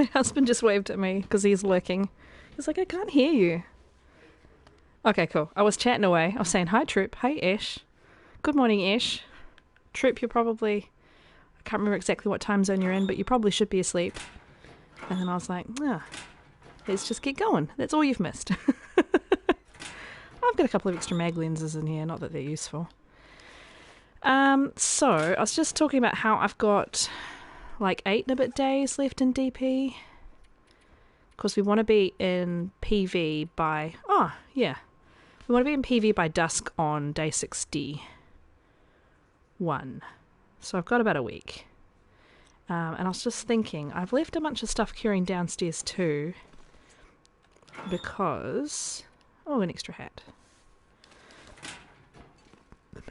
My husband just waved at me because he's lurking. He's like, I can't hear you. Okay, cool. I was chatting away. I was saying, hi, Troop. Hey, Ash. Good morning, Ash. Troop, you're probably... I can't remember exactly what time zone you're in, but you probably should be asleep. And then I was like, let's just get going. That's all you've missed. I've got a couple of extra mag lenses in here, not that they're useful. So, I was just talking about how I've got like 8 and a bit days left in DP. Of course, we want to be in PV by... Oh, yeah. We want to be in PV by dusk on day 61. So I've got about a week. And I was just thinking, I've left a bunch of stuff curing downstairs too. Because... Oh, an extra hat.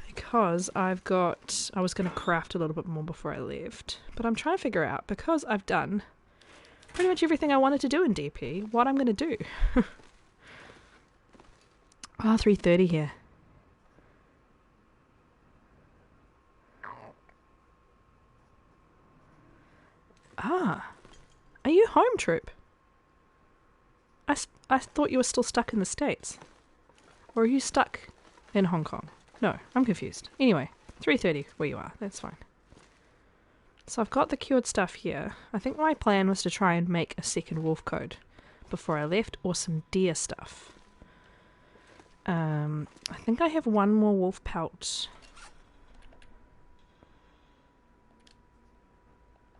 Because I was going to craft a little bit more before I left. But I'm trying to figure out, because I've done pretty much everything I wanted to do in DP, what I'm going to do. 3:30 here. Are you home, Troop? I thought you were still stuck in the States. Or are you stuck in Hong Kong? No, I'm confused. Anyway, 3:30 where you are. That's fine. So I've got the cured stuff here. I think my plan was to try and make a second wolf code before I left, or some deer stuff. I think I have one more wolf pelt.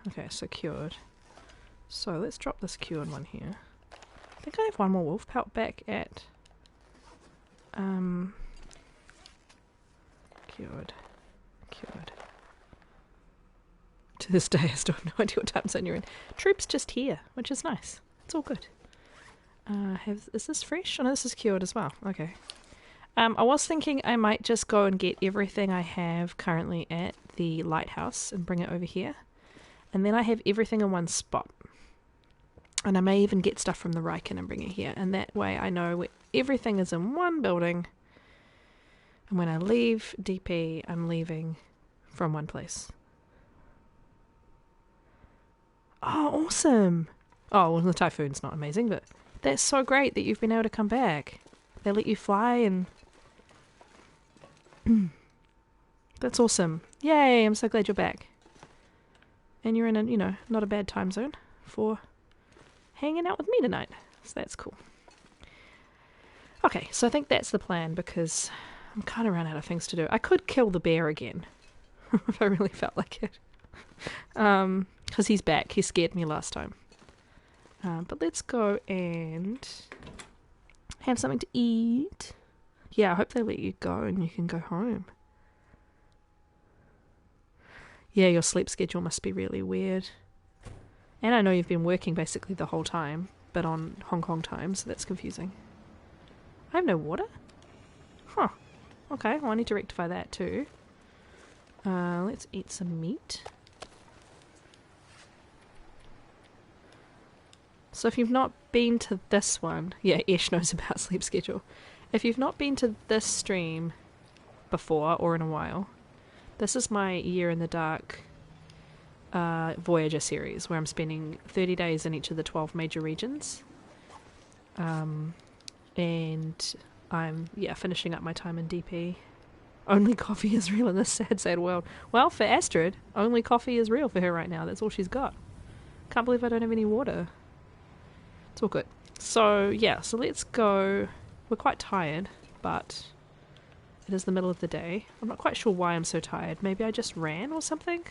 Okay, so cured. So let's drop this cured one here. I think I have one more wolf pelt back at... Cured. To this day, I still have no idea what time zone you're in. Troop's just here, which is nice. It's all good. Is this fresh? Oh no, this is cured as well. Okay. I was thinking I might just go and get everything I have currently at the lighthouse and bring it over here. And then I have everything in one spot. And I may even get stuff from the Riken and bring it here. And that way I know where everything is in one building. And when I leave DP, I'm leaving from one place. Oh, awesome. Oh, well, the typhoon's not amazing, but that's so great that you've been able to come back. They let you fly and... That's awesome. Yay, I'm so glad you're back. And you're in a, not a bad time zone for hanging out with me tonight. So that's cool. Okay, so I think that's the plan because I'm kind of run out of things to do. I could kill the bear again if I really felt like it. Because he's back. He scared me last time. But let's go and have something to eat. Yeah, I hope they let you go and you can go home. Yeah, your sleep schedule must be really weird. And I know you've been working basically the whole time, but on Hong Kong time, so that's confusing. I have no water? Huh. Okay, well I need to rectify that too. Let's eat some meat. So if you've not been to this one... Yeah, Ish knows about sleep schedule. If you've not been to this stream before or in a while, this is my Year in the Dark Voyager series, where I'm spending 30 days in each of the 12 major regions. And I'm, finishing up my time in DP. Only coffee is real in this sad, sad world. Well, for Astrid, only coffee is real for her right now. That's all she's got. Can't believe I don't have any water. It's all good. So, so let's go. We're quite tired, but it is the middle of the day. I'm not quite sure why I'm so tired. Maybe I just ran or something?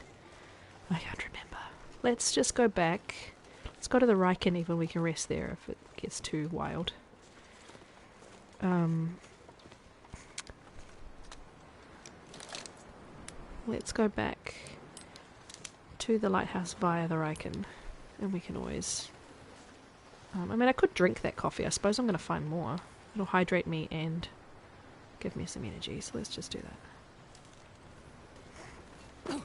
I can't remember. Let's just go back. Let's go to the Riken even. We can rest there if it gets too wild. Let's go back to the lighthouse via the Riken, and we can always... I could drink that coffee. I suppose I'm going to find more. It'll hydrate me and give me some energy, so let's just do that.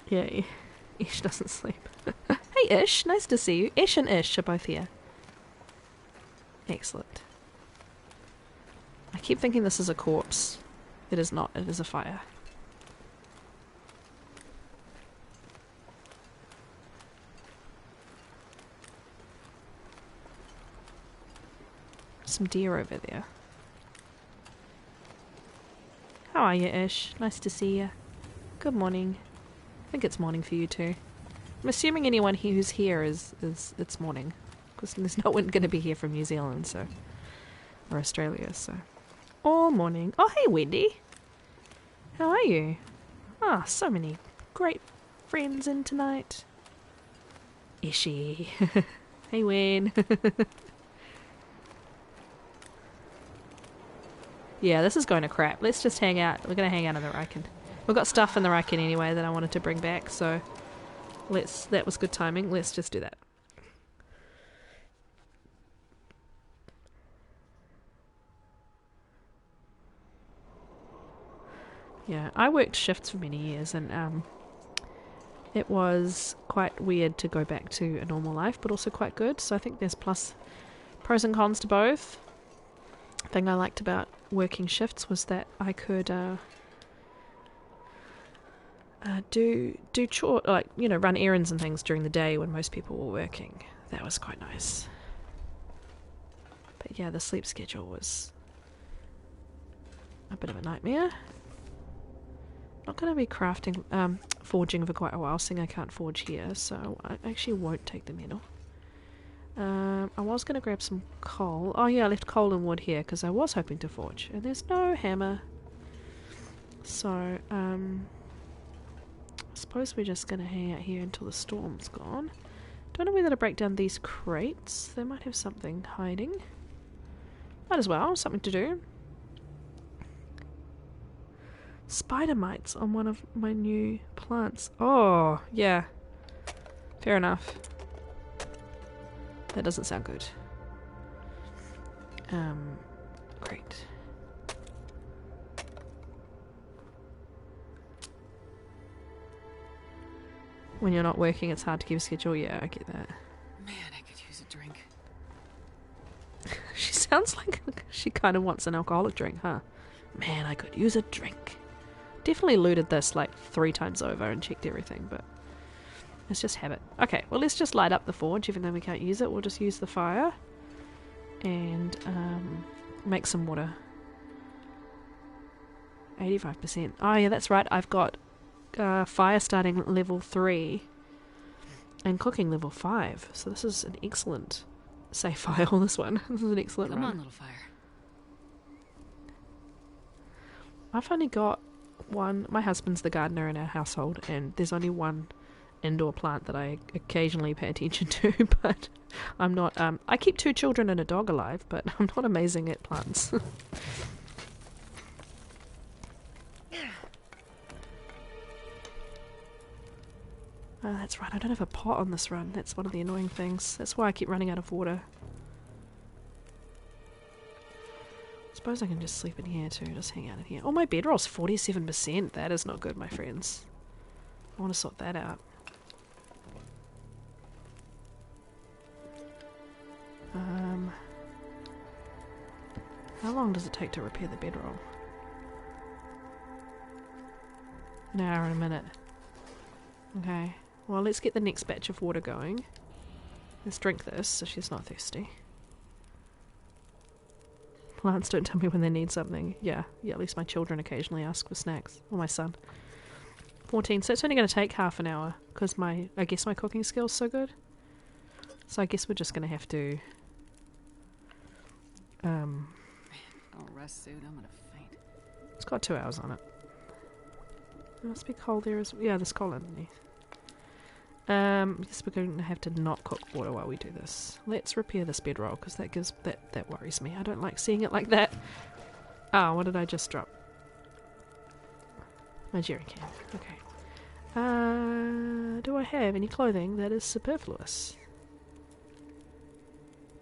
Yeah, Ish doesn't sleep. Hey Ish, nice to see you. Ish and Ish are both here. Excellent. I keep thinking this is a corpse. It is not, it is a fire. some deer over there. How are you, Ish? Nice to see you. Good morning. I think it's morning for you too. I'm assuming anyone who's here is it's morning, because there's no one going to be here from New Zealand, so, or Australia, so. All morning. Oh, hey, Wendy. How are you? Ah, so many great friends in tonight. Ishi. Hey, Wen. Yeah, this is going to crap. Let's just hang out. We're going to hang out in the Riken. We've got stuff in the Riken anyway that I wanted to bring back, so that was good timing. Let's just do that. Yeah, I worked shifts for many years, and it was quite weird to go back to a normal life, but also quite good. So I think there's pros and cons to both. The thing I liked about working shifts was that I could do chore, like, you know, run errands and things during the day when most people were working. That was quite nice. But yeah, the sleep schedule was a bit of a nightmare. Not going to be forging for quite a while, seeing I can't forge here, so I actually won't take the metal. I was going to grab some coal. Oh yeah, I left coal and wood here because I was hoping to forge, and there's no hammer. So, I suppose we're just going to hang out here until the storm's gone. Don't know whether to break down these crates. They might have something hiding. Might as well, something to do. Spider mites on one of my new plants. Oh, yeah. Fair enough. That doesn't sound good. Great. When you're not working, it's hard to keep a schedule. Yeah, I get that. Man, I could use a drink. She sounds like she kind of wants an alcoholic drink, huh? Man, I could use a drink. Definitely looted this like 3 times over and checked everything, but let's just have it. Okay, well, let's just light up the forge. Even though we can't use it, we'll just use the fire and make some water. 85%. Oh yeah, that's right. I've got fire starting level 3 and cooking level 5. So this is an excellent save file, this one. This is an excellent run. Come on, little fire. I've only got one. My husband's the gardener in our household, and there's only one indoor plant that I occasionally pay attention to, but I'm not, I keep 2 children and a dog alive, but I'm not amazing at plants. Oh, that's right, I don't have a pot on this run. That's one of the annoying things. That's why I keep running out of water. I suppose I can just sleep in here too, just hang out in here. Oh, my bedroll's 47%. That is not good, my friends. I want to sort that out. How long does it take to repair the bedroll? An hour and a minute. Okay. Well, let's get the next batch of water going. Let's drink this so she's not thirsty. Plants don't tell me when they need something. Yeah, at least my children occasionally ask for snacks. Or my son. 14, so it's only going to take half an hour because I guess my cooking skill's so good. So I guess we're just going to have to Man, I'll rest suit. I'm gonna faint. It's got 2 hours on it. There must be coal there as well. Yeah, there's coal underneath. Guess we're going to have to not cook water while we do this. Let's repair this bedroll because that worries me. I don't like seeing it like that. Ah, what did I just drop? My jerry can. Okay. Do I have any clothing that is superfluous?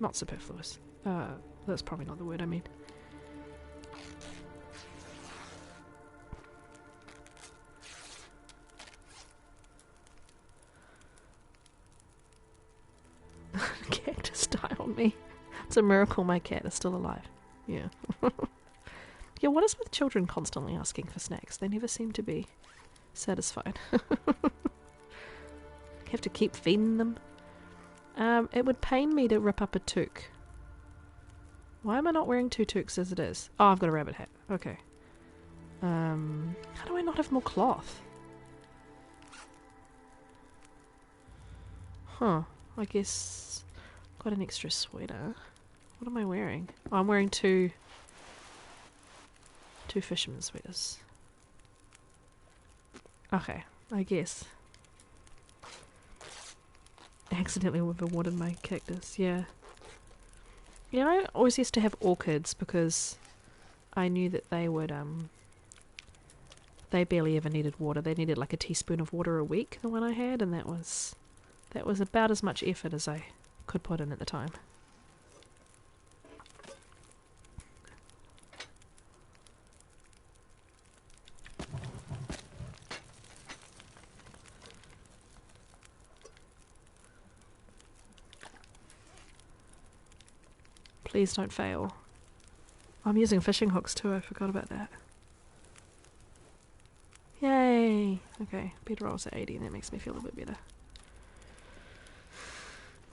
Not superfluous. That's probably not the word I mean. Cactus died on me. It's a miracle my cat is still alive. Yeah. Yeah, what is with children constantly asking for snacks? They never seem to be satisfied. Have to keep feeding them. It would pain me to rip up a toque. Why am I not wearing two toques as it is? Oh, I've got a rabbit hat. Okay. How do I not have more cloth? Huh. I guess... Got an extra sweater. What am I wearing? Oh, I'm wearing two fisherman sweaters. Okay, I guess. Accidentally overwatered my cactus, yeah. Yeah, I always used to have orchids because I knew that they would, they barely ever needed water. They needed like a teaspoon of water a week, the one I had, and that was about as much effort as I could put in at the time. Please don't fail. I'm using fishing hooks too, I forgot about that. Yay! Okay, bedroll's at 80 and that makes me feel a bit better.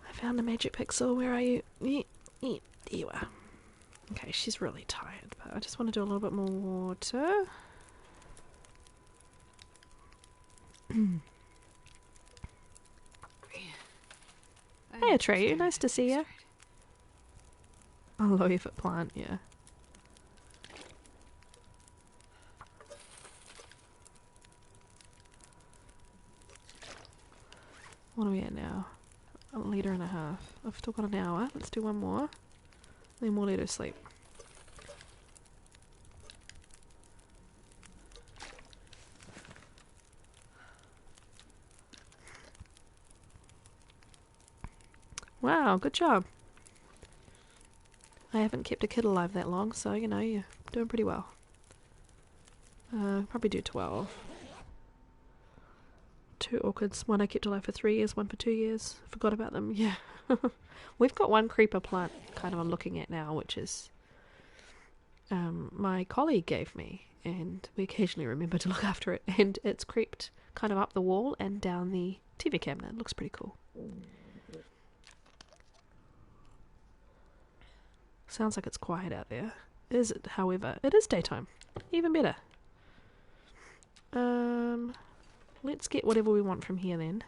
I found a magic pixel, where are you? There you are. Okay, she's really tired, but I just want to do a little bit more water. Hey Atreyu, nice to see you. A low effort plant, yeah. What are we at now? A litre and a half. I've still got an hour. Let's do one more. Then we'll let her sleep. Wow, good job. I haven't kept a kid alive that long, so you know, you're doing pretty well. Probably do 12. 2 orchids. One I kept alive for 3 years, one for 2 years. Forgot about them, yeah. We've got one creeper plant kind of I'm looking at now, which is my colleague gave me, and we occasionally remember to look after it, and it's creeped kind of up the wall and down the TV cabinet. It looks pretty cool. Sounds like it's quiet out there. Is it, however? It is daytime. Even better. Let's get whatever we want from here then.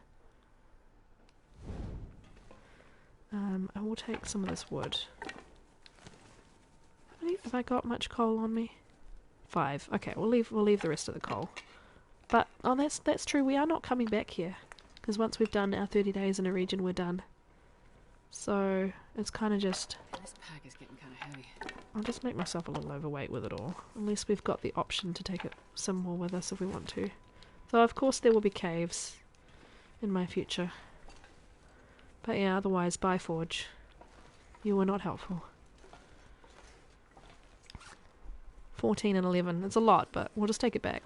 I will take some of this wood. Have I got much coal on me? 5. Okay, we'll leave the rest of the coal. But oh, that's true. We are not coming back here because once we've done our 30 days in a region, we're done. So it's kind of just. This pack is getting kind of heavy. I'll just make myself a little overweight with it all, unless we've got the option to take it some more with us if we want to. Though of course there will be caves in my future. But yeah, otherwise, bye Forge. You were not helpful. 14 and 11. It's a lot, but we'll just take it back.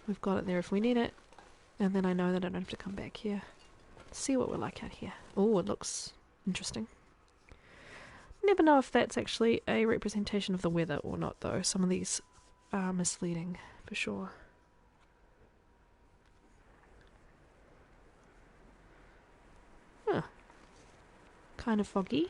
We've got it there if we need it. And then I know that I don't have to come back here. Let's see what we're like out here. Oh, it looks interesting. Never know if that's actually a representation of the weather or not, though. Some of these are misleading, for sure. Huh. Kind of foggy.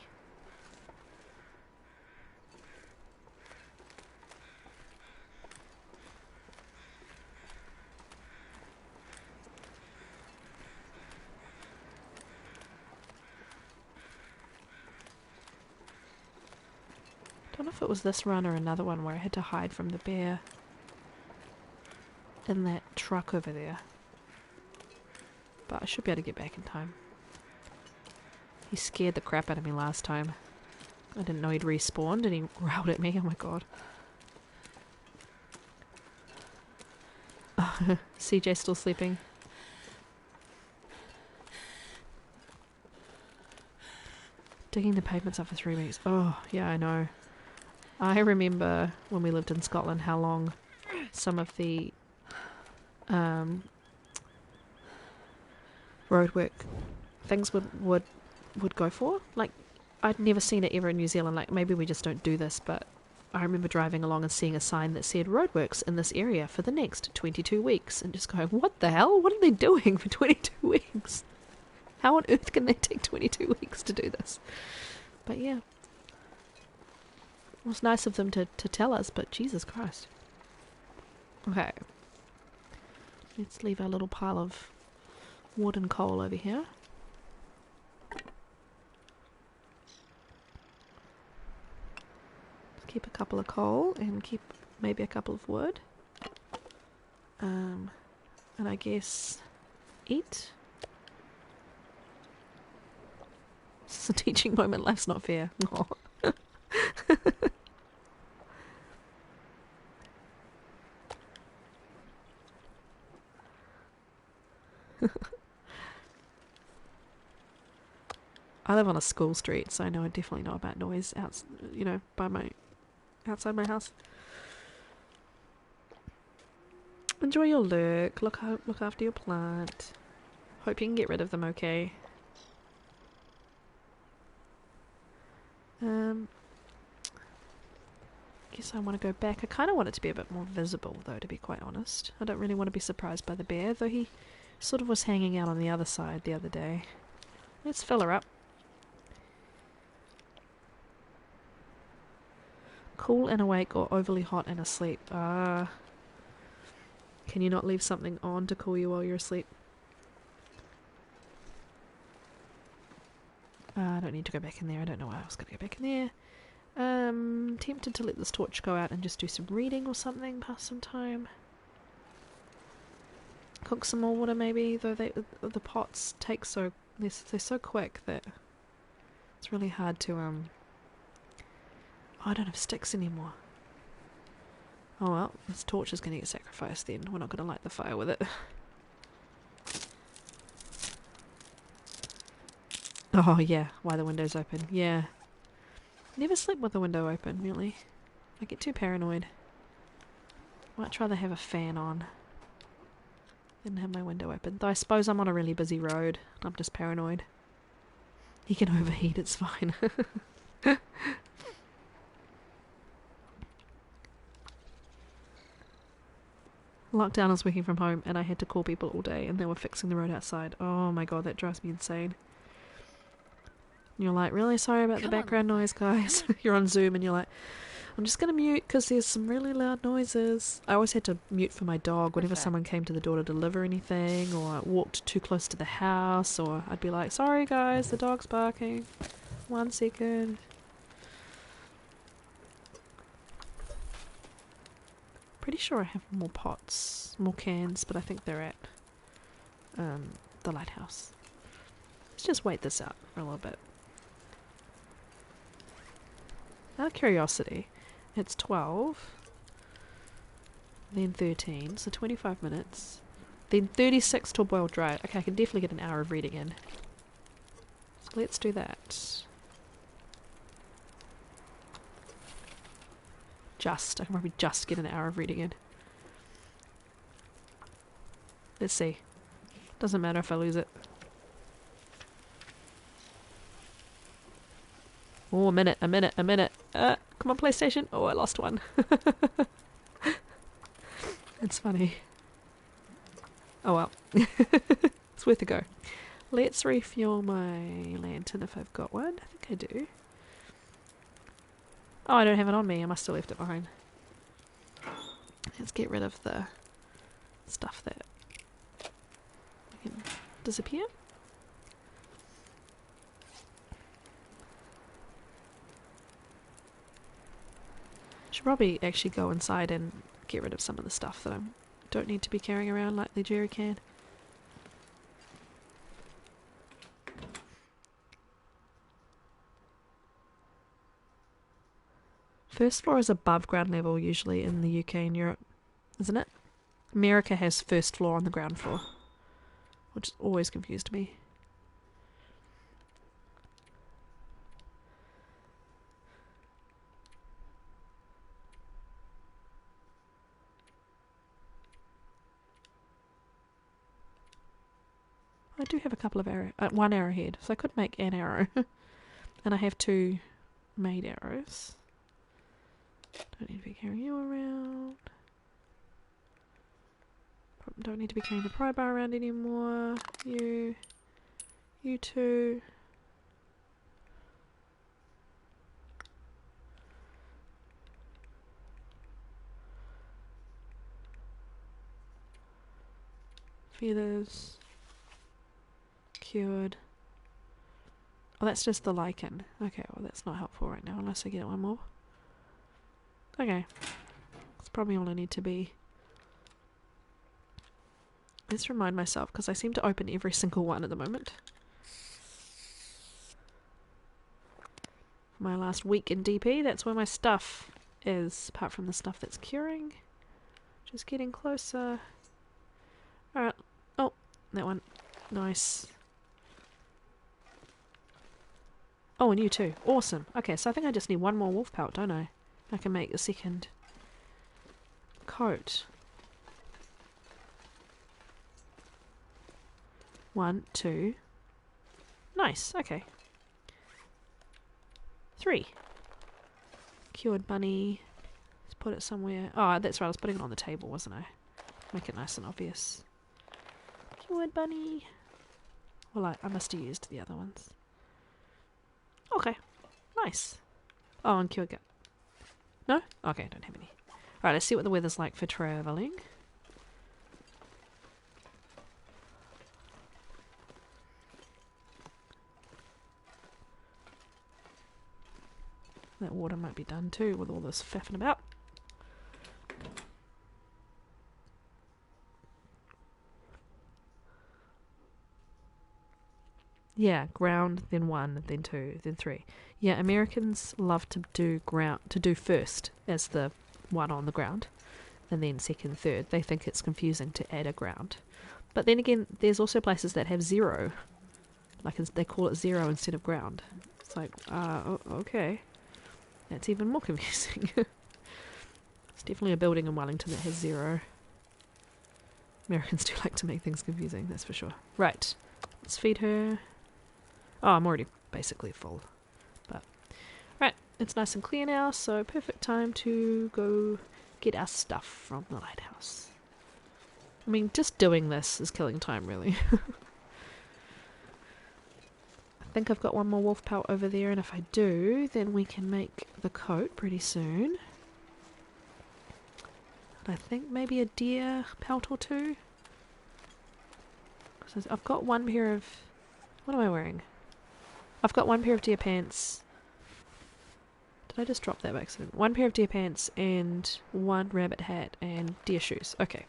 Don't know if it was this run or another one where I had to hide from the bear in that truck over there. But I should be able to get back in time. He scared the crap out of me last time. I didn't know he'd respawned and he growled at me. Oh my god. CJ's still sleeping. Digging the pavements up for 3 weeks. Oh, yeah, I know. I remember when we lived in Scotland how long some of the roadwork things would go for. Like, I'd never seen it ever in New Zealand. Like, maybe we just don't do this, but I remember driving along and seeing a sign that said roadworks in this area for the next 22 weeks and just going, what the hell? What are they doing for 22 weeks? How on earth can they take 22 weeks to do this? But yeah. was nice of them to tell us, but Jesus Christ. Okay. Let's leave our little pile of wood and coal over here. Keep a couple of coal and keep maybe a couple of wood. And I guess eat. This is a teaching moment. Life's not fair. Oh. I live on a school street, so I know I definitely know about noise outside my house. Enjoy your lurk. Look after your plant. Hope you can get rid of them okay. Guess I want to go back. I kind of want it to be a bit more visible, though, to be quite honest. I don't really want to be surprised by the bear, though he sort of was hanging out on the other side the other day. Let's fill her up. Cool and awake or overly hot and asleep. Can you not leave something on to cool you while you're asleep? I don't need to go back in there. I don't know why I was going to go back in there. Tempted to let this torch go out and just do some reading or something, pass some time. Cook some more water maybe, though the pots take they're so quick that it's really hard to Oh, I don't have sticks anymore. Oh well, this torch is going to get sacrificed then. We're not going to light the fire with it. Oh yeah, why the window's open. Yeah. Never sleep with the window open, really. I get too paranoid. Much rather have a fan on than have my window open. Though I suppose I'm on a really busy road. I'm just paranoid. He can overheat, it's fine. Lockdown, I was working from home and I had to call people all day and they were fixing the road outside. Oh my god, that drives me insane. You're like, really sorry about the background noise, guys. You're on Zoom and you're like, I'm just going to mute because there's some really loud noises. I always had to mute for my dog whenever someone came to the door to deliver anything or walked too close to the house, or I'd be like, sorry guys, the dog's barking. 1 second. Pretty sure I have more pots, more cans, but I think they're at the lighthouse. Let's just wait this out for a little bit. Out of curiosity, it's 12, then 13, so 25 minutes, then 36 till boil dry. Okay, I can definitely get an hour of reading in. So let's do that. I can probably just get an hour of reading in. Let's see. Doesn't matter if I lose it. Oh, a minute. Come on, PlayStation. Oh, I lost one. It's funny. Oh well. It's worth a go. Let's refuel my lantern if I've got one. I think I do. Oh, I don't have it on me. I must have left it behind. Let's get rid of the stuff that can disappear. Should probably actually go inside and get rid of some of the stuff that I don't need to be carrying around like the jerry can. First floor is above ground level usually in the UK and Europe, isn't it? America has first floor on the ground floor, which has always confused me. I do have a couple of one arrowhead, so I could make an arrow. And I have 2 made arrows. Don't need to be carrying you around. Don't need to be carrying the pry bar around anymore. You two. Feathers. Cured. Oh, that's just the lichen. Okay, well that's not helpful right now unless I get one more. Okay. That's probably all I need to be. Let's remind myself, because I seem to open every single one at the moment. My last week in DP, that's where my stuff is, apart from the stuff that's curing. Just getting closer. Alright. Oh, that one. Nice. Oh, and you too. Awesome. Okay, so I think I just need one more wolf pelt, don't I? I can make a second coat. 1, 2. Nice, okay. 3. Cured bunny. Let's put it somewhere. Oh, that's right, I was putting it on the table, wasn't I? Make it nice and obvious. Cured bunny. Well, I must have used the other ones. Okay, nice. Oh, and cured gut. No? Okay, I don't have any. Alright, let's see what the weather's like for travelling. That water might be done too with all this faffing about. Yeah, ground, then 1, then 2, then 3. Yeah, Americans love to do ground, to do first as the one on the ground, and then second, third. They think it's confusing to add a ground. But then again, there's also places that have 0. Like they call it 0 instead of ground. It's like, okay. That's even more confusing. It's definitely a building in Wellington that has 0. Americans do like to make things confusing, that's for sure. Right, let's feed her. Oh, I'm already basically full. But right, it's nice and clear now, so perfect time to go get our stuff from the lighthouse. I mean, just doing this is killing time, really. I think I've got one more wolf pelt over there, and if I do, then we can make the coat pretty soon. And I think maybe a deer pelt or 2. Because I've got one pair of... What am I wearing? I've got one pair of deer pants. Did I just drop that by accident? One pair of deer pants and one rabbit hat and deer shoes. Okay.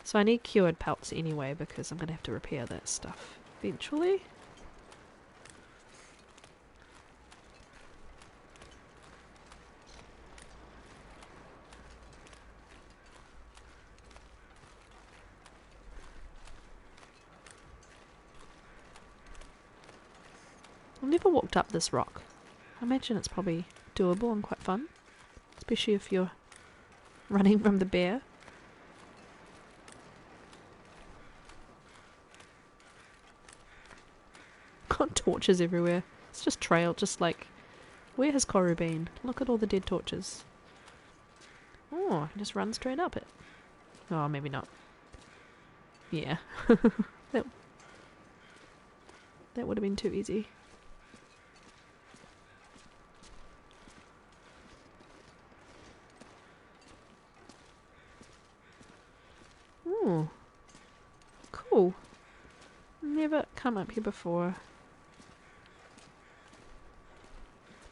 So I need cured pelts anyway because I'm going to have to repair that stuff eventually. I've never walked up this rock. I imagine it's probably doable and quite fun. Especially if you're running from the bear. Got torches everywhere. It's just trail, just like... Where has Koru been? Look at all the dead torches. Oh, I can just run straight up it. Oh, maybe not. Yeah. that would have been too easy. Oh, cool. Never come up here before.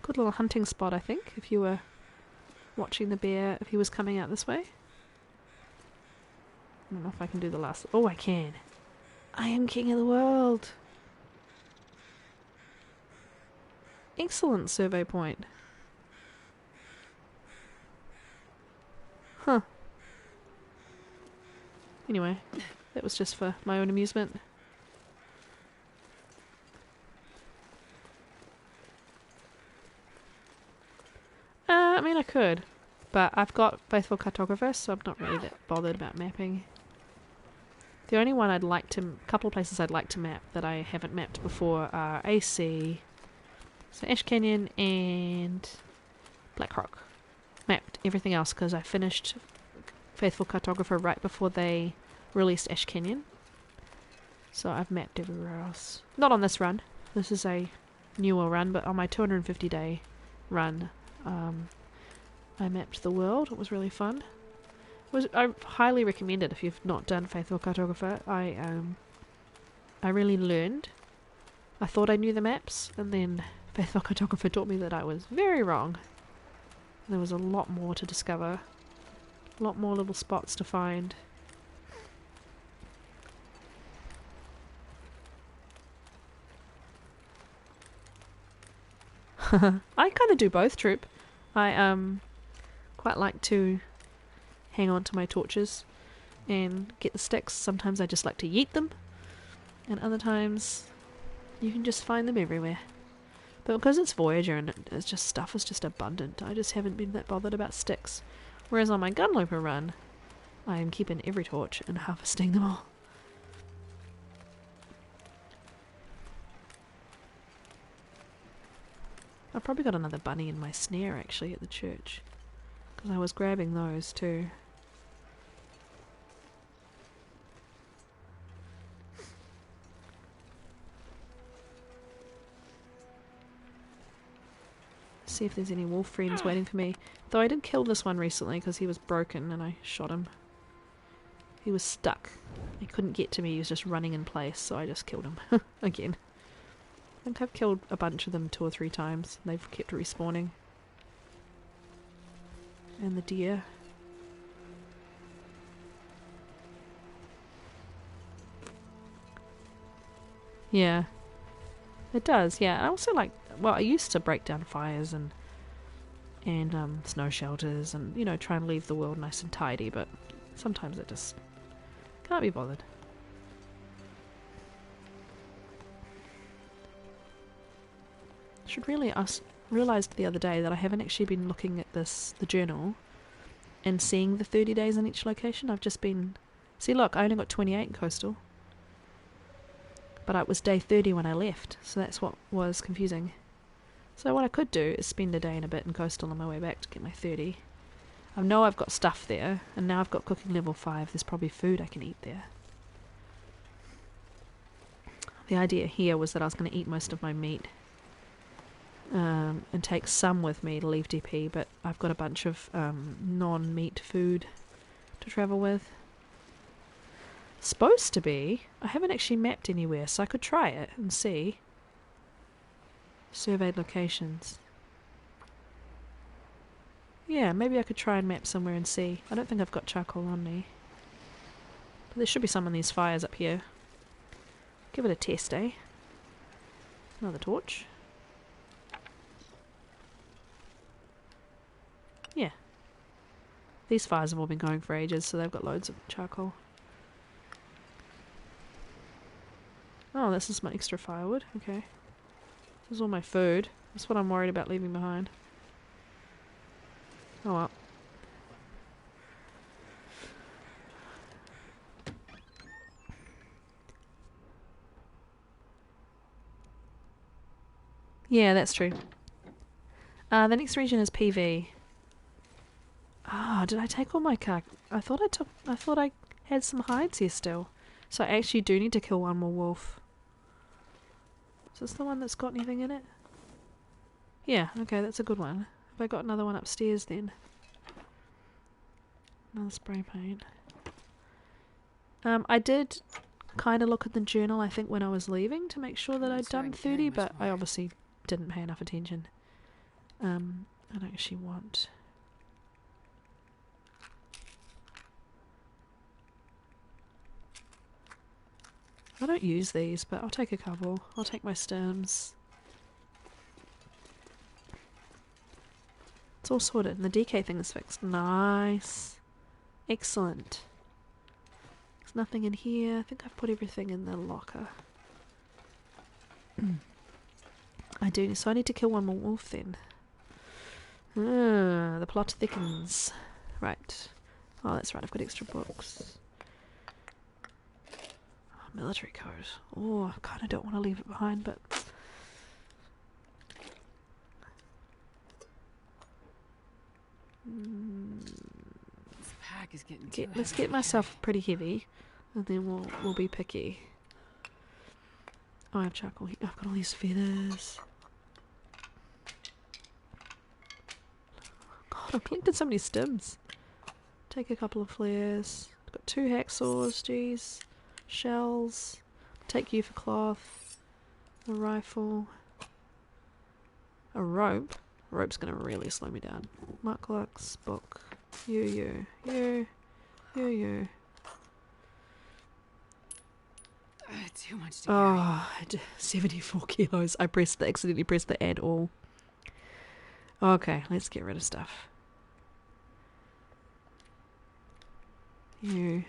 Good little hunting spot, I think, if you were watching the bear, if he was coming out this way. I don't know if I can do the last... Oh, I can. I am king of the world. Excellent survey point. Huh. Anyway, that was just for my own amusement. I mean, I could, but I've got Faithful Cartographer, so I'm not really that bothered about mapping. The only one I'd like to... couple of places I'd like to map that I haven't mapped before are AC, so Ash Canyon and Black Rock. Mapped everything else because I finished Faithful Cartographer right before they released Ash Canyon. So I've mapped everywhere else. Not on this run. This is a newer run, but on my 250 day run, I mapped the world. It was really fun. I highly recommend it if you've not done Faithful Cartographer. I really learned. I thought I knew the maps, and then Faithful Cartographer taught me that I was very wrong. There was a lot more to discover. A lot more little spots to find. I kind of do both, Troop. I quite like to hang on to my torches and get the sticks. Sometimes I just like to yeet them, and other times you can just find them everywhere. But because it's Voyager and it's just stuff is just abundant, I just haven't been that bothered about sticks. Whereas on my Gunlooper run, I am keeping every torch and harvesting them all. I've probably got another bunny in my snare actually at the church, because I was grabbing those too. See if there's any wolf friends waiting for me. Though I did kill this one recently because he was broken and I shot him. He was stuck. He couldn't get to me, he was just running in place, so I just killed him. Again. I think I've killed a bunch of them 2 or 3 times. They've kept respawning. And the deer. Yeah. It does, yeah. I also like... Well, I used to break down fires and snow shelters and, you know, try and leave the world nice and tidy, but sometimes it just can't be bothered. Should really realised the other day that I haven't actually been looking at the journal and seeing the 30 days in each location. I've just been... See, look, I only got 28 in coastal. But it was day 30 when I left, so that's what was confusing. So what I could do is spend a day and a bit in coastal on my way back to get my 30. I know I've got stuff there, and now I've got cooking level 5. There's probably food I can eat there. The idea here was that I was going to eat most of my meat. And take some with me to leave DP, but I've got a bunch of non-meat food to travel with. Supposed to be. I haven't actually mapped anywhere, so I could try it and see. Surveyed locations. Yeah, maybe I could try and map somewhere and see. I don't think I've got charcoal on me. But there should be some on these fires up here. Give it a test, eh? Another torch. Yeah. These fires have all been going for ages, so they've got loads of charcoal. Oh, this is my extra firewood. Okay. This is all my food. That's what I'm worried about leaving behind. Oh well. Yeah, that's true. The next region is PV. Ah, did I take all my I thought I had some hides here still. So I actually do need to kill one more wolf. Is this the one that's got anything in it? Yeah, okay, that's a good one. Have I got another one upstairs then? Another spray paint. I did kind of look at the journal, I think, when I was leaving to make sure that I'd done 30, but I obviously didn't pay enough attention. I don't actually want... I don't use these, but I'll take a couple. I'll take my stems. It's all sorted, and the DK thing is fixed. Nice. Excellent. There's nothing in here. I think I've put everything in the locker. I do, so I need to kill one more wolf then. The plot thickens. Right. Oh, that's right, I've got extra books. Military code. Oh, I kind of don't want to leave it behind, but... This pack is getting too Let's heavy get myself pretty heavy, and then we'll be picky. Oh, I have charcoal here. I've got all these feathers. God, I've collected so many stems. Take a couple of flares. Got 2 hacksaws, jeez. Shells. Take you for cloth. A rifle. A rope. A rope's gonna really slow me down. Mucklocks, book. You. 'Too much to carry. Oh, 74 kilos. I accidentally pressed the add all. Okay, let's get rid of stuff. You.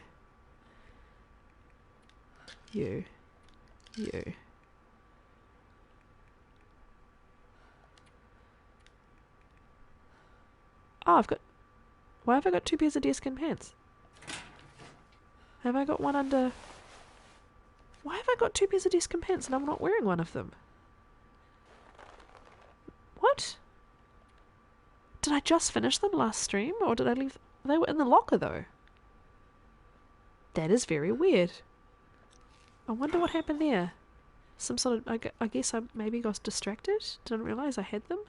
Oh, why have I got 2 pairs of deerskin pants? Have I got one under... Why have I got 2 pairs of deerskin pants and I'm not wearing one of them? What? Did I just finish them last stream, or did I leave... They were in the locker, though. That is very weird. I wonder what happened there. Some sort of... I guess I maybe got distracted. Didn't realise I had them.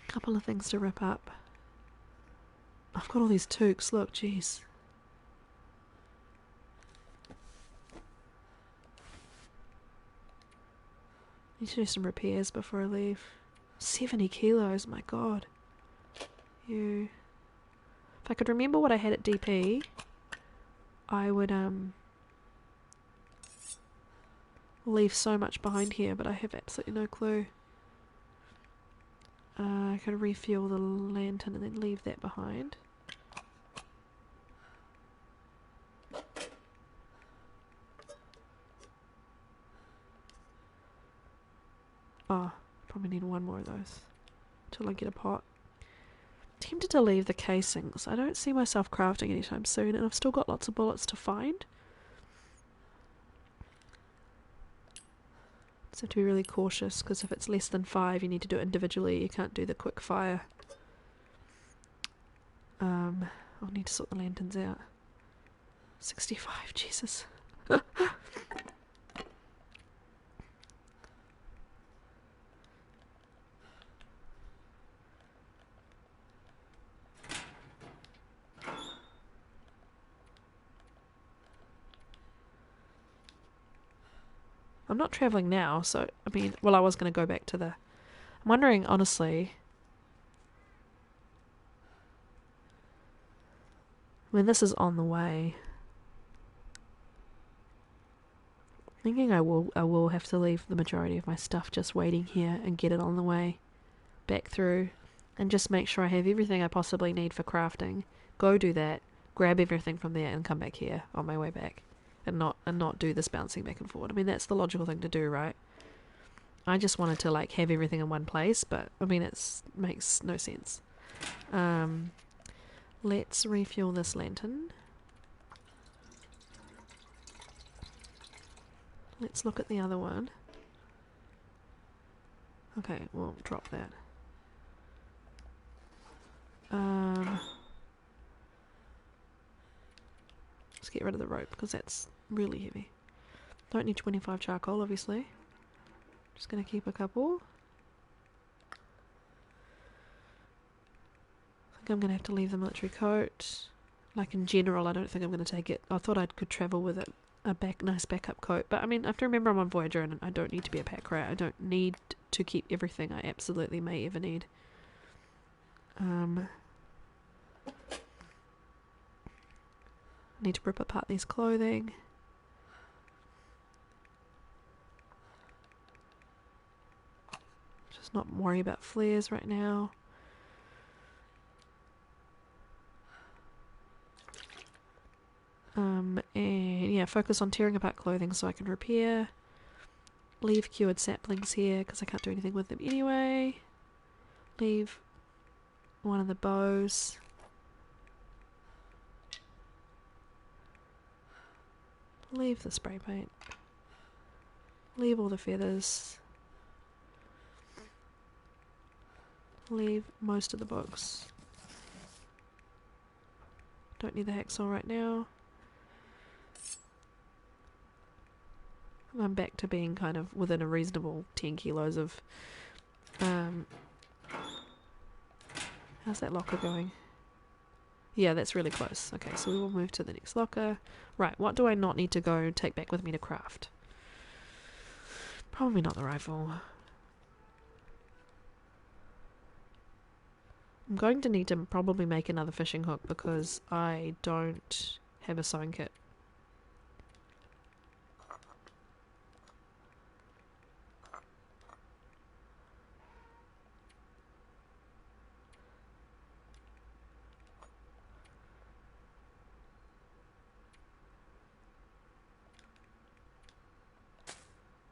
Couple of things to rip up. I've got all these toques. Look, jeez. Need to do some repairs before I leave. 70 kilos, my god. If I could remember what I had at DP, I would leave so much behind here, but I have absolutely no clue. I could refuel the lantern and then leave that behind. Oh, probably need one more of those till I get a pot. Tempted to leave the casings. I don't see myself crafting anytime soon, and I've still got lots of bullets to find. Just have to be really cautious, because if it's less than 5 you need to do it individually. You can't do the quick fire. I'll need to sort the lanterns out. 65, Jesus. I'm not travelling now, so, I mean, well, I was going to go back to the... I'm wondering, honestly, when this is on the way, thinking I will have to leave the majority of my stuff just waiting here and get it on the way back through, and just make sure I have everything I possibly need for crafting. Go do that, grab everything from there, and come back here on my way back. And not do this bouncing back and forward. I mean, that's the logical thing to do, right? I just wanted to like have everything in one place, but I mean, it makes no sense. Let's refuel this lantern. Let's look at the other one. Okay, we'll drop that. Let's get rid of the rope because that's really heavy. Don't need 25 charcoal, obviously. Just gonna keep a couple. I think I'm gonna have to leave the military coat. Like in general, I don't think I'm gonna take it. I thought I could travel with it, nice backup coat. But I mean, I have to remember I'm on Voyager and I don't need to be a pack rat. I don't need to keep everything I absolutely may ever need. Need to rip apart these clothing. Just not worry about flares right now. And yeah, focus on tearing apart clothing so I can repair. Leave cured saplings here because I can't do anything with them anyway. Leave one of the bows. Leave the spray paint. Leave all the feathers. Leave most of the books. Don't need the hacksaw right now. I'm back to being kind of within a reasonable 10 kilos of... how's that locker going? Yeah, that's really close. Okay, so we will move to the next locker. Right, what do I not need to go take back with me to craft? Probably not the rifle. I'm going to need to probably make another fishing hook because I don't have a sewing kit.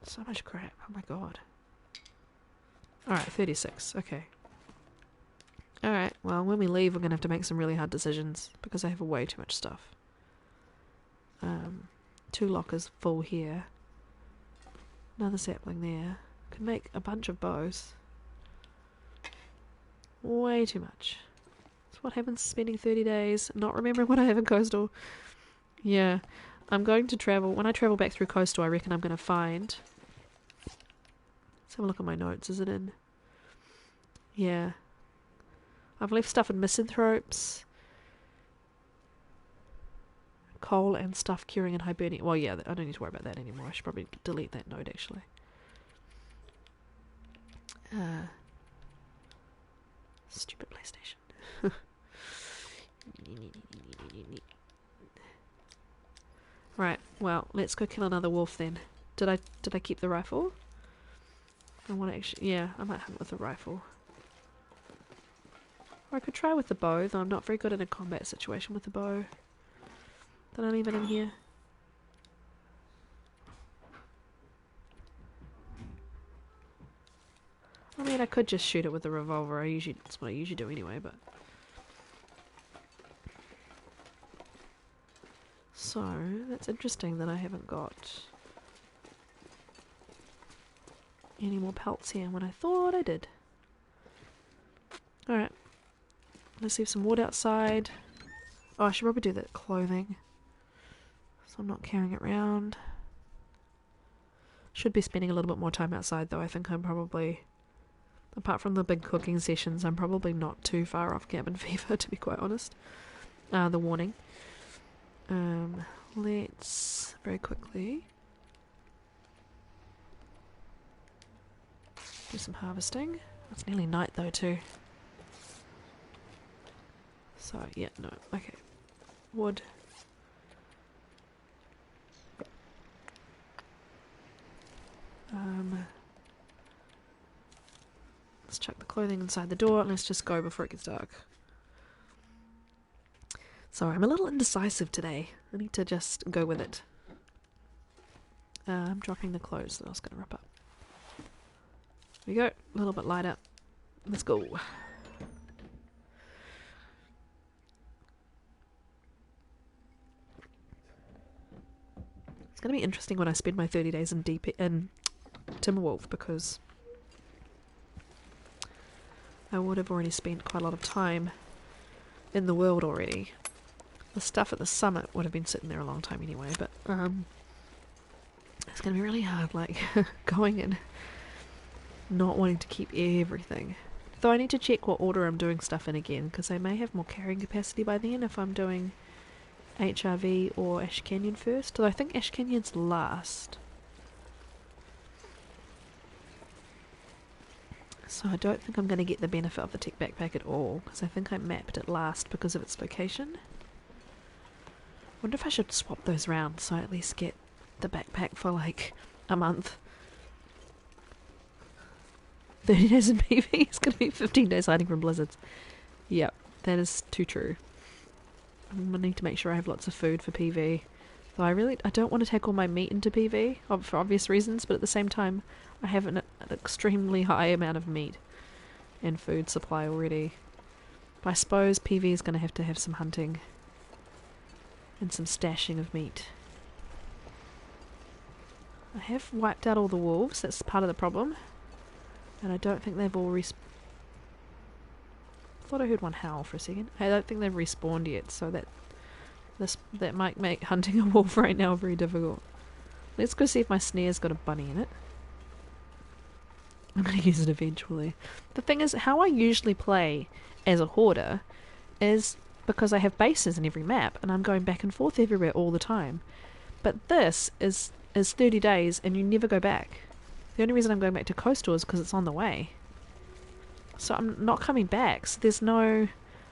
So much crap. Oh my god. Alright, 36. Okay. Alright, well, when we leave, we're going to have to make some really hard decisions because I have way too much stuff. 2 lockers full here. Another sapling there. Could make a bunch of bows. Way too much. That's what happens spending 30 days not remembering what I have in Coastal. Yeah. I'm going to travel. When I travel back through Coastal, I reckon I'm going to find... Let's have a look at my notes. Is it in... Yeah. I've left stuff in misanthropes. Coal and stuff curing and hibernium. Well, yeah, I don't need to worry about that anymore. I should probably delete that note, actually. Stupid PlayStation. Right, well, let's go kill another wolf then. Did I keep the rifle? I want to actually... Yeah, I might hunt with the rifle. Or I could try with the bow, though I'm not very good in a combat situation with the bow. Did I leave it in here? I mean, I could just shoot it with a revolver. That's what I usually do anyway, but... So, that's interesting that I haven't got any more pelts here when I thought I did. Alright. Let's leave some wood outside. Oh, I should probably do that clothing. So I'm not carrying it around. Should be spending a little bit more time outside though. I think I'm probably... Apart from the big cooking sessions, I'm probably not too far off cabin fever, to be quite honest. The warning. Let's very quickly do some harvesting. It's nearly night though too. So yeah, no, okay. Wood. Let's chuck the clothing inside the door and let's just go before it gets dark. Sorry, I'm a little indecisive today. I need to just go with it. I'm dropping the clothes that I was going to rip up. There we go. A little bit lighter. Let's go. It's going to be interesting when I spend my 30 days in Timberwolf because I would have already spent quite a lot of time in the world already. The stuff at the summit would have been sitting there a long time anyway, but it's going to be really hard, like, going in not wanting to keep everything. Though I need to check what order I'm doing stuff in again, because I may have more carrying capacity by then if I'm doing HRV or Ash Canyon first. Though I think Ash Canyon's last. So I don't think I'm going to get the benefit of the tech backpack at all, because I think I mapped it last because of its location. Wonder if I should swap those round so I at least get the backpack for like a month. 30 days in PV, it's going to be 15 days hiding from blizzards. Yep, that is too true. I'm going to need to make sure I have lots of food for PV. Though I don't want to take all my meat into PV, for obvious reasons, but at the same time I have an extremely high amount of meat and food supply already. But I suppose PV is going to have some hunting. And some stashing of meat. I have wiped out all the wolves, that's part of the problem. And I don't think they've all I thought I heard one howl for a second. I don't think they've respawned yet, so that might make hunting a wolf right now very difficult. Let's go see if my snare's got a bunny in it. I'm going to use it eventually. The thing is, how I usually play as a hoarder is because I have bases in every map and I'm going back and forth everywhere all the time. But this is 30 days and you never go back. The only reason I'm going back to coastal is because it's on the way. So I'm not coming back. So there's no...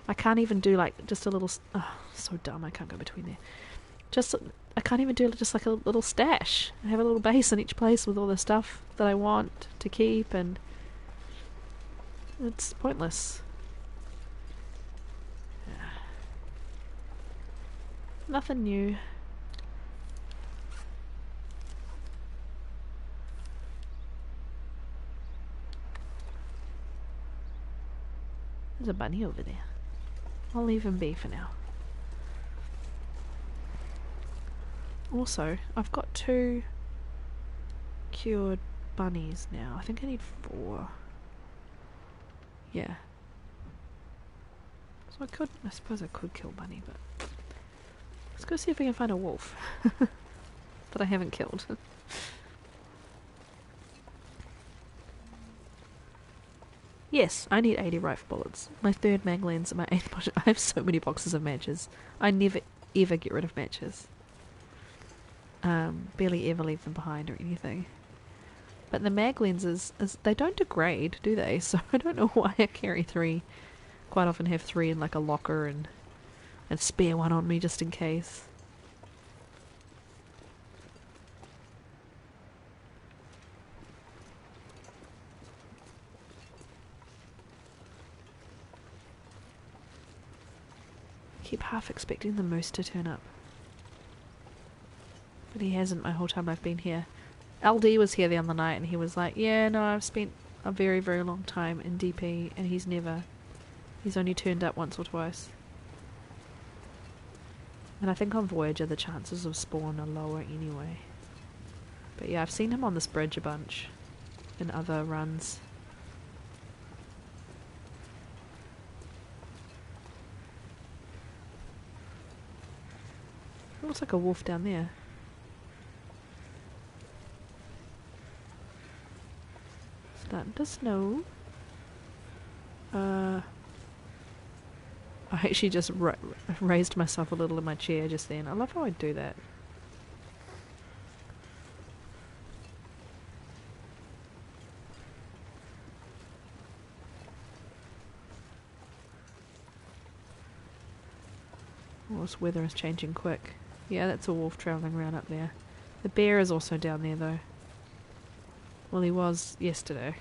I can't even do like just a little... Oh, so dumb. I can't go between there. I can't even do just like a little stash. I have a little base in each place with all the stuff that I want to keep, and it's pointless. Nothing new. There's a bunny over there. I'll leave him be for now. Also, I've got 2 cured bunnies now. I think I need 4. Yeah. So I suppose I could kill Bunny, but let's go see if we can find a wolf that I haven't killed. Yes, I need 80 rifle bullets. My 3rd mag lens and my 8th budget. I have so many boxes of matches. I never ever get rid of matches. Barely ever leave them behind or anything. But the mag lenses, they don't degrade, do they? So I don't know why I carry 3. Quite often have 3 in like a locker and spare one on me just in case. I keep half expecting the moose to turn up. But he hasn't my whole time I've been here. LD was here the other night and he was like, yeah, no, I've spent a very, very long time in DP and he's only turned up once or twice. And I think on Voyager the chances of spawn are lower anyway. But yeah, I've seen him on this bridge a bunch in other runs. It looks like a wolf down there. Starting to snow. I actually just raised myself a little in my chair just then. I love how I do that. Oh, this weather is changing quick. Yeah, that's a wolf travelling around up there. The bear is also down there though. Well, he was yesterday.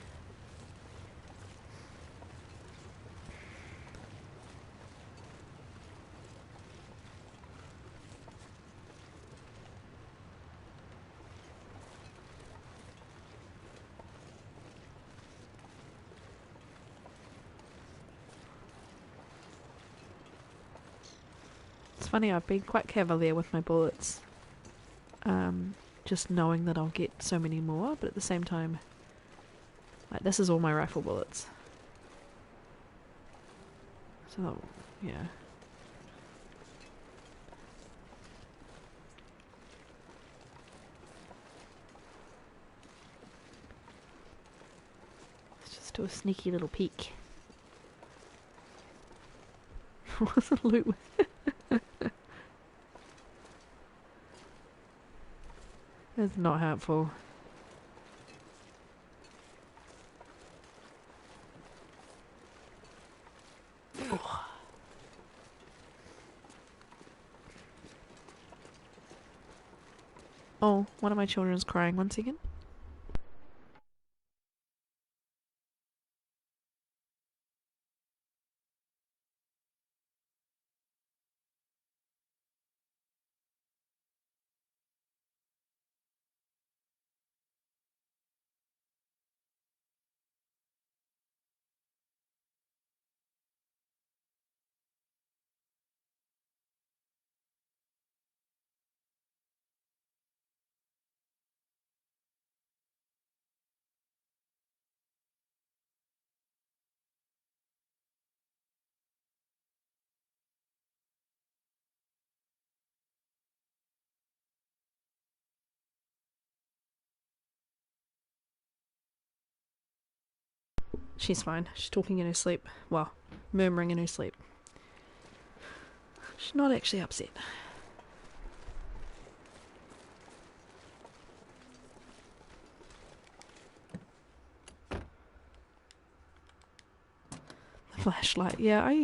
It's funny, I've been quite cavalier with my bullets. Just knowing that I'll get so many more, but at the same time, like, this is all my rifle bullets. So, yeah. Let's just do a sneaky little peek. What's the loot with? It's not helpful. Oh. Oh, one of my children is crying. 1 second. She's fine. She's talking in her sleep. Well, murmuring in her sleep. She's not actually upset. The flashlight. Yeah, I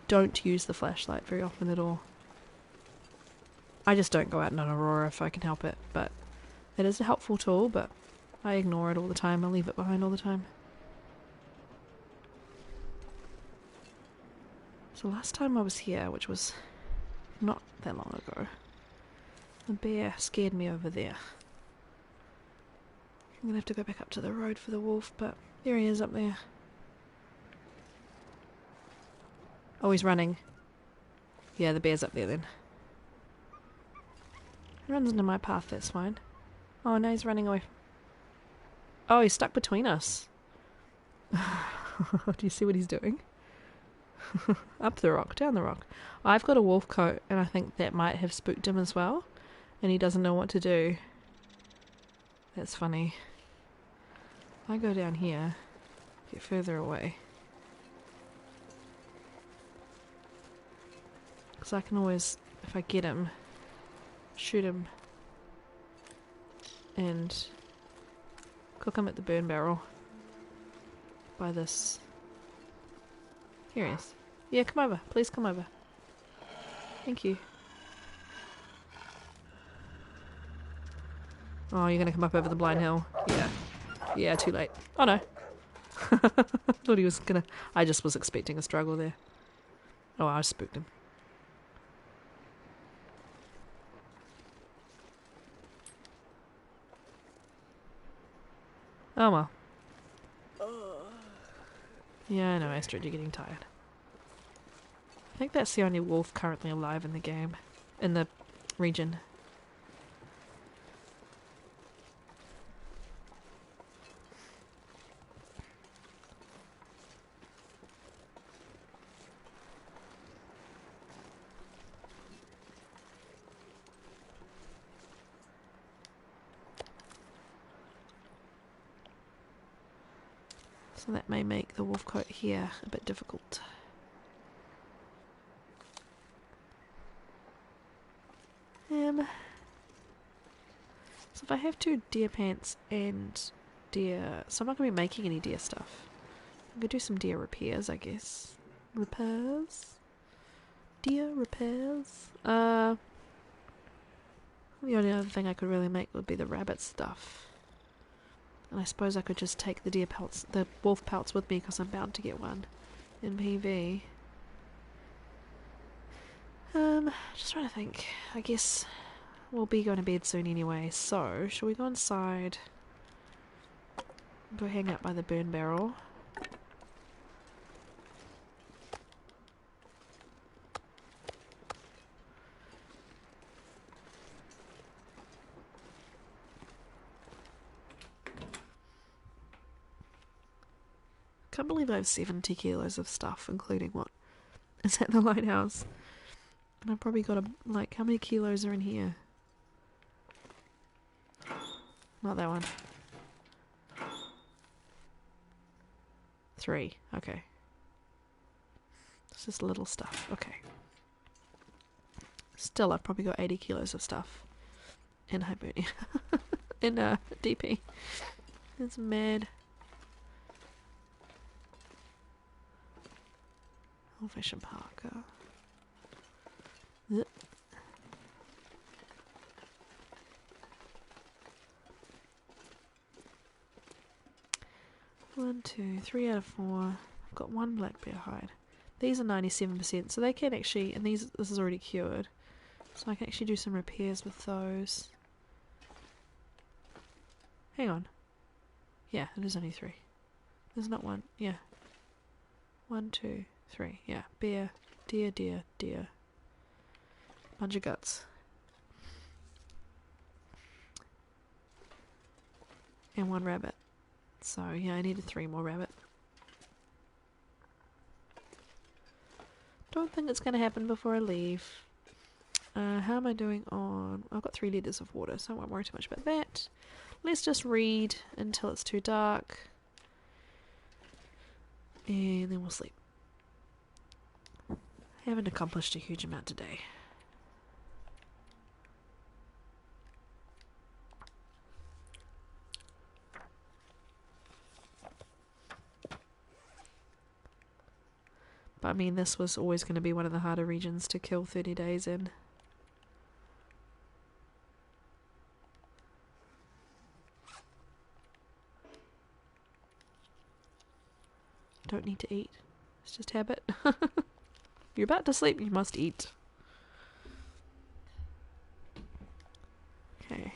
don't use the flashlight very often at all. I just don't go out in an aurora if I can help it, but it is a helpful tool, but I ignore it all the time. I leave it behind all the time. So last time I was here, which was not that long ago, the bear scared me over there. I'm gonna have to go back up to the road for the wolf, but there he is up there. Oh, he's running. Yeah, the bear's up there then. He runs into my path, that's fine. Oh, no, he's running away. Oh, he's stuck between us. Do you see what he's doing? Up the rock, down the rock. I've got a wolf coat, and I think that might have spooked him as well, and he doesn't know what to do. That's funny. If I go down here, get further away, because I can always, if I get him, shoot him and cook him at the burn barrel by this. Here he is. Yeah, come over. Please come over. Thank you. Oh, you're gonna come up over the blind hill? Yeah. Yeah, too late. Oh no. Thought he was gonna... I just was expecting a struggle there. Oh, I spooked him. Oh well. Yeah, I know, Astrid, you're getting tired. I think that's the only wolf currently alive in the game. In the region. So that may make the wolf coat here a bit difficult. So if I have 2 deer pants and deer... So I'm not going to be making any deer stuff. I'm going to do some deer repairs, I guess. Repairs? Deer repairs? The only other thing I could really make would be the rabbit stuff. And I suppose I could just take the deer pelts, the wolf pelts with me because I'm bound to get one in PV. Just trying to think. I guess we'll be going to bed soon anyway, so shall we go inside? Go hang out by the burn barrel. Can't believe I have 70 kilos of stuff, including what is at the lighthouse. And I've probably got how many kilos are in here? Not that one. 3, okay. It's just little stuff, okay. Still, I've probably got 80 kilos of stuff in Hibernia. in DP. It's mad. Old-fashioned parka. Yep. 1, 2, 3 out of 4. I've got 1 black bear hide. These are 97%, so they can actually, and this is already cured, so I can actually do some repairs with those. Hang on. Yeah, it is only 3. There's not 1. Yeah. 1, 2, 3. Yeah. Bear, deer, deer, deer. Bunch of guts. And 1 rabbit. So, yeah, I needed 3 more rabbit. Don't think it's going to happen before I leave. How am I doing on... I've got 3 litres of water, so I won't worry too much about that. Let's just read until it's too dark. And then we'll sleep. Haven't accomplished a huge amount today. But I mean, this was always going to be one of the harder regions to kill 30 days in. Don't need to eat. It's just habit. You're about to sleep, you must eat. Okay.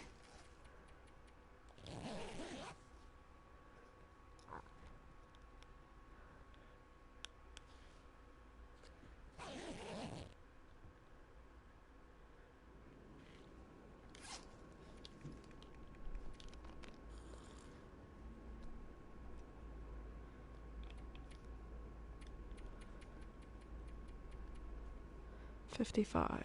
$55.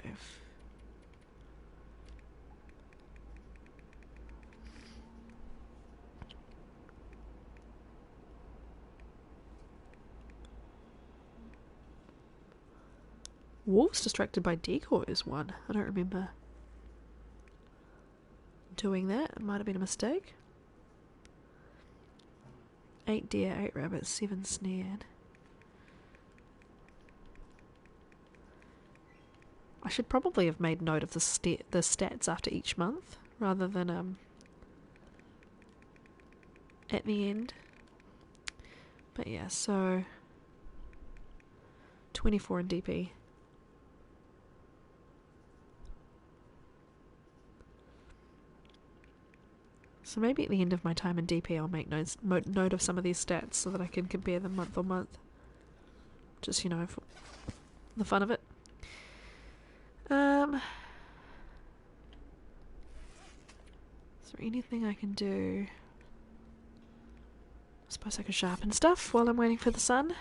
Wolves distracted by decoys one. I don't remember doing that. It might have been a mistake. 8 deer, 8 rabbits, 7 snared. I should probably have made note of the stats after each month rather than at the end. But yeah, so 24 in DP. So maybe at the end of my time in DP I'll make note of some of these stats so that I can compare them month on month. Just, you know, for the fun of it. Is there anything I can do? I suppose I could sharpen stuff while I'm waiting for the sun.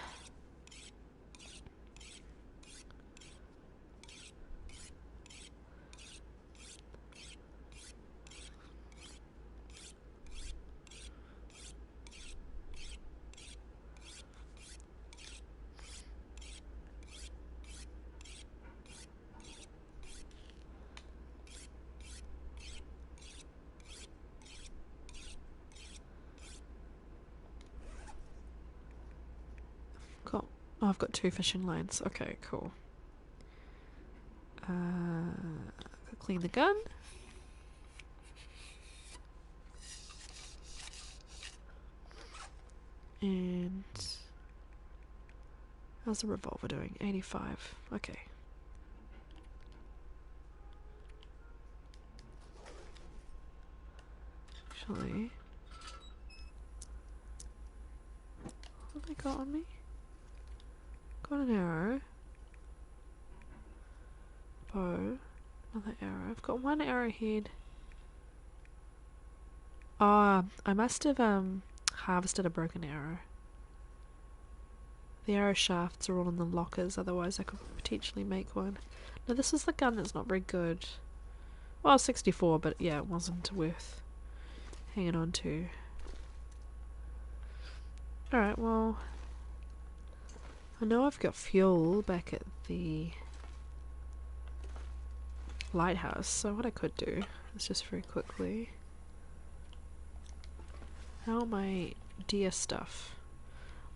Oh, I've got 2 fishing lines. Okay, cool. Clean the gun. And how's the revolver doing? 85. Okay. Actually, what have I got on me? Got an arrow. Bow. Another arrow. I've got 1 arrowhead. Ah, I must have harvested a broken arrow. The arrow shafts are all in the lockers, otherwise I could potentially make one. No, this is the gun that's not very good. Well, 64, but yeah, it wasn't worth hanging on to. Alright, well, I know I've got fuel back at the lighthouse, so what I could do is just very quickly... How are my deer stuff?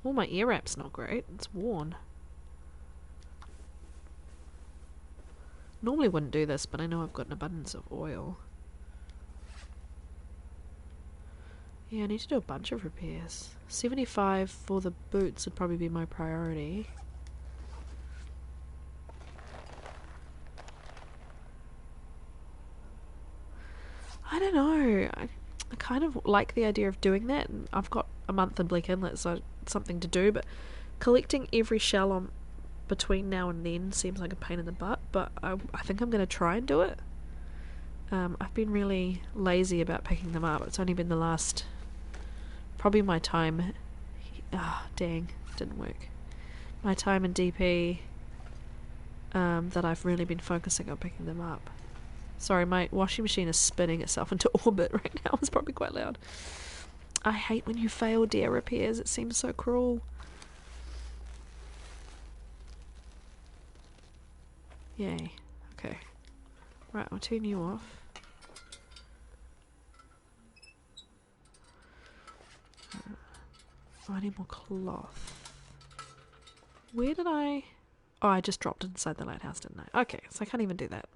Oh, my ear wrap's not great. It's worn. Normally wouldn't do this, but I know I've got an abundance of oil. Yeah, I need to do a bunch of repairs. 75 for the boots would probably be my priority. I don't know. I kind of like the idea of doing that, and I've got a month in Bleak Inlet, so it's something to do, but collecting every shell on between now and then seems like a pain in the butt, but I think I'm going to try and do it. I've been really lazy about picking them up. It's only been the last... probably my time... dang, didn't work. My time in DP that I've really been focusing on picking them up. Sorry, my washing machine is spinning itself into orbit right now. It's probably quite loud. I hate when you fail deer repairs. It seems so cruel. Yay. Okay. Right, I'll turn you off. I need more cloth. Where did I... Oh, I just dropped it inside the lighthouse, didn't I? Okay, so I can't even do that.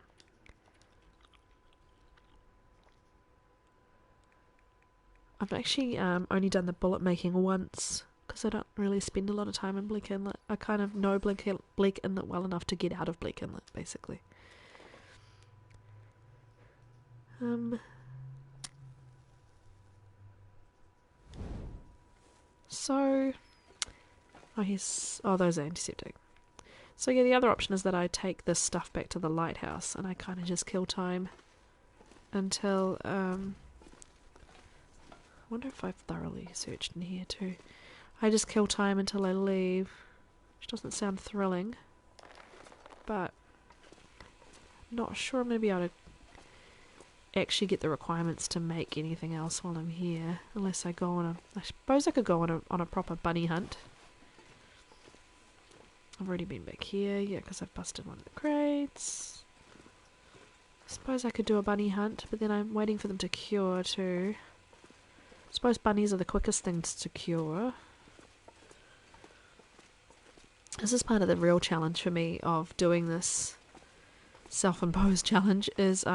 I've actually only done the bullet making once, because I don't really spend a lot of time in Bleak Inlet. I kind of know Bleak Inlet well enough to get out of Bleak Inlet, basically. So... Oh, those are antiseptic. So yeah, the other option is that I take this stuff back to the lighthouse and I kind of just kill time until, I wonder if I've thoroughly searched in here too. I just kill time until I leave, which doesn't sound thrilling, but not sure I'm going to be able to actually get the requirements to make anything else while I'm here, unless I go on a... I suppose I could go on a proper bunny hunt. I've already been back here, yeah, because I've busted one of the crates. I suppose I could do a bunny hunt, but then I'm waiting for them to cure too. I suppose bunnies are the quickest things to cure. This is part of the real challenge for me of doing this self-imposed challenge, is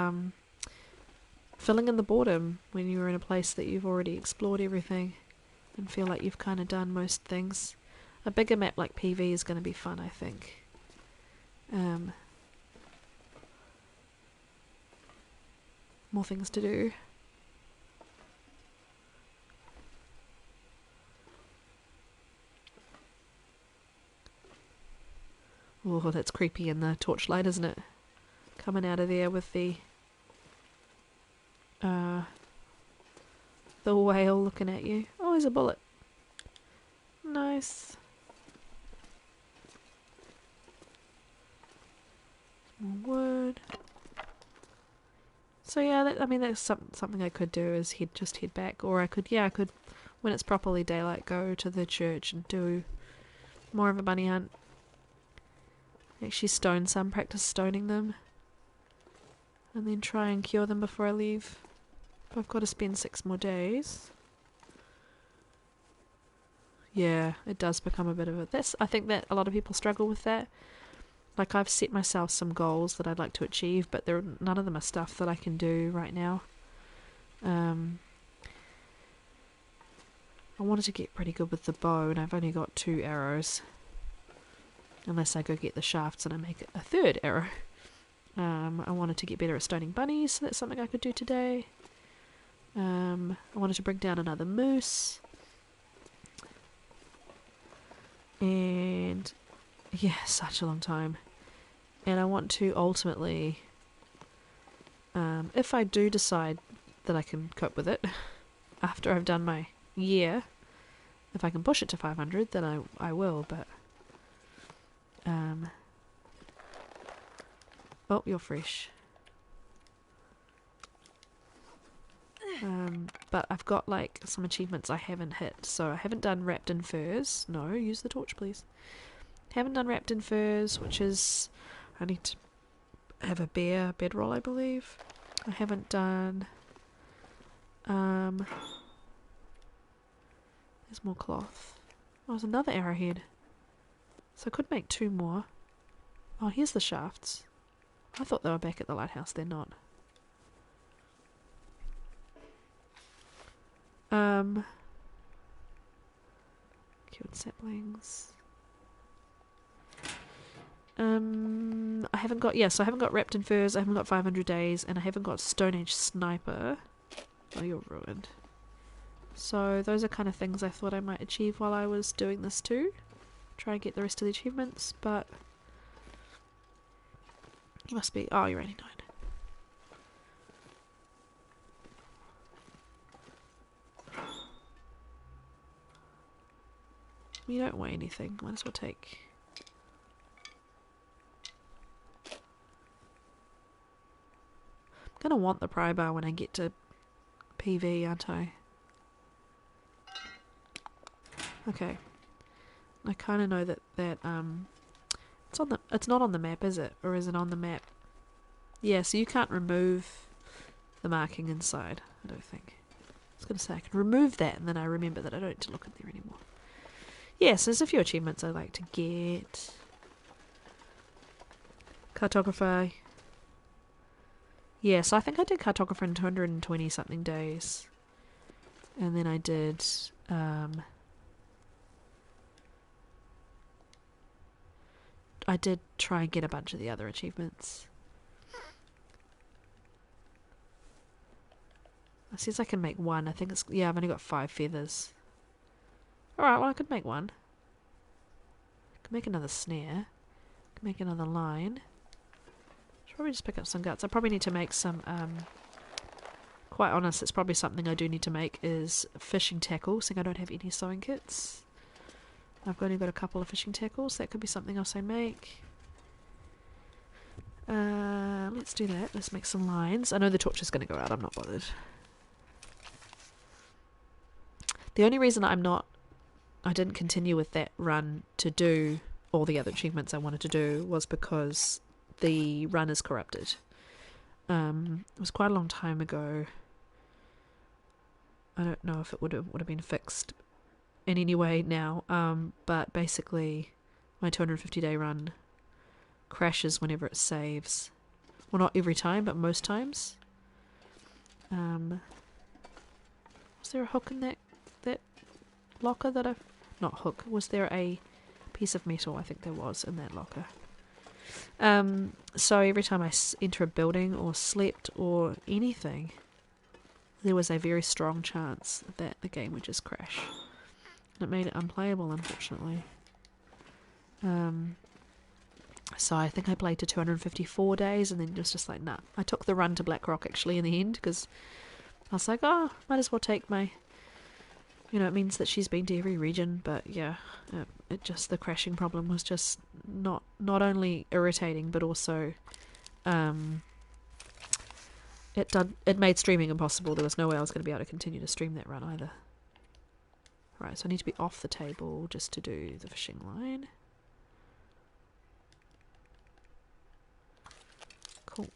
filling in the boredom when you're in a place that you've already explored everything and feel like you've kind of done most things. A bigger map like PV is going to be fun, I think. More things to do. Oh, that's creepy in the torchlight, isn't it? Coming out of there with the whale looking at you. Oh, there's a bullet. Nice. More wood. So yeah, I mean that's something I could do, is just head back, or I could when it's properly daylight go to the church and do more of a bunny hunt. Actually stone some, practice stoning them, and then try and cure them before I leave. But I've got to spend 6 more days. Yeah, it does become a bit of a... I think that a lot of people struggle with that. Like, I've set myself some goals that I'd like to achieve, but none of them are stuff that I can do right now. I wanted to get pretty good with the bow, and I've only got 2 arrows. Unless I go get the shafts and I make a 3rd arrow. I wanted to get better at stoning bunnies, so that's something I could do today. I wanted to bring down another moose. And yeah, such a long time. And I want to ultimately, if I do decide that I can cope with it after I've done my year, if I can push it to 500, then I will. But oh, you're fresh. But I've got like some achievements I haven't hit. So I haven't done wrapped in furs. No, use the torch, please. Haven't done wrapped in furs, which is I need to have a bear bedroll, I believe. I haven't done. There's more cloth. Oh, there's another arrowhead. So I could make 2 more. Oh, here's the shafts. I thought they were back at the lighthouse. They're not. Cured saplings. I haven't got... Yeah, so I haven't got wrapped in furs, I haven't got 500 days, and I haven't got Stone Age Sniper. Oh, you're ruined. So those are kind of things I thought I might achieve while I was doing this too. Try and get the rest of the achievements, but... You must be... Oh, you're 89. You don't weigh anything. Might as well take... I'm gonna want the pry bar when I get to PV, aren't I? Okay. I kind of know that It's not on the map, is it? Or is it on the map? Yeah, so you can't remove the marking inside, I don't think. I was going to say I can remove that, and then I remember that I don't need to look in there anymore. Yes, there's a few achievements I'd like to get. Cartographer. Yes, I think I did cartographer in 220 something days. And then I did try and get a bunch of the other achievements. It says I can make one. I think it's... Yeah, I've only got 5 feathers. Alright, well I could make one. I could make another snare. I could make another line. Should probably just pick up some guts. I probably need to make some... quite honest, it's probably something I do need to make is fishing tackle, seeing I don't have any sewing kits. I've only got a couple of fishing tackles. That could be something else I make. Let's do that. Let's make some lines. I know the torch is going to go out. I'm not bothered. The only reason I didn't continue with that run to do all the other achievements I wanted to do was because the run is corrupted. It was quite a long time ago. I don't know if it would have been fixed in any way now, but basically my 250-day run crashes whenever it saves. Well, not every time, but most times. Was there a hook in that locker that I've... Not hook. Was there a piece of metal? I think there was in that locker. So every time I enter a building or slept or anything, there was a very strong chance that the game would just crash. And it made it unplayable, unfortunately. So I think I played to 254 days and then it was just like, nah. I took the run to Blackrock actually in the end because I was like, oh, might as well take my... You know, it means that she's been to every region, but yeah, it just... The crashing problem was just not only irritating, but also... It made streaming impossible. There was no way I was going to be able to continue to stream that run either. Right, so I need to be off the table just to do the fishing line. Cool.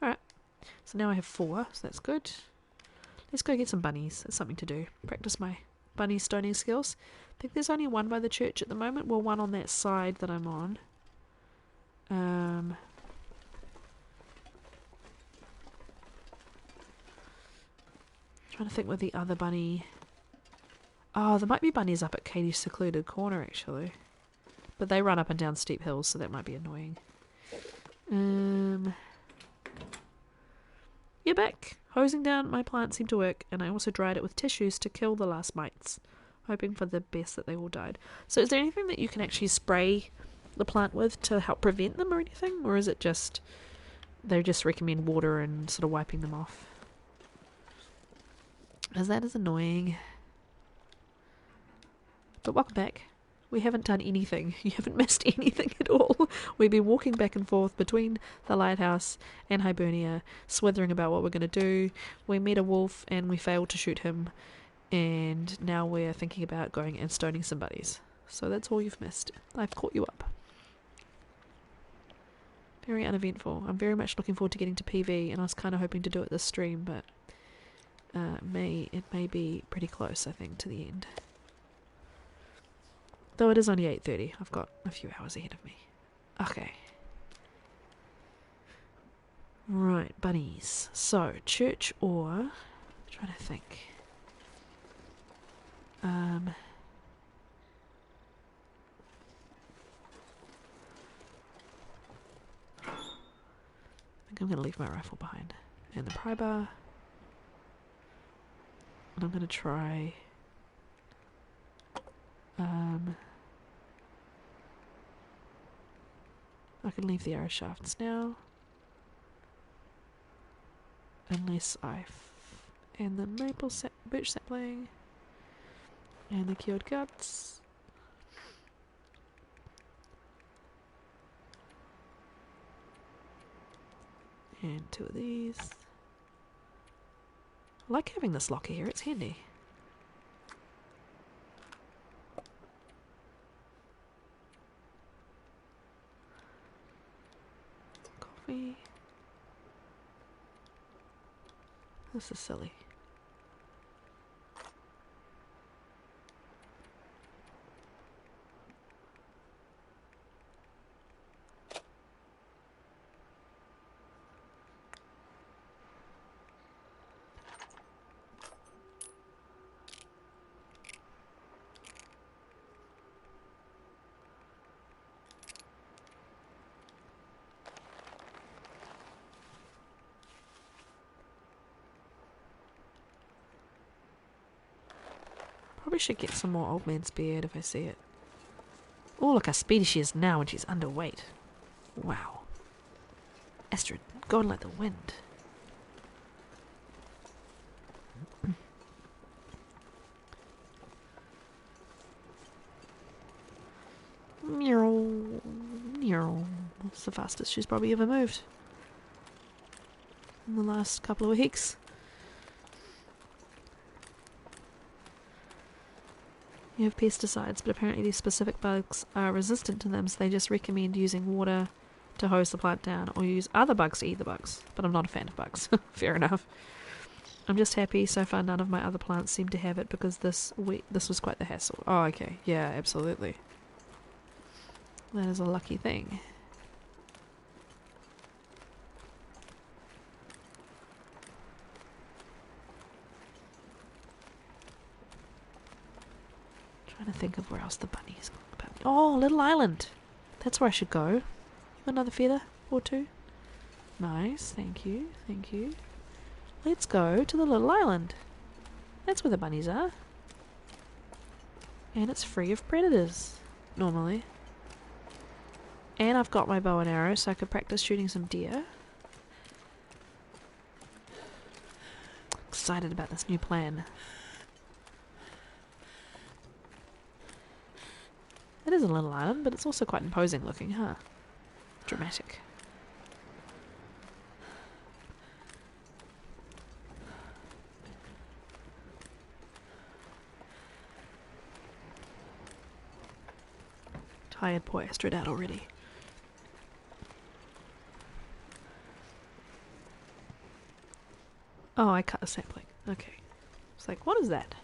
Alright, so now I have 4, so that's good. Let's go get some bunnies. That's something to do. Practice my bunny stoning skills. I think there's only one by the church at the moment. Well, one on that side that I'm on. Trying to think where the other bunny... Oh, there might be bunnies up at Katie's secluded corner, actually. But they run up and down steep hills, so that might be annoying. You're back. Hosing down my plant seemed to work, and I also dried it with tissues to kill the last mites, hoping for the best that they all died. So is there anything that you can actually spray the plant with to help prevent them or anything? Or is it just... They just recommend water and sort of wiping them off? As that is annoying. But welcome back. We haven't done anything. You haven't missed anything at all. We've been walking back and forth between the lighthouse and Hibernia, swithering about what we're going to do. We met a wolf and we failed to shoot him. And now we're thinking about going and stoning some buddies. So that's all you've missed. I've caught you up. Very uneventful. I'm very much looking forward to getting to PV, and I was kind of hoping to do it this stream, but it may be pretty close, I think, to the end. Though it is only 8:30. I've got a few hours ahead of me. Okay. Right, bunnies. So, church or... I'm trying to think. I think I'm going to leave my rifle behind. And the pry bar. And I'm going to try... I can leave the arrow shafts now. Unless and the birch sapling. And the cured guts. And 2 of these. I like having this locker here, it's handy. Coffee. This is silly. Probably should get some more old man's beard if I see it. Oh, look how speedy she is now when she's underweight. Wow. Astrid, going like the wind. Meow. Meow. That's the fastest she's probably ever moved. In the last couple of weeks. You have pesticides, but apparently these specific bugs are resistant to them, so they just recommend using water to hose the plant down, or use other bugs to eat the bugs. But I'm not a fan of bugs. Fair enough. I'm just happy so far none of my other plants seem to have it, because this was quite the hassle. Oh, okay. Yeah, absolutely. That is a lucky thing. Trying to think of where else the bunnies. Oh, Little Island. That's where I should go. Another feather or two. Nice, thank you, thank you. Let's go to the Little Island. That's where the bunnies are. And it's free of predators, normally. And I've got my bow and arrow, so I could practice shooting some deer. Excited about this new plan. It is a little island, but it's also quite imposing looking, huh? Dramatic. Tired poor Astrid out already. Oh, I cut a sapling. Okay. It's like, what is that?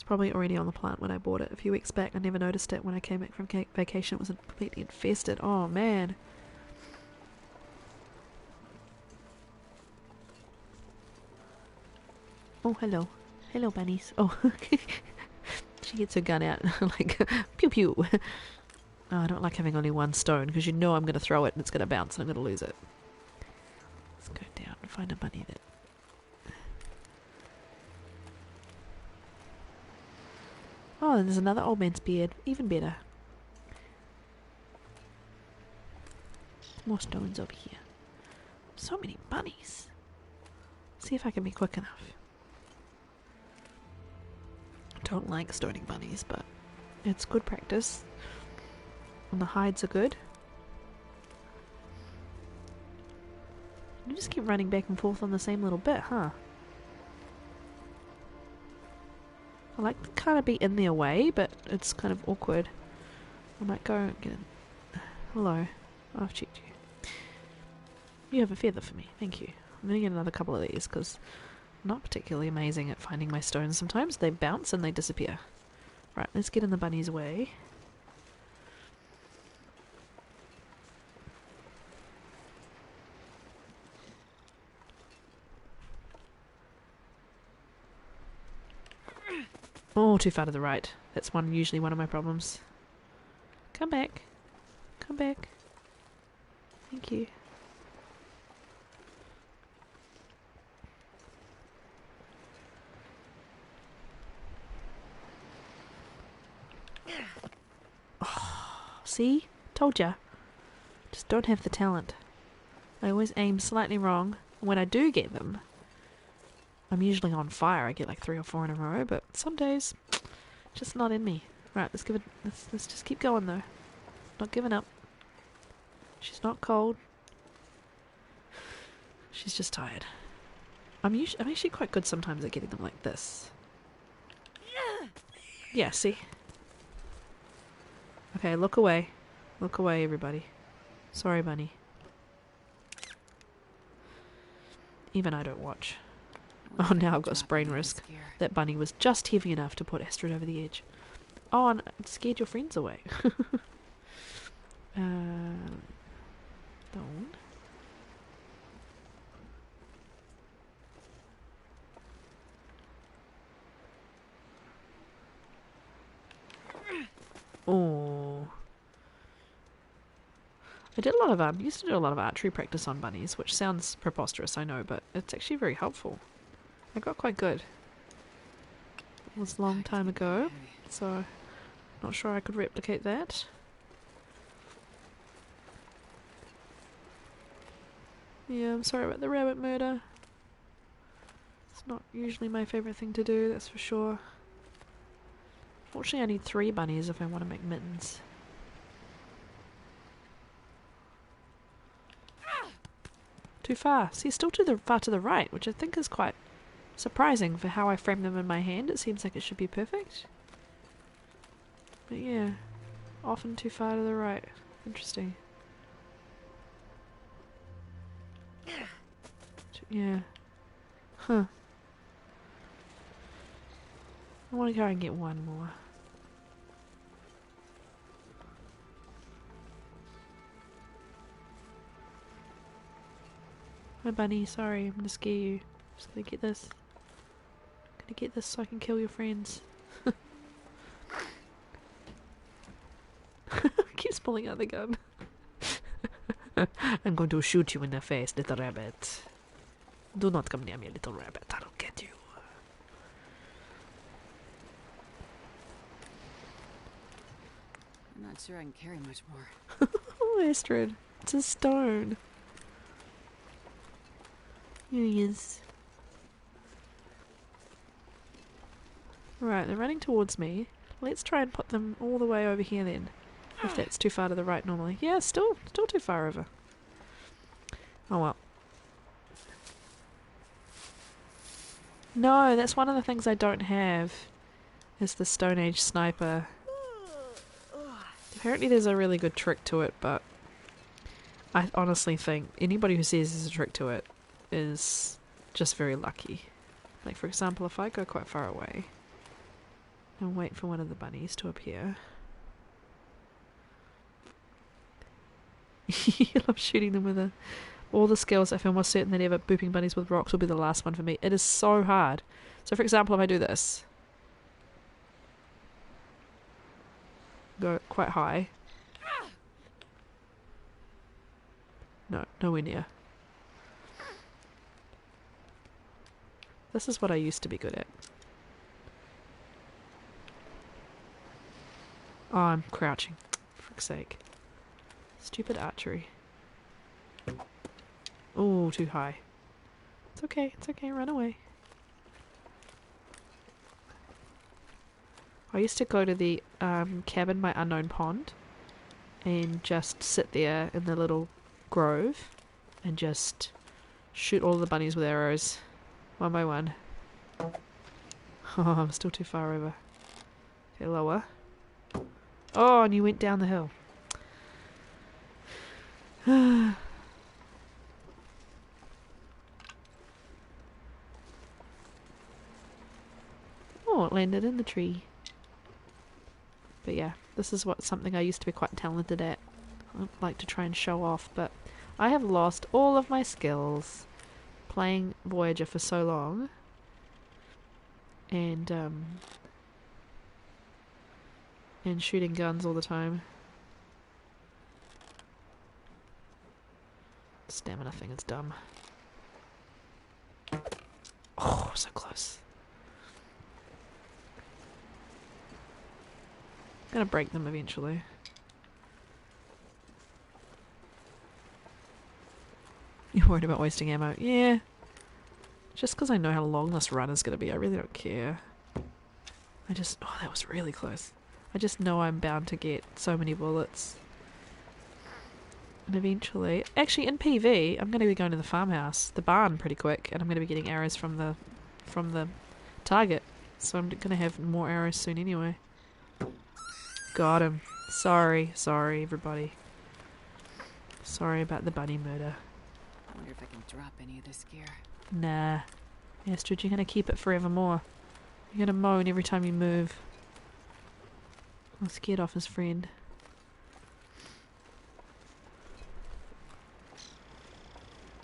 Probably already on the plant when I bought it a few weeks back. I never noticed it when I came back from vacation. It was completely infested. Oh man. Oh, hello. Hello, bunnies. Oh, she gets her gun out like pew pew. Oh, I don't like having only one stone because you know I'm going to throw it and it's going to bounce and I'm going to lose it. Let's go down and find a bunny that. Oh, and there's another old man's beard. Even better. More stones over here. So many bunnies. See if I can be quick enough. I don't like stoning bunnies, but it's good practice. And the hides are good. You just keep running back and forth on the same little bit, huh? I like to kind of be in their way, but it's kind of awkward. I might go and get in. Hello. I've checked you. You have a feather for me. Thank you. I'm going to get another couple of these because I'm not particularly amazing at finding my stones. Sometimes they bounce and they disappear. Right, let's get in the bunny's way. Oh, too far to the right. That's usually one of my problems. Come back. Come back. Thank you. Oh, see? Told ya. Just don't have the talent. I always aim slightly wrong. And when I do get them, I'm usually on fire. I get like 3 or 4 in a row, but some days, just not in me. Right, let's give it. Let's just keep going though. Not giving up. She's not cold. She's just tired. I'm actually quite good sometimes at getting them like this. Yeah, see? Okay, look away. Look away, everybody. Sorry, bunny. Even I don't watch. Oh, now I've got a sprain risk. That bunny was just heavy enough to put Astrid over the edge. Oh, and it scared your friends away. Don't. Oh. I did a lot of used to do a lot of archery practice on bunnies, which sounds preposterous, I know, but it's actually very helpful. I got quite good. It was a long time ago, so not sure I could replicate that. Yeah, I'm sorry about the rabbit murder. It's not usually my favourite thing to do, that's for sure. Fortunately, I need 3 bunnies if I want to make mittens. Too far. See, still far to the right, which I think is quite surprising for how I frame them in my hand. It seems like it should be perfect. But yeah, often too far to the right. Interesting. Yeah. Huh. I want to go and get one more. Hi bunny, sorry, I'm gonna scare you. Just gonna get this. Gonna get this so I can kill your friends. Keeps pulling out the gun. I'm going to shoot you in the face, little rabbit. Do not come near me, little rabbit. I'll get you. I'm not sure I can carry much more. Oh, Astrid. It's a stone. Here he is. Right, they're running towards me. Let's try and put them all the way over here then. If that's too far to the right normally. Yeah, still too far over. Oh well. No, that's one of the things I don't have. Is the Stone Age sniper. Apparently there's a really good trick to it, but I honestly think anybody who says there's a trick to it is just very lucky. Like for example, if I go quite far away and wait for one of the bunnies to appear. I love shooting them with all the skills. I feel more certain than ever booping bunnies with rocks will be the last one for me. It is so hard. So for example, if I do this, go quite high. No, nowhere near. This is what I used to be good at. Oh, I'm crouching. For frick's sake. Stupid archery. Oh, too high. It's okay, run away. I used to go to the cabin by Unknown Pond and just sit there in the little grove and just shoot all the bunnies with arrows one by one. Oh, I'm still too far over. Okay, lower. Oh, and you went down the hill. Oh, it landed in the tree. But yeah, this is something I used to be quite talented at. I'd like to try and show off, but I have lost all of my skills playing Voyager for so long. And shooting guns all the time. Stamina thing is dumb. Oh, so close. Gonna break them eventually. You're worried about wasting ammo? Yeah. Just because I know how long this run is gonna be, I really don't care. Oh, that was really close. I just know I'm bound to get so many bullets. And eventually... Actually, in PV, I'm going to be going to the farmhouse, the barn, pretty quick. And I'm going to be getting arrows from the target. So I'm going to have more arrows soon anyway. Got him. Sorry, everybody. Sorry about the bunny murder. I wonder if I can drop any of this gear. Nah. Astrid, you're going to keep it forevermore. You're going to moan every time you move. I'm scared off his friend.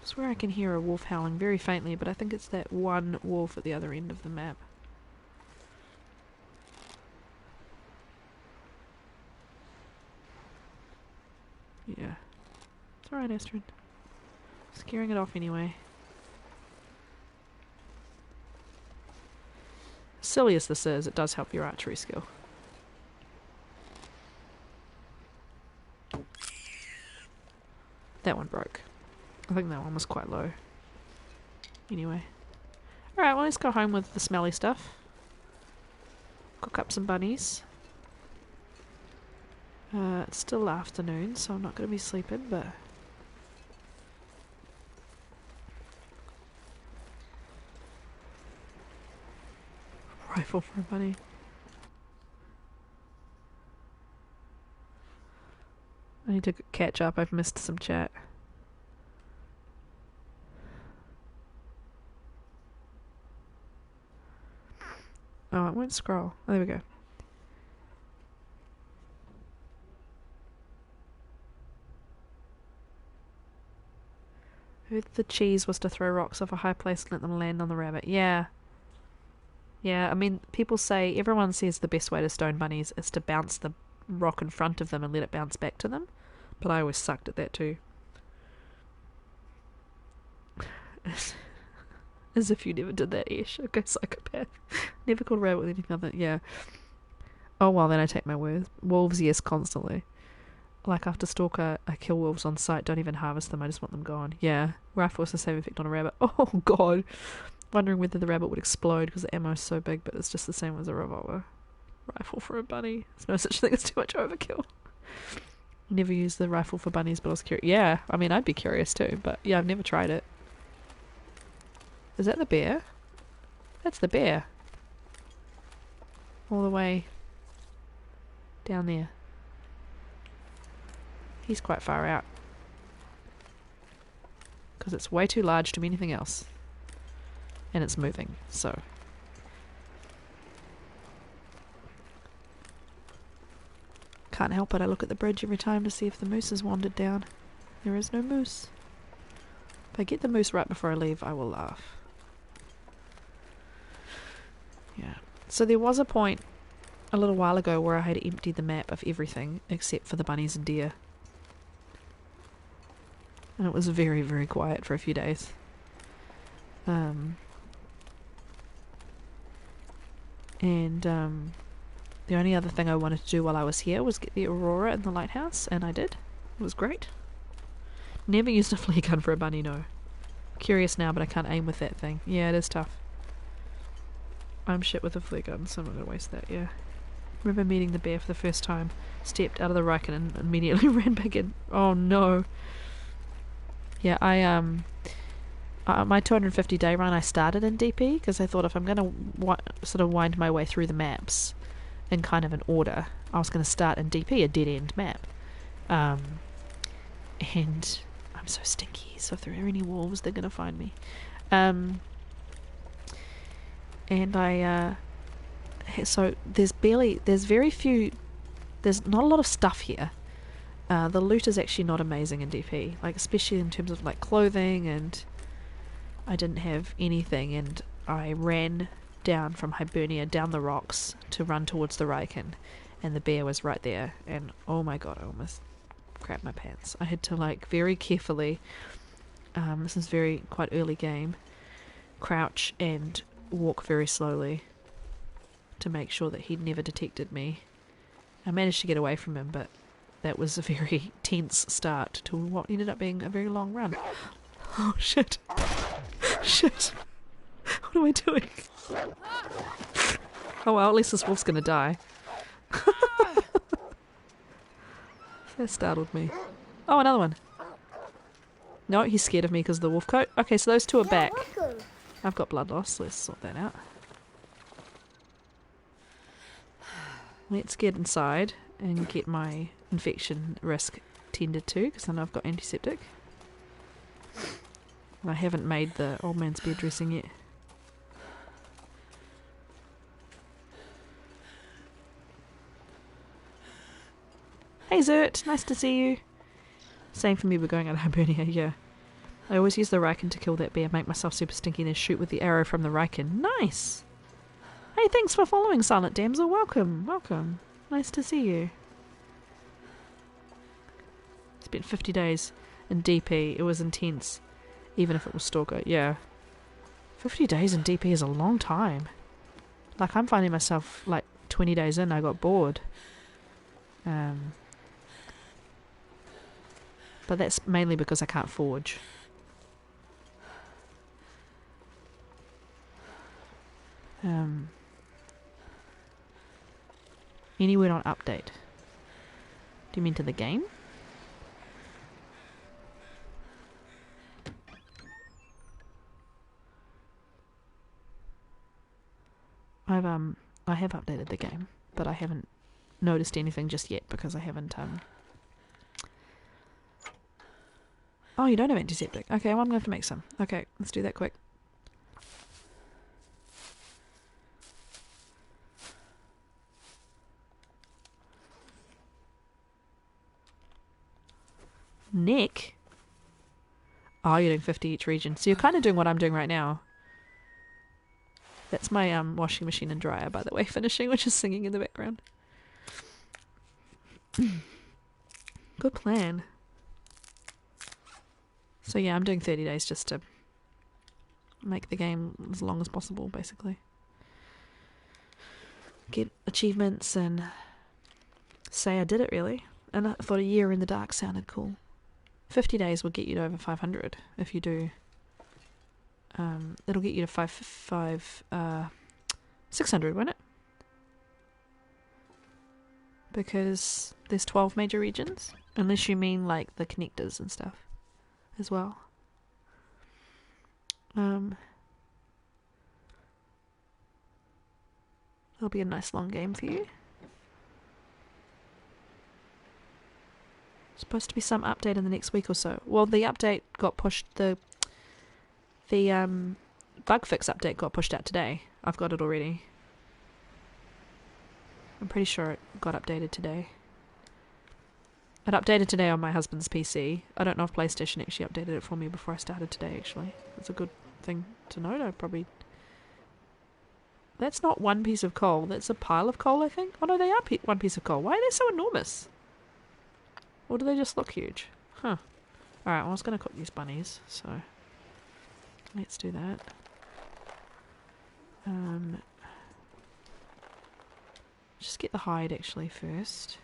I swear I can hear a wolf howling very faintly, but I think it's that one wolf at the other end of the map. Yeah. It's alright, Astrid. Scaring it off anyway. Silly as this is, it does help your archery skill. That one broke. I think that one was quite low. Anyway. Alright, well let's go home with the smelly stuff. Cook up some bunnies. It's still afternoon, so I'm not going to be sleeping, but... Rifle for a bunny. I need to catch up, I've missed some chat. Oh, it won't scroll. Oh, there we go. Heard the cheese was to throw rocks off a high place and let them land on the rabbit. Yeah. Yeah, I mean, people say, everyone says the best way to stone bunnies is to bounce the rock in front of them and let it bounce back to them. But I always sucked at that too. As if you never did that, Ish. Okay, psychopath. Never called a rabbit with anything other. Yeah. Oh, well, then I take my words. Wolves, yes, constantly. Like after Stalker, I kill wolves on sight, don't even harvest them, I just want them gone. Yeah. Rifle has the same effect on a rabbit. Oh, God. Wondering whether the rabbit would explode because the ammo's so big, but it's just the same as a revolver. Rifle for a bunny. There's no such thing as too much overkill. Never used the rifle for bunnies, but I was curious. Yeah, I mean, I'd be curious too, but yeah, I've never tried it. Is that the bear? That's the bear. All the way down there. He's quite far out. Because it's way too large to be anything else. And it's moving, so... Can't help it, I look at the bridge every time to see if the moose has wandered down. There is no moose. If I get the moose right before I leave, I will laugh. Yeah. So there was a point a little while ago where I had emptied the map of everything except for the bunnies and deer. And it was very, very quiet for a few days. The only other thing I wanted to do while I was here was get the Aurora in the lighthouse, and I did. It was great. Never used a flare gun for a bunny, no. Curious now, but I can't aim with that thing. Yeah, it is tough. I'm shit with a flare gun, so I'm not going to waste that, yeah. Remember meeting the bear for the first time, stepped out of the Riken and immediately ran back in. Oh no. Yeah, my 250 day run I started in DP because I thought if I'm going to sort of wind my way through the maps in kind of an order, I was going to start in DP, a dead end map. And I'm so stinky, so if there are any wolves, they're going to find me. And so there's not a lot of stuff here. The loot is actually not amazing in DP, like especially in terms of like clothing, and I didn't have anything, and I ran down from Hibernia down the rocks to run towards the Riken, and the bear was right there, and oh my god, I almost crapped my pants. I had to like very carefully, this is quite early game, crouch and walk very slowly to make sure that he'd never detected me. I managed to get away from him, but that was a very tense start to what ended up being a very long run. Oh shit. Shit. What am I doing? Oh well, at least this wolf's gonna die. That startled me. Oh, another one. No, he's scared of me because of the wolf coat. Okay, so those two are back. Welcome. I've got blood loss. Let's sort that out. Let's get inside and get my infection risk tended to, because I know I've got antiseptic. And I haven't made the old man's bed dressing yet. Hey Zert, nice to see you. Same for me, we're going out of Hibernia, yeah. I always use the Riken to kill that bear, make myself super stinky, then shoot with the arrow from the Riken. Nice! Hey, thanks for following, Silent Damsel. Welcome, welcome. Nice to see you. Spent 50 days in DP. It was intense, even if it was Stalker. Yeah. 50 days in DP is a long time. Like, I'm finding myself, like, 20 days in, I got bored. But that's mainly because I can't forge. Any word on update? Do you mean to the game? I have updated the game, but I haven't noticed anything just yet because I haven't Oh, you don't have antiseptic. Okay, well, I'm going to have to make some. Okay, let's do that quick. Nick? Oh, you're doing 50 each region. So you're kind of doing what I'm doing right now. That's my washing machine and dryer, by the way, finishing, which is singing in the background. Good plan. So yeah, I'm doing 30 days just to make the game as long as possible, basically. Get achievements and say I did it, really. And I thought a year in the dark sounded cool. 50 days will get you to over 500 if you do. It'll get you to 600, won't it? Because there's 12 major regions, unless you mean like the connectors and stuff as well. It'll be a nice long game for you. Supposed to be some update in the next week or so. Well, the update got pushed. The bug fix update got pushed out today. I've got it already. I'm pretty sure it got updated today. It updated today on my husband's PC. I don't know if PlayStation actually updated it for me before I started today, actually. It's a good thing to note. I probably... That's not one piece of coal. That's a pile of coal, I think. Oh no, they are one piece of coal. Why are they so enormous? Or do they just look huge? Huh. Alright, well, I was going to cook these bunnies, so... Let's do that. Just get the hide, actually, first.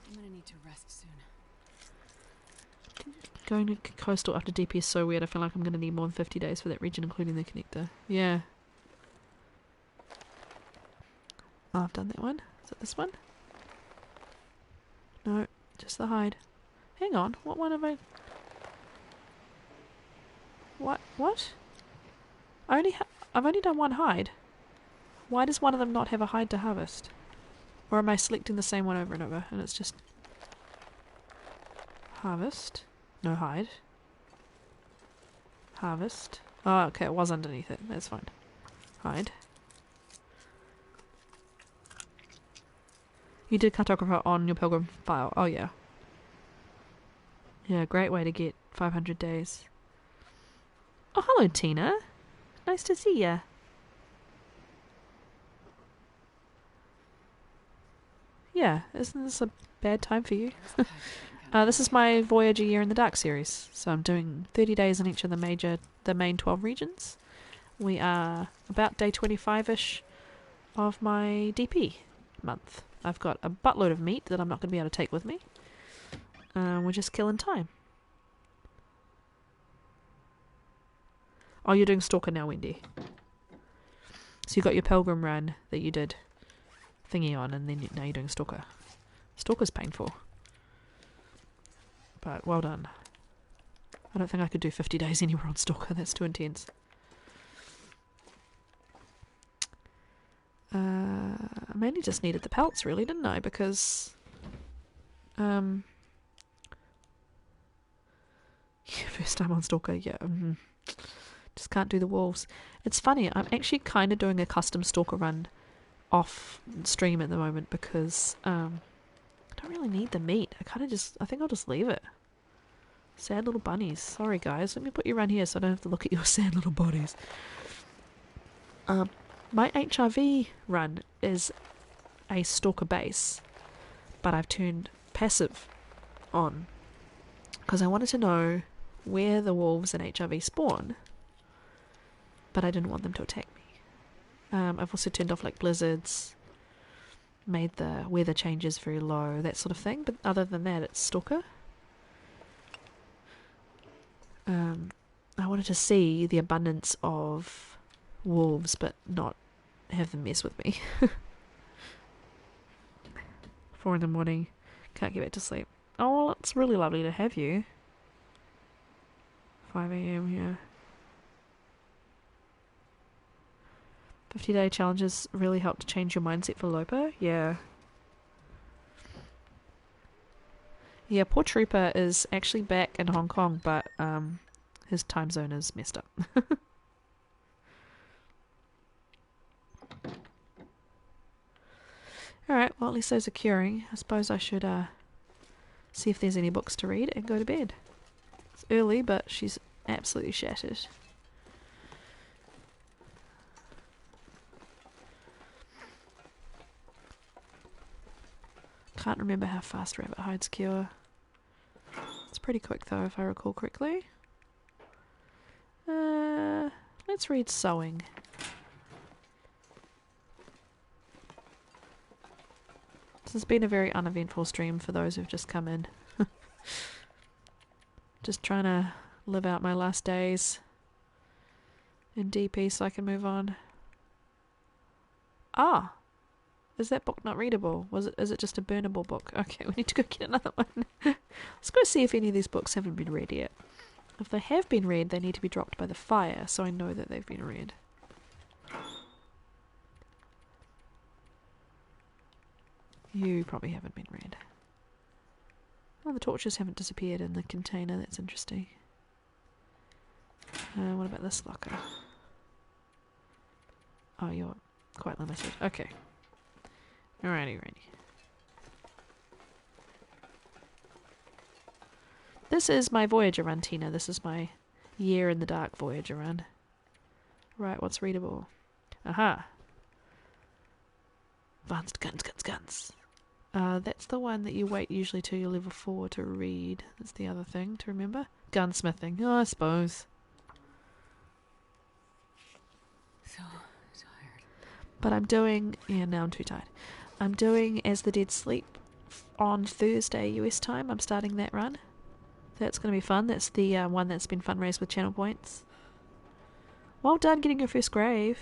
I'm gonna need to rest soon. Going to coastal after DP is so weird. I feel like I'm going to need more than 50 days for that region, including the connector. Yeah. Oh, I've done that one. Is it this one? No, just the hide. Hang on, what one have I... What? I've only done one hide. Why does one of them not have a hide to harvest? Or am I selecting the same one over and over and it's just... Harvest. No hide. Harvest. Oh, okay, it was underneath it. That's fine. Hide. You did cartographer on your pilgrim file. Oh, yeah. Yeah, great way to get 500 days. Oh, hello, Tina. Nice to see ya. Yeah, isn't this a bad time for you? This is my Voyage A Year in the Dark series. So I'm doing 30 days in each of the main 12 regions. We are about day 25-ish of my DP month. I've got a buttload of meat that I'm not going to be able to take with me. We're just killing time. Oh, you're doing Stalker now, Wendy. So you got your Pilgrim run that you did thingy on, and then now you're doing Stalker. Stalker's painful. But well done. I don't think I could do 50 days anywhere on Stalker. That's too intense. I mainly just needed the pelts, really, didn't I? Because, first time on Stalker, yeah. Just can't do the wolves. It's funny, I'm actually kind of doing a custom Stalker run off stream at the moment because I don't really need the meat. I think I'll just leave it. Sad little bunnies. Sorry guys, let me put you around here so I don't have to look at your sad little bodies. My HRV run is a Stalker base, but I've turned passive on because I wanted to know where the wolves in HRV spawn, but I didn't want them to attack me. I've also turned off like blizzards, made the weather changes very low, that sort of thing, but other than that it's Stalker. I wanted to see the abundance of wolves but not have them mess with me. 4 a.m, can't get back to sleep. Oh, well, it's really lovely to have you. 5 a.m, yeah. 50-day challenges really help to change your mindset for Lopa. Yeah. Yeah, poor Trooper is actually back in Hong Kong, but his time zone is messed up. Alright, well, at least those are curing. I suppose I should see if there's any books to read and go to bed. It's early, but she's absolutely shattered. Can't remember how fast rabbit hides cure. It's pretty quick though, if I recall correctly. Let's read sewing. This has been a very uneventful stream for those who've just come in. Just trying to live out my last days in DP so I can move on. Ah! Is that book not readable? Is it just a burnable book? Okay, we need to go get another one. Let's go see if any of these books haven't been read yet. If they have been read, they need to be dropped by the fire, so I know that they've been read. You probably haven't been read. Oh, the torches haven't disappeared in the container. That's interesting. What about this locker? Oh, you're quite limited. Okay. Alrighty. This is my Voyager run, Tina. This is my Year in the Dark Voyager run. Right, what's readable? Aha! Advanced guns. That's the one that you wait usually till you're level 4 to read. That's the other thing to remember. Gunsmithing. Oh, I suppose. So tired. But I'm doing... Yeah, now I'm too tired. I'm doing As the Dead Sleep on Thursday US time. I'm starting that run. That's going to be fun. That's the one that's been fundraised with channel points. Well done getting your first grave.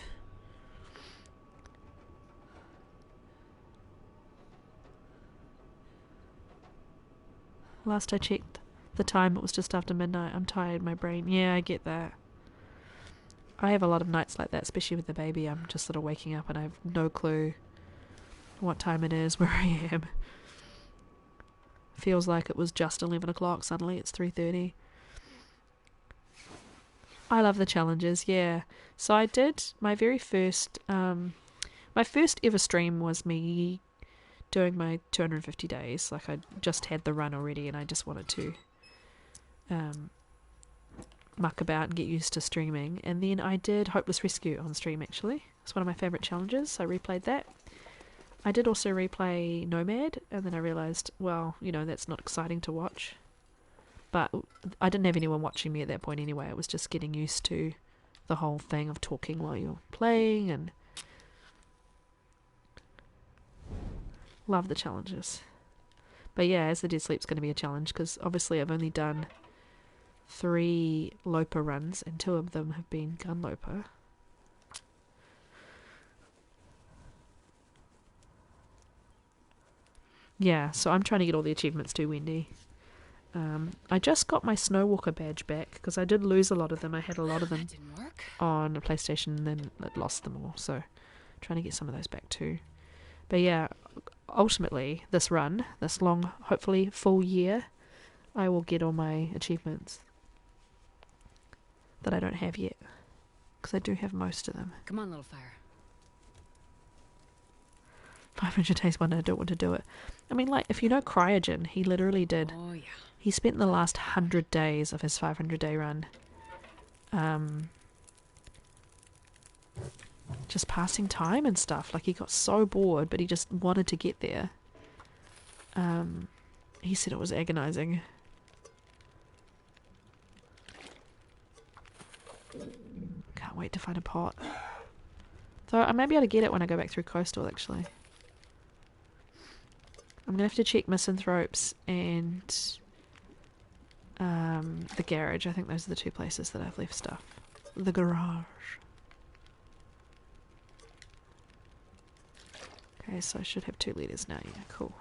Last I checked the time, it was just after midnight. I'm tired, my brain. Yeah, I get that. I have a lot of nights like that, especially with the baby. I'm just sort of waking up and I have no clue what time it is, where I am. Feels like it was just 11 o'clock. Suddenly it's 3:30. I love the challenges, yeah. So I did my very first... my first ever stream was me doing my 250 days. Like, I just had the run already and I just wanted to muck about and get used to streaming. And then I did Hopeless Rescue on stream, actually. It's one of my favourite challenges, so I replayed that. I did also replay Nomad, and then I realised, well, you know, that's not exciting to watch. But I didn't have anyone watching me at that point anyway. It was just getting used to the whole thing of talking while you're playing, and love the challenges. But yeah, As the Dead Sleep's going to be a challenge, because obviously I've only done 3 Lopa runs, and 2 of them have been Gun Lopa. Yeah, so I'm trying to get all the achievements too, Wendy. I just got my Snowwalker badge back because I did lose a lot of them. I had a lot of them That didn't work. on a PlayStation and then lost them all. So trying to get some of those back too. But yeah, ultimately this run, this long, hopefully full year, I will get all my achievements that I don't have yet. Because I do have most of them. Come on, little fire. 500 days one, I don't want to do it. I mean, like, if you know Cryogen, he literally did. Oh, yeah. He spent the last 100 days of his 500-day run just passing time and stuff. Like, he got so bored, but he just wanted to get there. He said it was agonizing. Can't wait to find a pot. So I may be able to get it when I go back through Coastal, actually. I'm going to have to check Misanthropes and the garage. I think those are the two places that I've left stuff. The garage. Okay, so I should have 2 liters now. Yeah, cool.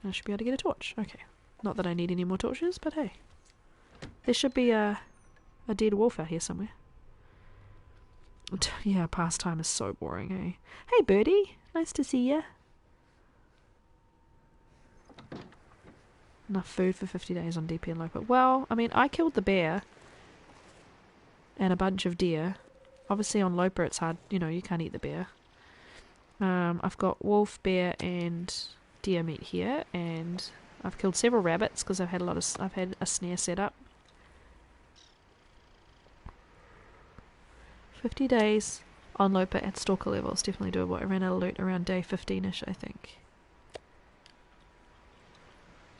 And I should be able to get a torch. Okay. Not that I need any more torches, but hey. There should be a dead wolf out here somewhere. Yeah, pastime is so boring, eh? Hey, birdie. Nice to see ya. Enough food for 50 days on DP and Lopa. Well, I mean, I killed the bear and a bunch of deer. Obviously on Lopa it's hard, you know, you can't eat the bear. I've got wolf, bear and deer meat here, and I've killed several rabbits because I've had a snare set up. 50 days on Lopa at stalker level is definitely doable. I ran out of loot around day 15ish, I think.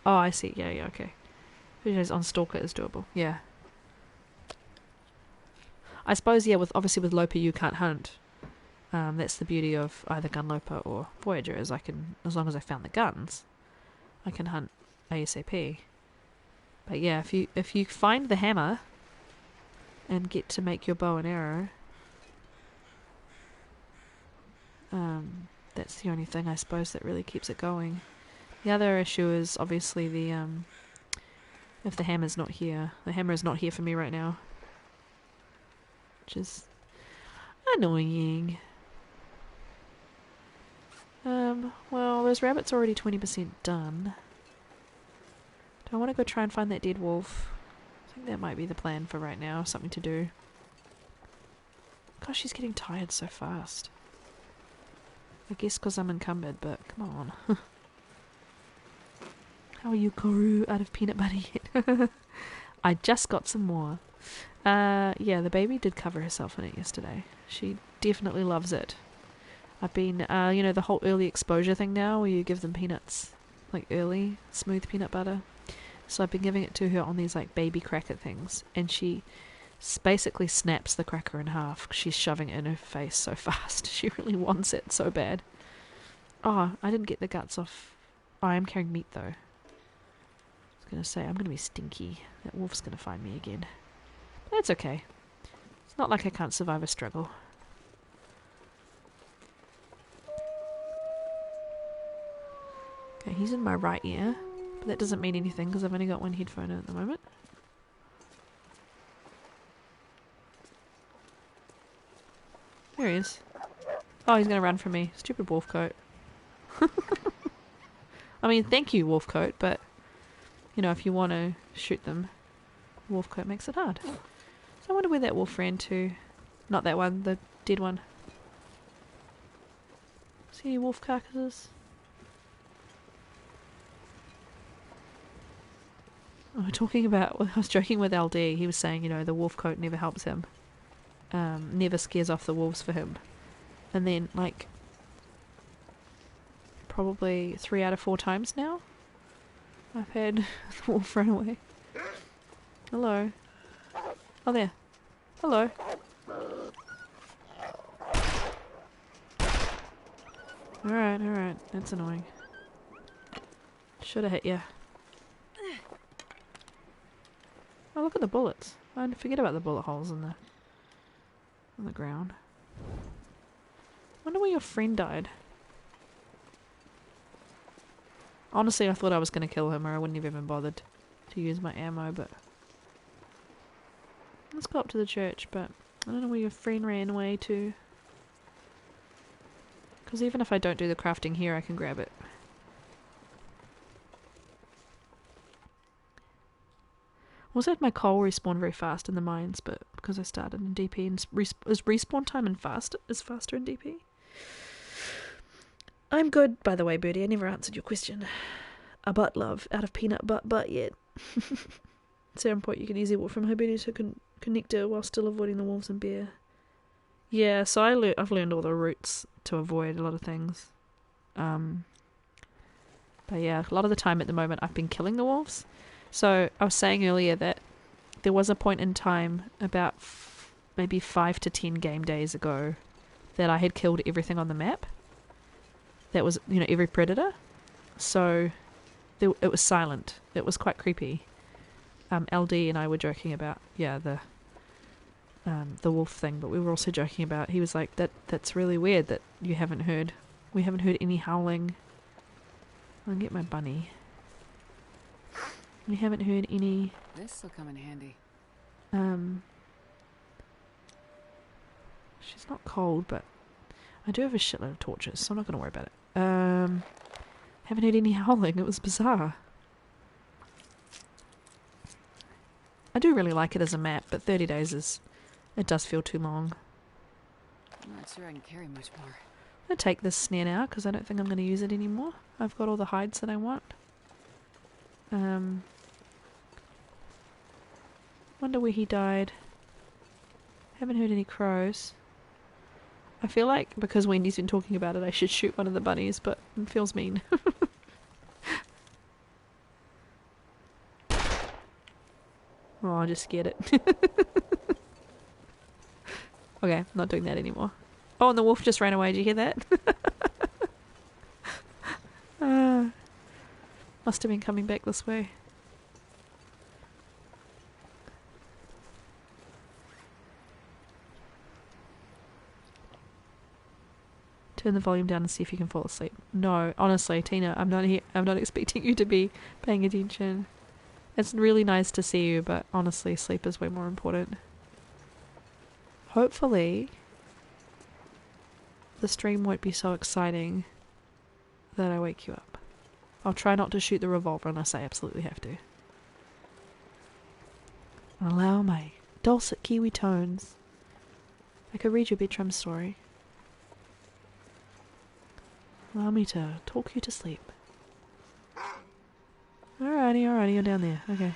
Oh, I see. Yeah, okay. 50 days on stalker is doable. Yeah. I suppose, yeah, obviously with Lopa you can't hunt. That's the beauty of either Gun Lopa or Voyager, is I can, as long as I found the guns, I can hunt ASAP. But yeah, if you find the hammer and get to make your bow and arrow, that's the only thing I suppose that really keeps it going. The other issue is obviously the if the hammer's not here. The hammer is not here for me right now, which is annoying. Well, those rabbits are already 20% done. Do I want to go try and find that dead wolf? I think that might be the plan for right now. Something to do. Gosh, she's getting tired so fast. I guess because I'm encumbered, but come on. How are you, Koru, out of peanut butter yet? I just got some more. Yeah, the baby did cover herself in it yesterday. She definitely loves it. I've been, you know, the whole early exposure thing now, where you give them peanuts, like early, smooth peanut butter. So I've been giving it to her on these, like, baby cracker things, and she basically snaps the cracker in half. She's shoving it in her face so fast. She really wants it so bad. Oh, I didn't get the guts off. Oh, I am carrying meat, though. I was going to say, I'm going to be stinky. That wolf's going to find me again. But that's okay. It's not like I can't survive a struggle. Okay, he's in my right ear, but that doesn't mean anything because I've only got one headphone in at the moment. There he is. Oh, he's going to run from me. Stupid wolf coat. I mean, thank you, wolf coat, but, you know, if you want to shoot them, wolf coat makes it hard. So I wonder where that wolf ran to. Not that one, the dead one. See any wolf carcasses? Oh, talking about, I was joking with LD, he was saying, you know, the wolf coat never helps him. Never scares off the wolves for him. And then, like, probably 3 out of 4 times now, I've had the wolf run away. Hello. Oh, there. Hello. Alright. That's annoying. Should have hit you. Oh, look at the bullets. I forget about the bullet holes on the ground. Wonder where your friend died. Honestly, I thought I was going to kill him or I wouldn't have even bothered to use my ammo, but... Let's go up to the church, but I don't know where your friend ran away to. Because even if I don't do the crafting here, I can grab it. Also had my coal respawn very fast in the mines, but because I started in DP and is respawn time and is faster in DP. I'm good, by the way, Birdie. I never answered your question. A butt love out of peanut butt yet. Certain point you can easily walk from Hibini to Connector while still avoiding the wolves and bear. Yeah, so I've learned all the routes to avoid a lot of things. But yeah, a lot of the time at the moment I've been killing the wolves. So I was saying earlier that there was a point in time about maybe 5 to 10 game days ago that I had killed everything on the map. That was, every predator. So it was silent. It was quite creepy. LD and I were joking about, the wolf thing, but we were also joking about, he was like, that's really weird that we haven't heard any howling. I'll get my bunny. We haven't heard any... This'll come in handy. She's not cold, but I do have a shitload of torches, so I'm not going to worry about it. Haven't heard any howling. It was bizarre. I do really like it as a map, but 30 days it does feel too long. I'm not sure I can carry much more. I'm going to take this snare now, because I don't think I'm going to use it anymore. I've got all the hides that I want. Wonder where he died. Haven't heard any crows. I feel like, because Wendy's been talking about it, I should shoot one of the bunnies, but it feels mean. Oh, I just scared it. Okay, I'm not doing that anymore. Oh, and the wolf just ran away. Did you hear that? Must have been coming back this way. Turn the volume down and see if you can fall asleep. No, honestly, Tina, I'm not expecting you to be paying attention. It's really nice to see you, but honestly, sleep is way more important. Hopefully, the stream won't be so exciting that I wake you up. I'll try not to shoot the revolver unless I absolutely have to. Allow my dulcet Kiwi tones. I could read your bedtime story. Allow me to talk you to sleep. Alrighty, you're down there. Okay.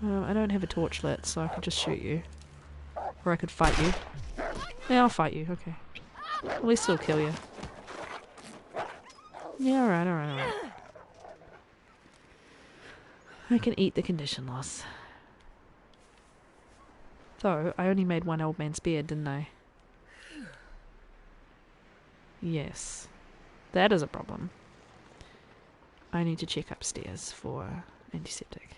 I don't have a torch lit, so I could just shoot you. Or I could fight you. Yeah, I'll fight you, okay. At least it'll kill you. Yeah, alright. I can eat the condition loss. Though, I only made one old man's beard, didn't I? Yes. That is a problem. I need to check upstairs for antiseptic.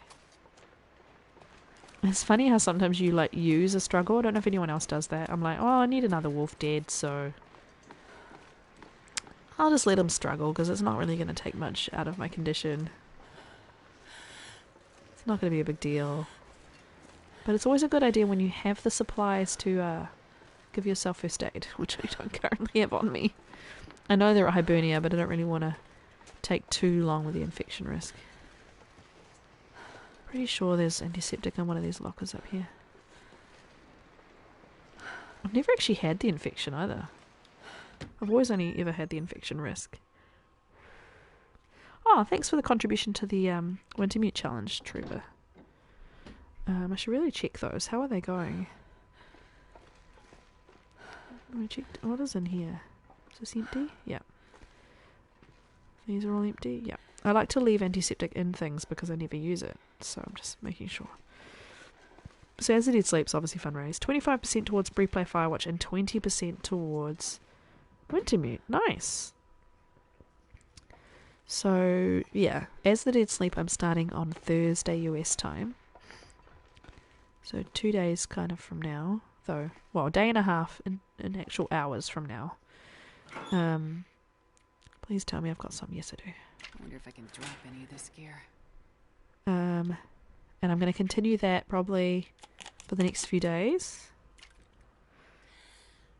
It's funny how sometimes you use a struggle. I don't know if anyone else does that. I'm like, oh, I need another wolf dead, so I'll just let him struggle because it's not really going to take much out of my condition. It's not going to be a big deal. But it's always a good idea when you have the supplies to give yourself first aid, which I don't currently have on me. I know they're at Hibernia, but I don't really want to take too long with the infection risk. Pretty sure there's antiseptic in one of these lockers up here. I've never actually had the infection either. I've always only ever had the infection risk. Oh, thanks for the contribution to the Winter Mute Challenge, Trevor. I should really check those. How are they going? Let me check. What is in here? Is this empty? Yeah. These are all empty? Yeah. I like to leave antiseptic in things because I never use it. So I'm just making sure. So As the Dead Sleeps, obviously fundraised. 25% towards Replay Firewatch and 20% towards Wintermute. Nice. So, yeah. As the Dead Sleep, I'm starting on Thursday US time. So 2 days kind of from now. Though, well, a day and a half in actual hours from now. Please tell me I've got some. Yes, I do. I wonder if I can drop any of this gear. And I'm going to continue that probably for the next few days.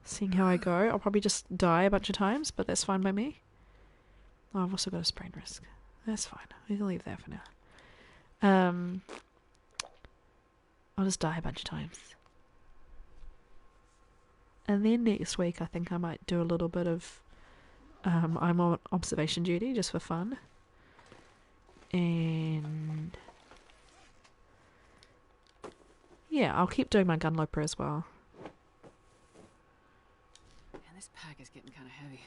Seeing how I go. I'll probably just die a bunch of times, but that's fine by me. Oh, I've also got a sprain risk. That's fine. We can leave that for now. I'll just die a bunch of times. And then next week I think I might do a little bit of I'm on observation duty just for fun. And yeah, I'll keep doing my gunloper as well. Man, this pack is getting kind of heavy.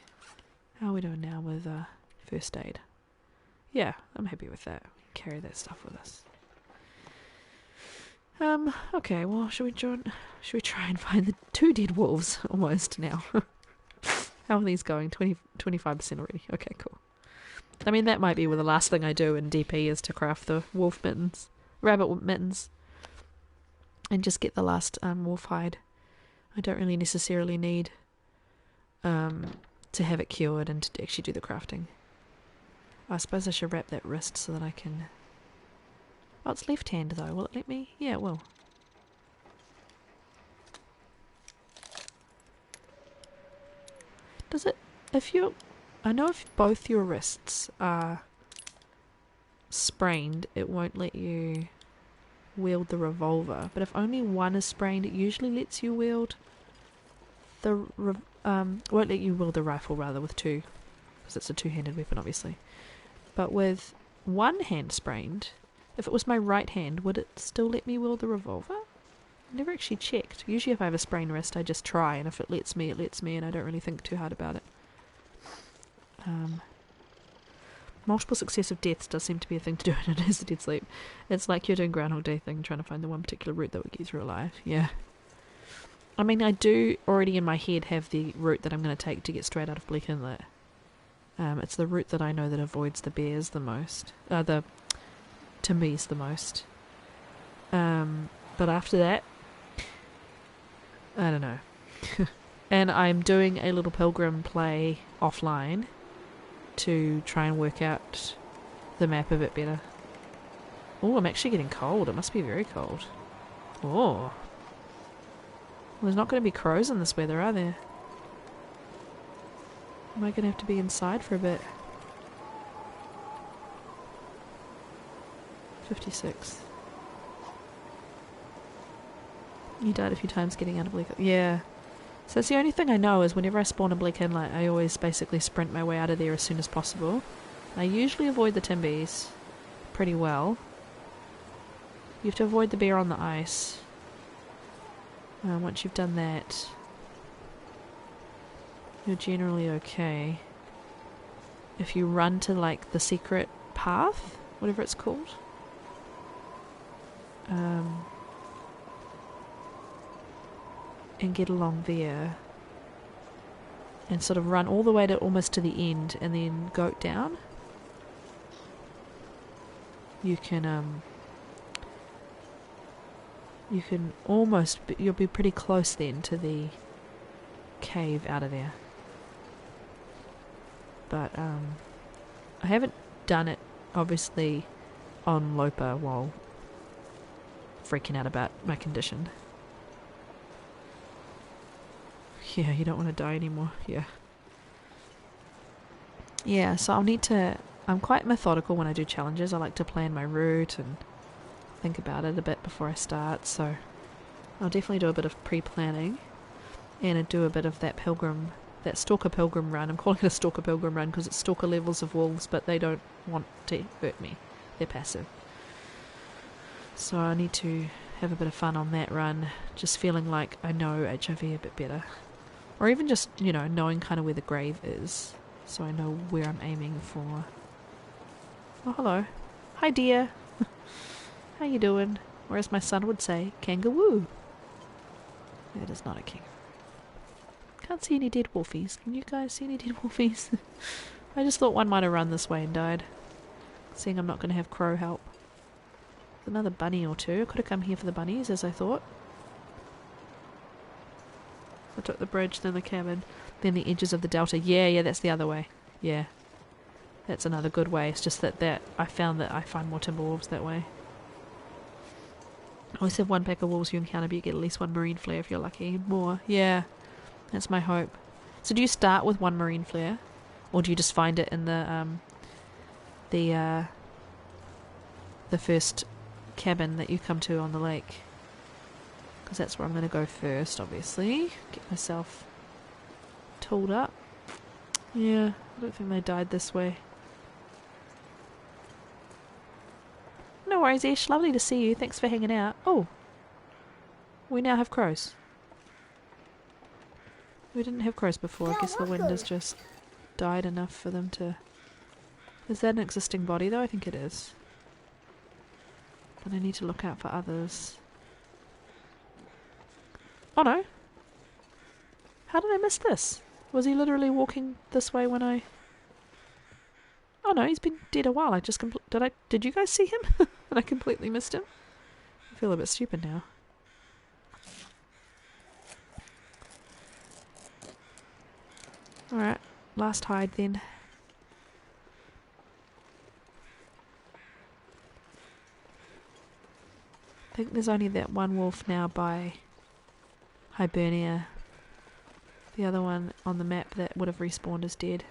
How are we doing now with first aid? Yeah, I'm happy with that. We can carry that stuff with us. Okay, well, should we try and find the 2 dead wolves almost now? How are these going? 25% already. Okay, cool. I mean, that might be the last thing I do in DP is to craft the wolf mittens, rabbit mittens, and just get the last wolf hide. I don't really necessarily need to have it cured and to actually do the crafting. I suppose I should wrap that wrist so that I can... Oh, it's left hand though. Will it let me? Yeah, it will. Does it... I know if both your wrists are sprained, it won't let you wield the revolver. But if only one is sprained, it usually lets you wield the... won't let you wield the rifle, rather, with 2. Because it's a 2-handed weapon, obviously. But with one hand sprained, if it was my right hand, would it still let me wield the revolver? I've never actually checked. Usually if I have a sprained wrist, I just try, and if it lets me, and I don't really think too hard about it. Multiple successive deaths does seem to be a thing to do in it as a dead sleep. It's like you're doing Groundhog Day thing, trying to find the one particular route that would get you through alive. Yeah. I mean, I do already in my head have the route that I'm going to take to get straight out of Bleak Inlet. It's the route that I know that avoids the bears the most. The timbies the most. But after that, I don't know. And I'm doing a little pilgrim play offline to try and work out the map a bit better. Oh, I'm actually getting cold. It must be very cold. Oh. Well, there's not going to be crows in this weather, are there? Am I going to have to be inside for a bit? 56. You died a few times getting out of Bleak. Yeah. So that's the only thing I know is whenever I spawn a Bleak Inlet, I always basically sprint my way out of there as soon as possible. I usually avoid the timbies pretty well. You have to avoid the bear on the ice. Once you've done that, you're generally okay. If you run to like the secret path, whatever it's called. And get along there and sort of run all the way to almost to the end and then goat down, you can almost you'll be pretty close then to the cave out of there. But I haven't done it obviously on Lopa while freaking out about my condition. Yeah, you don't want to die anymore. Yeah. Yeah, so I'll need to... I'm quite methodical when I do challenges. I like to plan my route and think about it a bit before I start. So I'll definitely do a bit of pre-planning and do a bit of that stalker pilgrim run. I'm calling it a stalker pilgrim run because it's stalker levels of wolves, but they don't want to hurt me. They're passive. So I need to have a bit of fun on that run, just feeling like I know HIV a bit better. Or even just, knowing kind of where the grave is, so I know where I'm aiming for. Oh, hello. Hi, dear. How you doing? Or as my son would say, kangaroo. It is not a kangaroo. Can't see any dead wolfies. Can you guys see any dead wolfies? I just thought one might have run this way and died. Seeing I'm not going to have crow help. There's another bunny or two. I could have come here for the bunnies, as I thought. I took the bridge, then the cabin, then the edges of the delta. Yeah, that's the other way. Yeah. That's another good way. It's just that I found that I find more timber wolves that way. I always have one pack of wolves you encounter, but you get at least one marine flare if you're lucky. More. Yeah, that's my hope. So do you start with one marine flare? Or do you just find it in the first cabin that you come to on the lake? Because that's where I'm going to go first, obviously. Get myself tooled up. Yeah, I don't think they died this way. No worries, Ish. Lovely to see you. Thanks for hanging out. Oh. We now have crows. We didn't have crows before. I guess the wind has just died enough for them to... Is that an existing body though? I think it is. But I need to look out for others. Oh no. How did I miss this? Was he literally walking this way when I... Oh no, he's been dead a while. I just did you guys see him? And I completely missed him. I feel a bit stupid now. Alright, last hide then. I think there's only that one wolf now by Hibernia. The other one on the map that would have respawned is dead.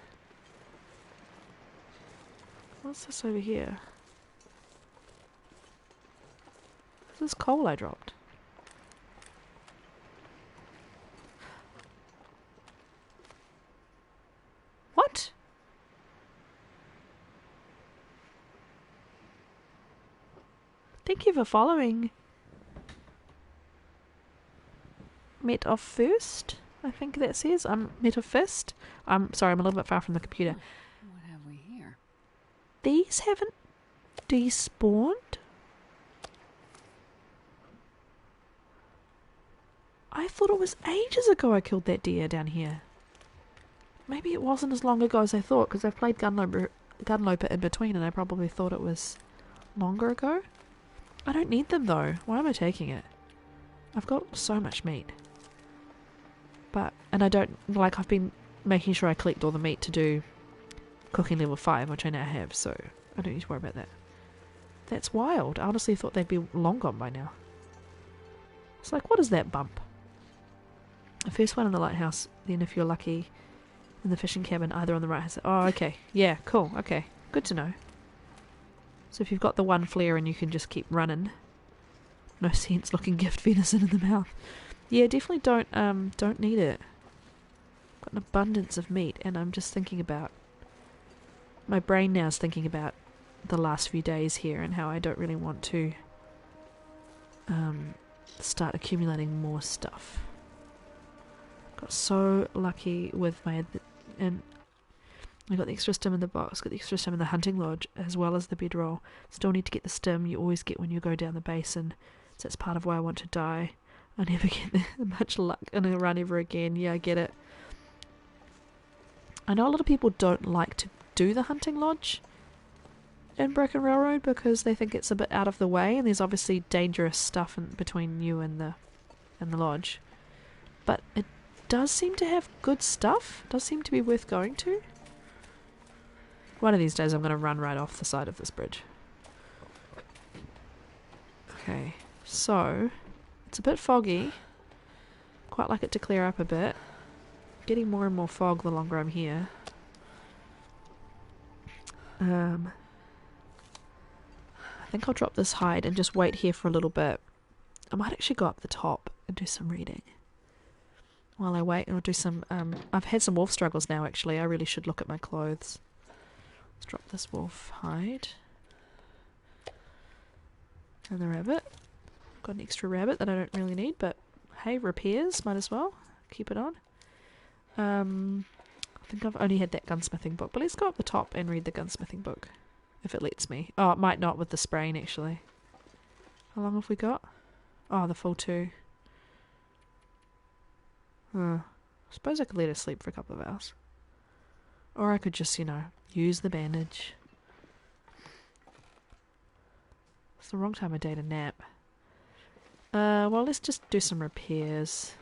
What's this over here? This is coal I dropped. What? Thank you for following. Met off first, I think that says. I'm met off first. I'm sorry, I'm a little bit far from the computer. What have we here? These haven't despawned? I thought it was ages ago I killed that deer down here. Maybe it wasn't as long ago as I thought, because I've played Gunloper in between and I probably thought it was longer ago. I don't need them though. Why am I taking it? I've got so much meat. And I don't, like, I've been making sure I collect all the meat to do cooking level 5, which I now have, so I don't need to worry about that. That's wild. I honestly thought they'd be long gone by now. It's like, what is that bump? The first one in the lighthouse, then if you're lucky, in the fishing cabin, either on the right hand. Oh, okay. Yeah, cool. Okay. Good to know. So if you've got the one flare and you can just keep running, no sense looking gift venison in the mouth. Yeah, definitely don't need it. Got an abundance of meat, and I'm just thinking about... My brain now is thinking about the last few days here and how I don't really want to start accumulating more stuff. Got so lucky with my... And I got the extra stim in the box, got the extra stim in the hunting lodge, as well as the bedroll. Still need to get the stim you always get when you go down the basin. So that's part of why I want to die. I never get much luck in a run ever again. Yeah, I get it. I know a lot of people don't like to do the hunting lodge in Broken Railroad because they think it's a bit out of the way, and there's obviously dangerous stuff between you and the lodge. But it does seem to have good stuff. It does seem to be worth going to. One of these days I'm going to run right off the side of this bridge. Okay, so it's a bit foggy. Quite like it to clear up a bit. Getting more and more fog the longer I'm here. I think I'll drop this hide and just wait here for a little bit. I might actually go up the top and do some reading while I wait, and I'll do some... I've had some wolf struggles now, actually. I really should look at my clothes. Let's drop this wolf hide. And the rabbit. Got an extra rabbit that I don't really need, but hey, repairs, might as well. Keep it on. I think I've only had that gunsmithing book, but let's go up the top and read the gunsmithing book, if it lets me. Oh, it might not with the spraying, actually. How long have we got? Oh, the full 2. I suppose I could let her sleep for a couple of hours. Or I could just, use the bandage. It's the wrong time of day to nap. Well, let's just do some repairs.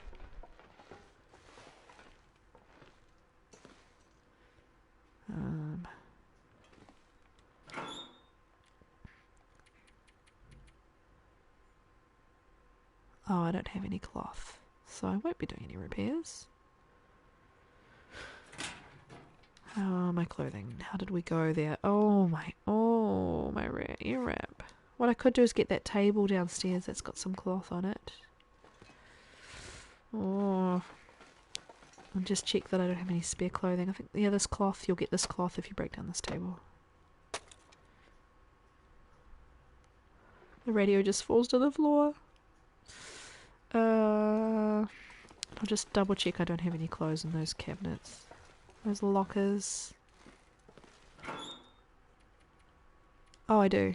Oh, I don't have any cloth, so I won't be doing any repairs. My clothing. How did we go there? Oh my ear wrap. What I could do is get that table downstairs that's got some cloth on it. Oh, and just check that I don't have any spare clothing. I think, yeah, this cloth, you'll get this cloth if you break down this table. The radio just falls to the floor. I'll just double check I don't have any clothes in those cabinets. Those lockers. Oh, I do.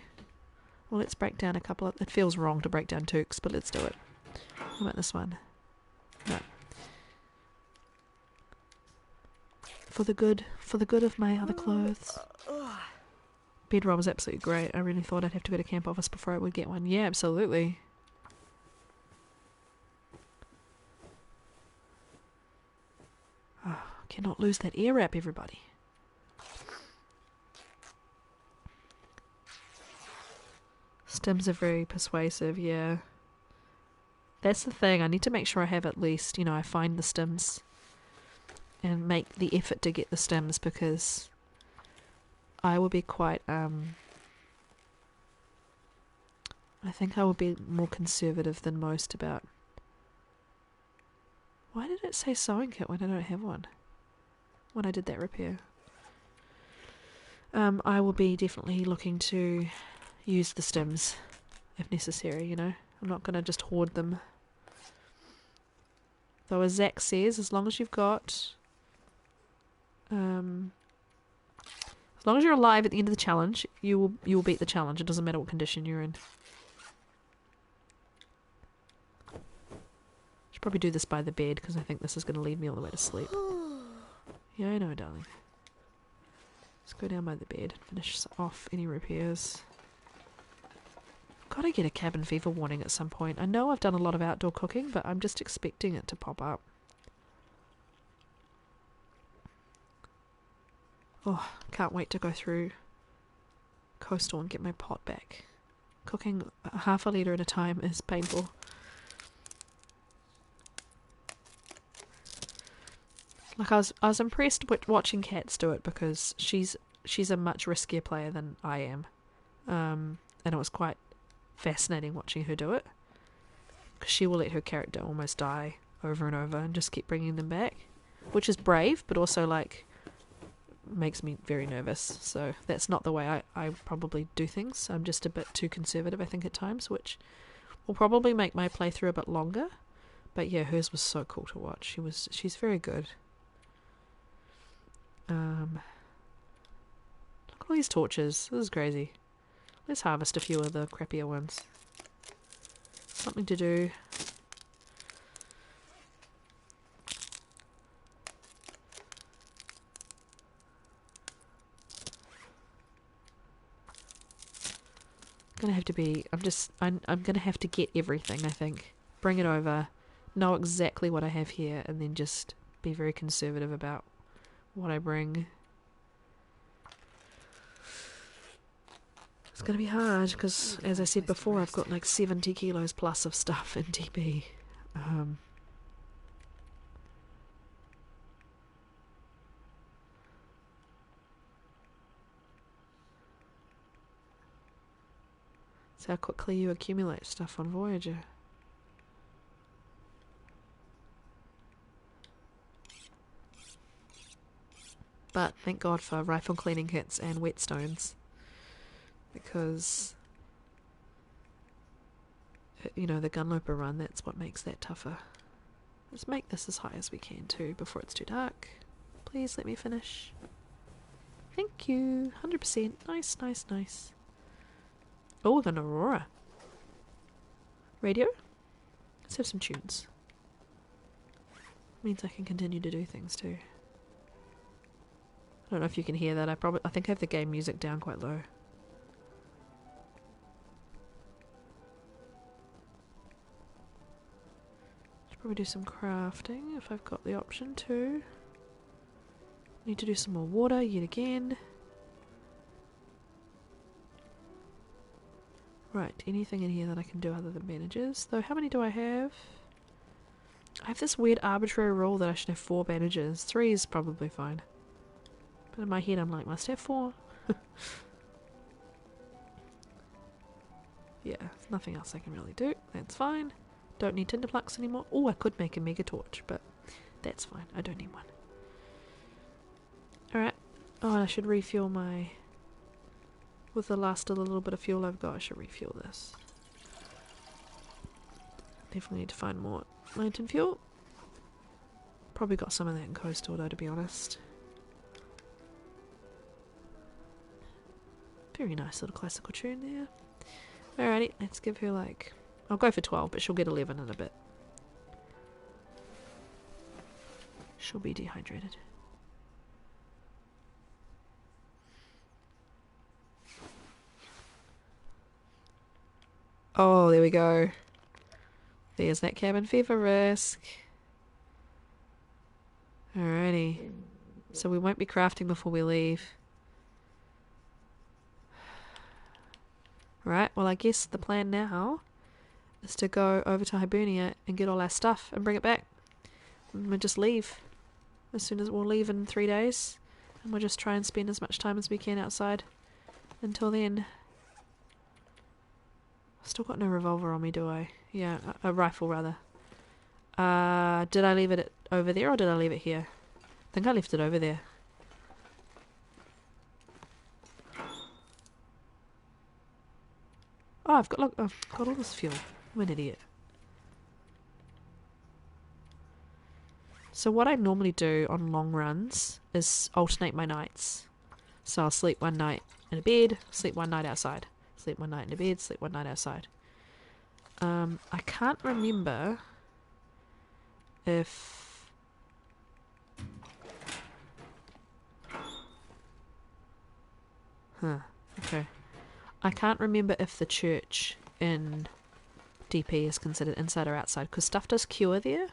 Well, let's break down a couple of... It feels wrong to break down toques, but let's do it. How about this one? No. For the good of my other clothes. Bedroll was absolutely great. I really thought I'd have to go to camp office before I would get one. Yeah, absolutely. Oh, cannot lose that ear wrap, everybody. Stems are very persuasive, yeah. That's the thing. I need to make sure I have at least, I find the stems and make the effort to get the stems, because I will be quite, I think I will be more conservative than most about... Why did it say sewing kit when I don't have one? When I did that repair. I will be definitely looking to use the stems if necessary, I'm not going to just hoard them. Though as Zach says, as long as you've got... as long as you're alive at the end of the challenge, you will beat the challenge. It doesn't matter what condition you're in. Should probably do this by the bed, because I think this is going to lead me all the way to sleep. Yeah, I know, darling. Let's go down by the bed and finish off any repairs. Gotta get a cabin fever warning at some point. I know I've done a lot of outdoor cooking, but I'm just expecting it to pop up. Oh, can't wait to go through Coastal and get my pot back. Cooking half a litre at a time is painful. Like, I was impressed with watching Cats do it, because she's a much riskier player than I am. And it was quite fascinating watching her do it, because she will let her character almost die over and over and just keep bringing them back, which is brave, but also makes me very nervous. So that's not the way I probably do things. I'm just a bit too conservative, I think, at times, which will probably make my playthrough a bit longer. But yeah, hers was so cool to watch. She's very good. Look at all these torches. This is crazy. Let's harvest a few of the crappier ones. Something to do. Gonna have to be... I'm gonna have to get everything, I think. Bring it over. Know exactly what I have here, and then just be very conservative about what I bring. It's going to be hard because, as I said before, I've got like 70 kilos plus of stuff in TP. It's how quickly you accumulate stuff on Voyager. But thank God for rifle cleaning kits and whetstones, because the gunlooper run, that's what makes that tougher. Let's make this as high as we can too before it's too dark. Please let me finish. Thank you. 100%. Nice, nice, nice. Oh, we've got an Aurora. Radio? Let's have some tunes. Means I can continue to do things too. I don't know if you can hear that. I think I have the game music down quite low. Should probably do some crafting if I've got the option to. Need to do some more water yet again. Right, anything in here that I can do other than bandages? Though, how many do I have? I have this weird arbitrary rule that I should have 4 bandages. 3 is probably fine. But in my head I'm like, must have 4. Yeah, nothing else I can really do. That's fine. Don't need tinder plucks anymore. Oh, I could make a mega torch, but that's fine. I don't need one. Alright. Oh, and I should refuel my... With the last little bit of fuel I've got, I should refuel this. Definitely need to find more lantern fuel. Probably got some of that in coastal though, to be honest. Very nice little classical tune there. Alrighty, let's give her like... I'll go for 12, but she'll get 11 in a bit. She'll be dehydrated. Oh, there we go. There's that cabin fever risk. Alrighty. So we won't be crafting before we leave. Right, well I guess the plan now is to go over to Hibernia and get all our stuff and bring it back. And we'll just leave. As soon as we'll leave in 3 days. And we'll just try and spend as much time as we can outside. Until then. I've still got no revolver on me, do I? Yeah, a rifle rather. Did I leave it over there or did I leave it here? I think I left it over there. Oh, I've got all this fuel. I'm an idiot. So what I normally do on long runs is alternate my nights. So I'll sleep one night in a bed, sleep one night outside. Sleep one night in a bed, sleep one night outside. I can't remember if... Huh, okay. I can't remember if the church in DP is considered inside or outside, because stuff does cure there,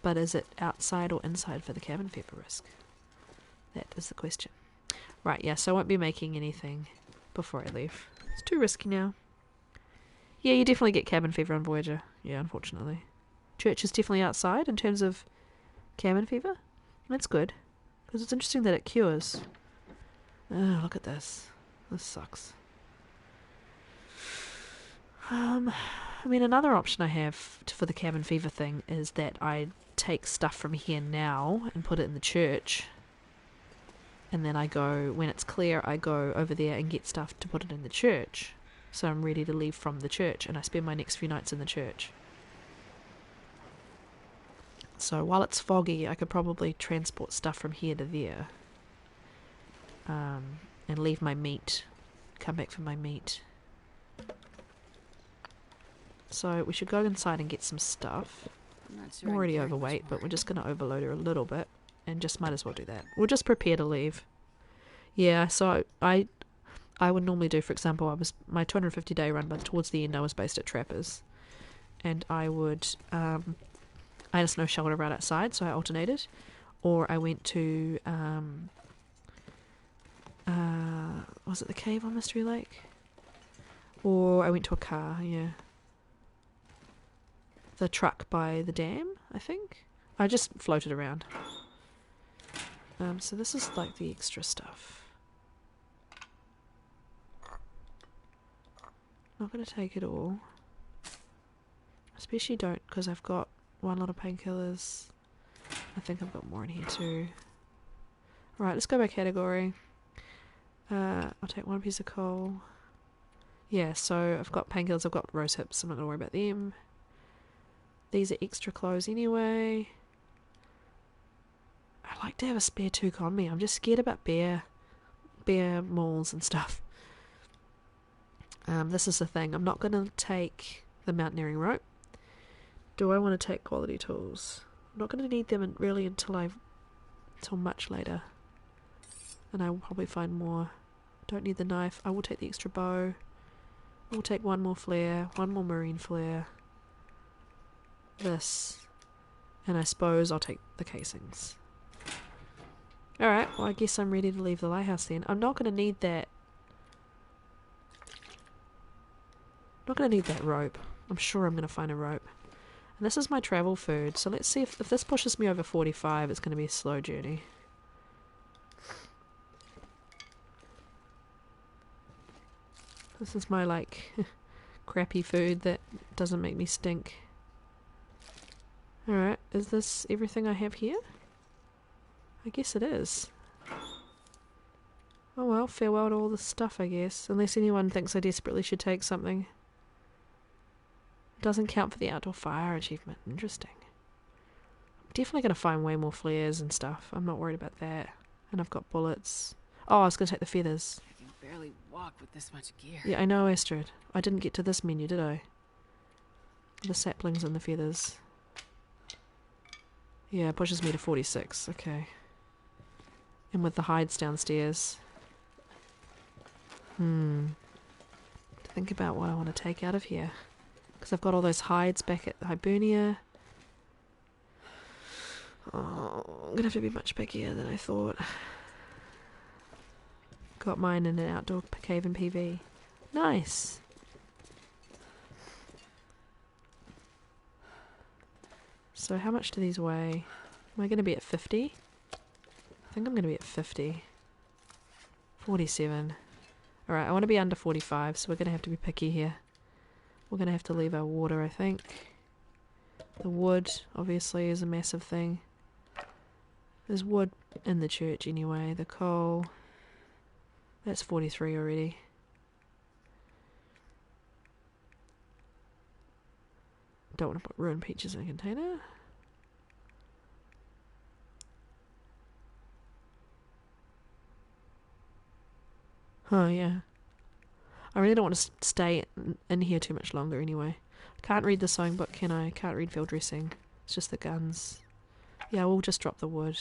but is it outside or inside for the cabin fever risk? That is the question. Right, yeah, so I won't be making anything before I leave. It's too risky now. Yeah, you definitely get cabin fever on Voyager. Yeah, unfortunately. Church is definitely outside in terms of cabin fever. That's good, because it's interesting that it cures. Oh, look at this. This sucks. I mean, another option I have for the cabin fever thing is that I take stuff from here now and put it in the church. And then I go, when it's clear, I go over there and get stuff to put it in the church. So I'm ready to leave from the church, and I spend my next few nights in the church. So while it's foggy, I could probably transport stuff from here to there. And leave my meat. Come back for my meat. So we should go inside and get some stuff. I'm already overweight, but we're just going to overload her a little bit. And just might as well do that. We'll just prepare to leave. Yeah, so I would normally do, for example, my 250 day run, but towards the end I was based at Trappers. And I would, I had a snow shelter right outside, so I alternated. Or I went to, was it the cave on Mystery Lake? Or I went to a car, yeah. The truck by the dam, I think. I just floated around. So this is like the extra stuff. Not going to take it all. Especially don't, because I've got one lot of painkillers. I think I've got more in here too. Right, let's go by category. I'll take one piece of coal. Yeah, so I've got painkillers, I've got rose hips, I'm not going to worry about them. These are extra clothes anyway. I like to have a spare toque on me. I'm just scared about bear mauls and stuff. This is the thing. I'm not going to take the mountaineering rope. Do I want to take quality tools? I'm not going to need them really until much later. And I will probably find more. Don't need the knife. I will take the extra bow. I will take one more flare, one more marine flare. This. And I suppose I'll take the casings. Alright, well I guess I'm ready to leave the lighthouse then. I'm not going to need that Not going to need that rope. I'm sure I'm going to find a rope. And this is my travel food, so let's see if this pushes me over 45, it's going to be a slow journey. This is my, like, crappy food that doesn't make me stink. Alright, is this everything I have here? I guess it is. Oh well, farewell to all this stuff, I guess. Unless anyone thinks I desperately should take something. It doesn't count for the outdoor fire achievement. Interesting. I'm definitely going to find way more flares and stuff. I'm not worried about that. And I've got bullets. Oh, I was going to take the feathers. I can barely walk with this much gear. Yeah, I know, Astrid. I didn't get to this menu, did I? The saplings and the feathers. Yeah, it pushes me to 46. Okay. And with the hides downstairs. Think about what I want to take out of here. Because I've got all those hides back at Hibernia. Oh, I'm going to have to be much pickier than I thought. Got mine in an outdoor cave in PV. Nice. So how much do these weigh? Am I going to be at 50? I think I'm going to be at 50. 47. Alright, I want to be under 45, so we're going to have to be picky here. We're going to have to leave our water, I think. The wood, obviously, is a massive thing. There's wood in the church anyway. The coal. That's 43 already. Don't want to put ruined peaches in a container. Oh, yeah. I really don't want to stay in here too much longer anyway. Can't read the sewing book, can I? Can't read field dressing. It's just the guns. Yeah, we'll just drop the wood.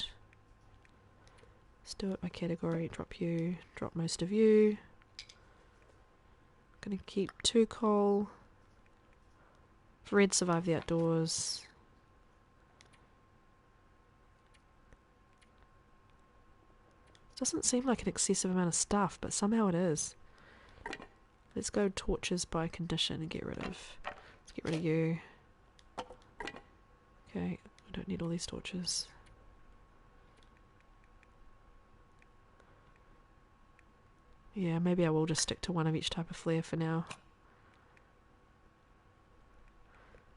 Let's do it by category. Drop you. Drop most of you. Gonna keep 2 coal. Red survive the outdoors. Doesn't seem like an excessive amount of stuff, but somehow it is. Let's go torches by condition and get rid of. Let's get rid of you. Okay, I don't need all these torches. Yeah, maybe I will just stick to one of each type of flare for now.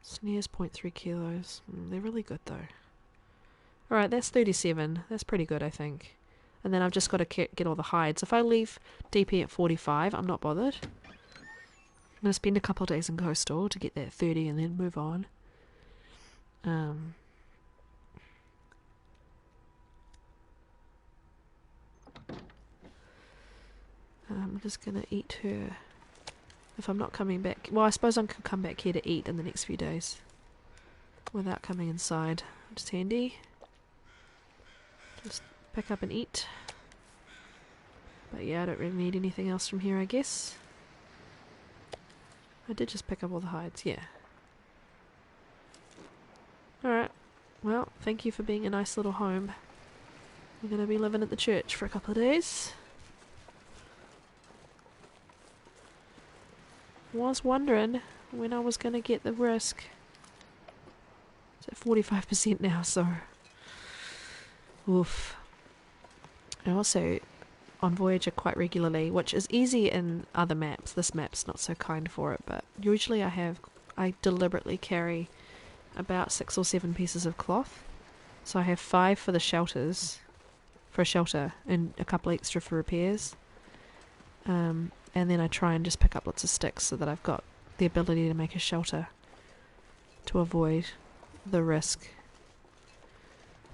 Snares 0.3 kilos. They're really good though. Alright, that's 37. That's pretty good, I think. And then I've just got to get all the hides. If I leave DP at 45, I'm not bothered. I'm going to spend a couple of days in Coastal to get that 30 and then move on. I'm just going to eat her. If I'm not coming back... Well, I suppose I could come back here to eat in the next few days. Without coming inside. Just handy. Just pick up and eat. But yeah, I don't really need anything else from here, I guess. I did just pick up all the hides, yeah. Alright. Well, thank you for being a nice little home. We're going to be living at the church for a couple of days. Was wondering when I was going to get the risk. It's at 45% now, so... Oof. I also on Voyager quite regularly, which is easy in other maps. This map's not so kind for it, but usually I deliberately carry about 6 or 7 pieces of cloth. So I have 5 for the shelters, for a shelter, and a couple extra for repairs. And then I try and just pick up lots of sticks so that I've got the ability to make a shelter to avoid the risk.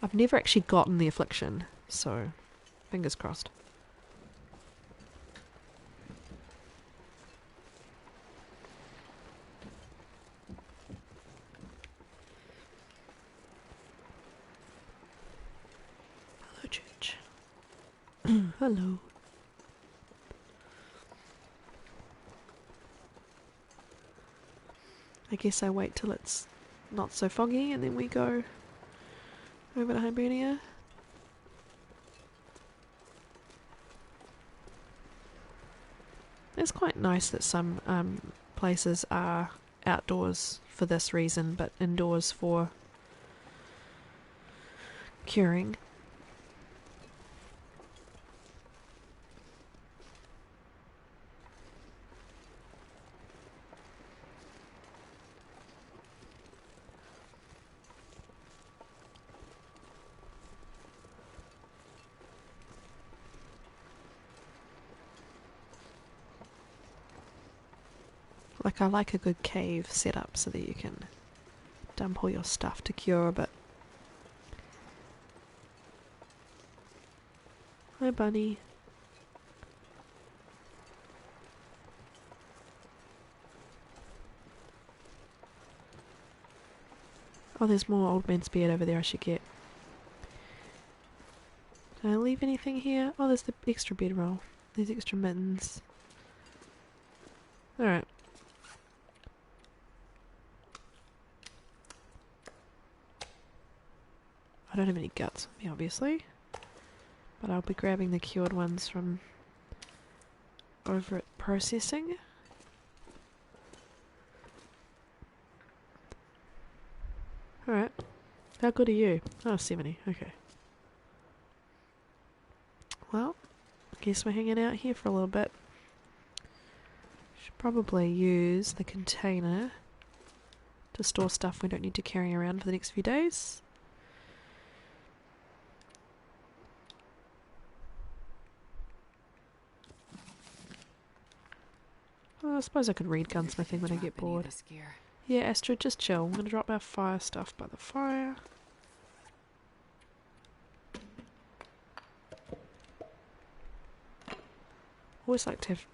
I've never actually gotten the affliction, so fingers crossed. Hello, church. Hello. I guess I wait till it's not so foggy and then we go over to Hibernia. It's quite nice that some places are outdoors for this reason, but indoors for curing. Like, I like a good cave setup so that you can dump all your stuff to cure, but... Hi, bunny. Oh, there's more old man's beard over there I should get. Did I leave anything here? Oh, there's the extra bedroll. There's extra mittens. Alright. I don't have any guts on me, obviously. But I'll be grabbing the cured ones from over at processing. Alright. How good are you? Oh, 70. Okay. Well, I guess we're hanging out here for a little bit. Should probably use the container to store stuff we don't need to carry around for the next few days. Well, I suppose I could read gunsmithing when I get bored. Yeah, Astrid, just chill. I'm going to drop our fire stuff by the fire. Always like to have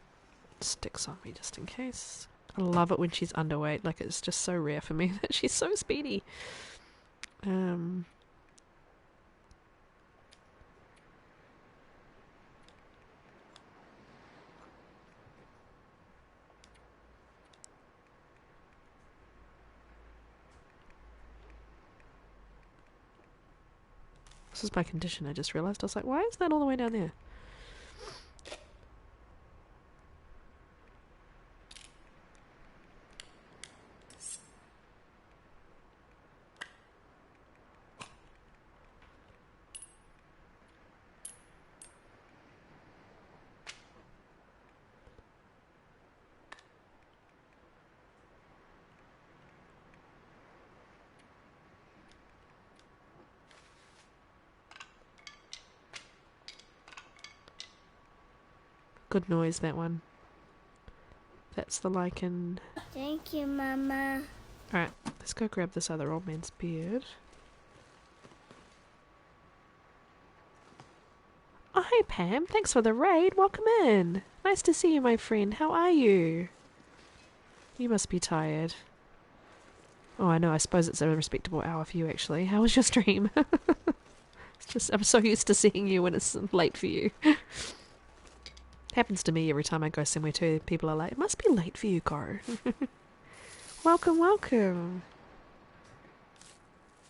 sticks on me just in case. I love it when she's underweight. Like, it's just so rare for me that she's so speedy. This is my condition, I just realised. I was like, why is that all the way down there? Good noise, that one. That's the lichen. Thank you, Mama. Alright, let's go grab this other old man's beard. Oh, hey Pam, thanks for the raid. Welcome in. Nice to see you, my friend. How are you? You must be tired. Oh, I know, I suppose it's a respectable hour for you, actually. How was your stream? It's just, I'm so used to seeing you when it's late for you. Happens to me every time I go somewhere too. People are like, it must be late for you, Go. Welcome, welcome.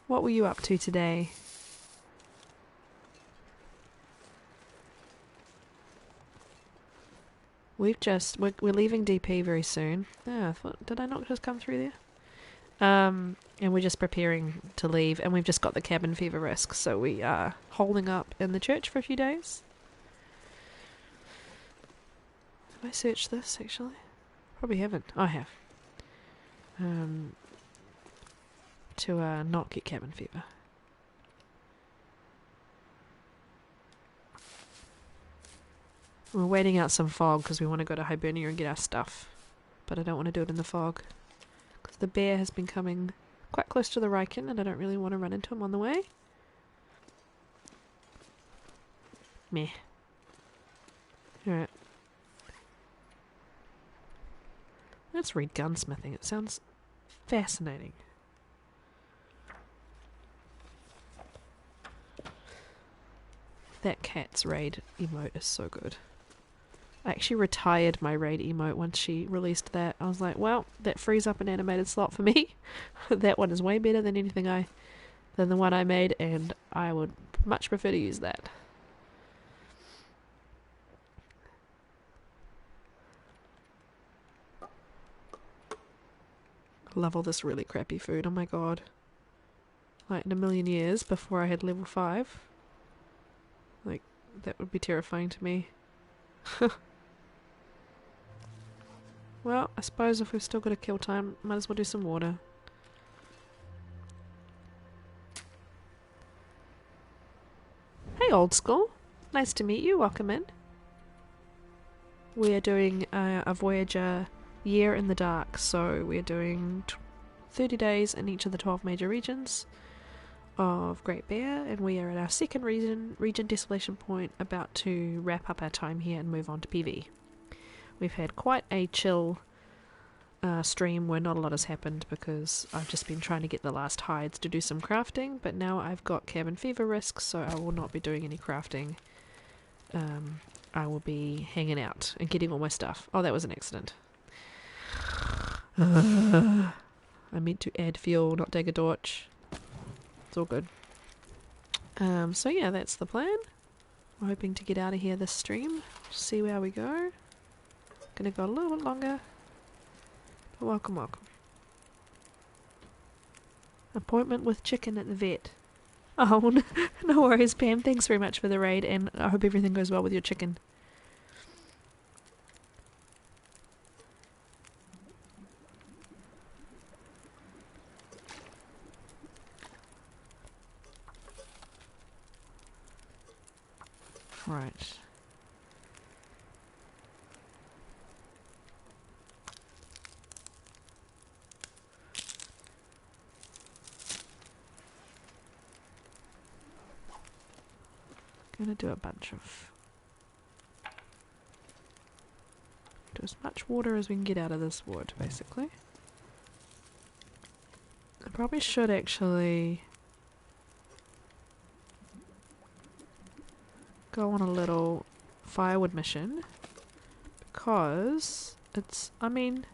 What were you up to today? We're leaving DP very soon. Oh, I thought, did I not just come through there? And we're just preparing to leave, and we've just got the cabin fever risk, so we are holding up in the church for a few days. Have I searched this, actually? Probably haven't. I have. To not get cabin fever. We're waiting out some fog because we want to go to Hibernia and get our stuff. But I don't want to do it in the fog. Because the bear has been coming quite close to the Riken and I don't really want to run into him on the way. Meh. Alright. Let's read gunsmithing. It sounds fascinating. That cat's raid emote is so good. I actually retired my raid emote once she released that. I was like, well, that frees up an animated slot for me. That one is way better than than the one I made, and I would much prefer to use that. love all this really crappy food. Oh my god. Like, in a million years before I had level 5. Like, that would be terrifying to me. Well, I suppose if we've still got a kill time, might as well do some water. Hey, old school. Nice to meet you. Welcome in. We are doing a Voyager year in the dark, so we're doing 30 days in each of the 12 major regions of Great Bear, and we are at our second region Desolation Point, about to wrap up our time here and move on to PV. We've had quite a chill stream where not a lot has happened because I've just been trying to get the last hides to do some crafting, but now I've got cabin fever risks, so I will not be doing any crafting. I will be hanging out and getting all my stuff. Oh, that was an accident. I meant to add fuel, not take a torch. It's all good. So yeah, that's the plan. We're hoping to get out of here this stream. See where we go. Gonna go a little bit longer. But welcome, welcome. Appointment with chicken at the vet. Oh, no worries, Pam. Thanks very much for the raid, and I hope everything goes well with your chicken. Right. Gonna do a bunch of... do as much water as we can get out of this wood, basically. I probably should actually go on a little firewood mission, because it's, I mean,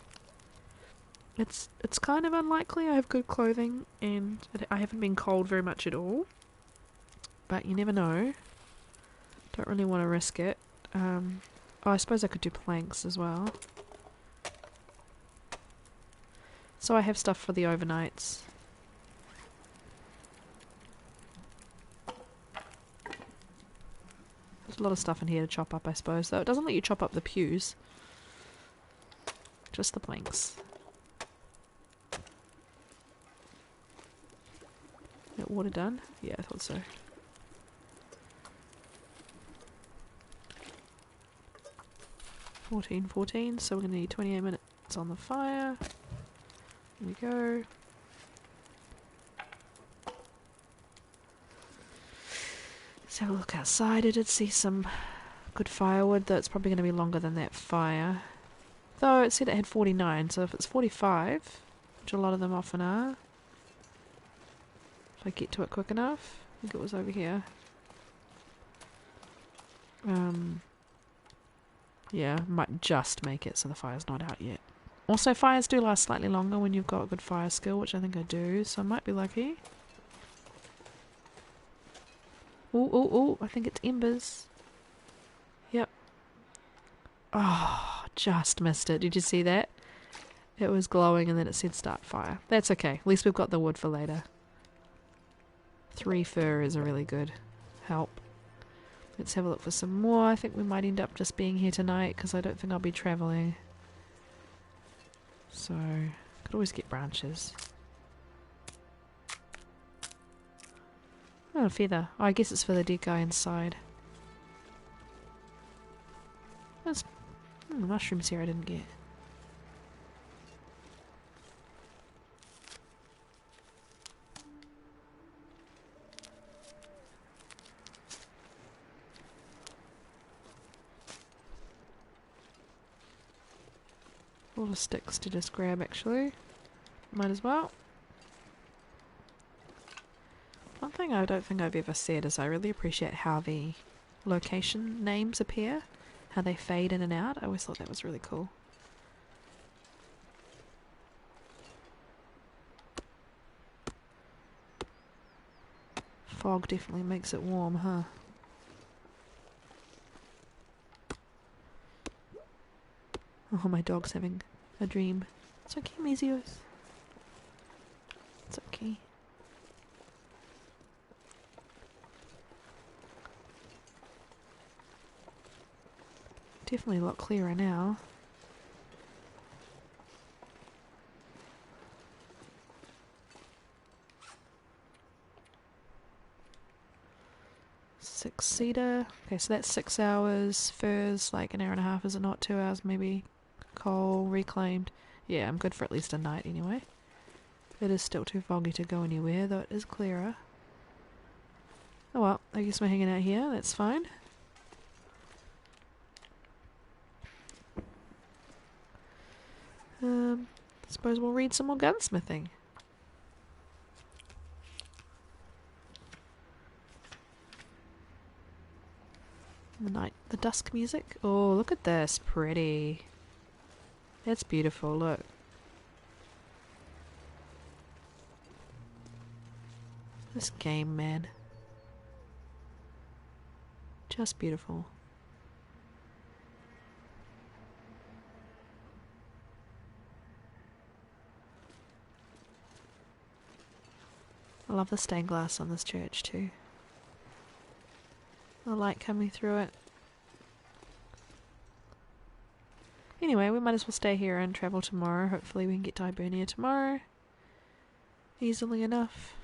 it's kind of unlikely I have good clothing and I haven't been cold very much at all, but you never know. Don't really want to risk it. Oh, I suppose I could do planks as well. So I have stuff for the overnights. There's a lot of stuff in here to chop up, I suppose, though it doesn't let you chop up the pews. Just the planks. That water done? Yeah, I thought so. $14, so we're going to need 28 minutes on the fire. Here we go. Let's have a look outside. I did see some good firewood, though it's probably going to be longer than that fire. Though it said it had 49, so if it's 45, which a lot of them often are, if I get to it quick enough, I think it was over here. Yeah, might just make it so the fire's not out yet. Also, fires do last slightly longer when you've got good fire skill, which I think I do, so I might be lucky. Ooh, ooh, ooh, I think it's embers. Yep. Oh, just missed it. Did you see that? It was glowing and then it said start fire. That's okay. At least we've got the wood for later. 3 fur is a really good help. Let's have a look for some more. I think we might end up just being here tonight because I don't think I'll be travelling. So, could always get branches. Oh, a feather. Oh, I guess it's for the dead guy inside. There's mushrooms here I didn't get. All the sticks to just grab, actually. Might as well. One thing I don't think I've ever said is I really appreciate how the location names appear, how they fade in and out. I always thought that was really cool. Fog definitely makes it warm, huh? Oh, my dog's having a dream. It's okay, Mezios. murky. Definitely a lot clearer now. Six-seater. Okay, so that's 6 hours. Furs, like an hour and a half, is it not? 2 hours maybe. Coal, reclaimed. Yeah, I'm good for at least a night anyway. It is still too foggy to go anywhere, though it is clearer. Oh well, I guess we're hanging out here, that's fine. I suppose we'll read some more gunsmithing. The dusk music. Oh, look at this, pretty. That's beautiful, look. This game, man. Just beautiful. I love the stained glass on this church too. The light coming through it. Anyway, we might as well stay here and travel tomorrow. Hopefully we can get to Hibernia tomorrow. Easily enough.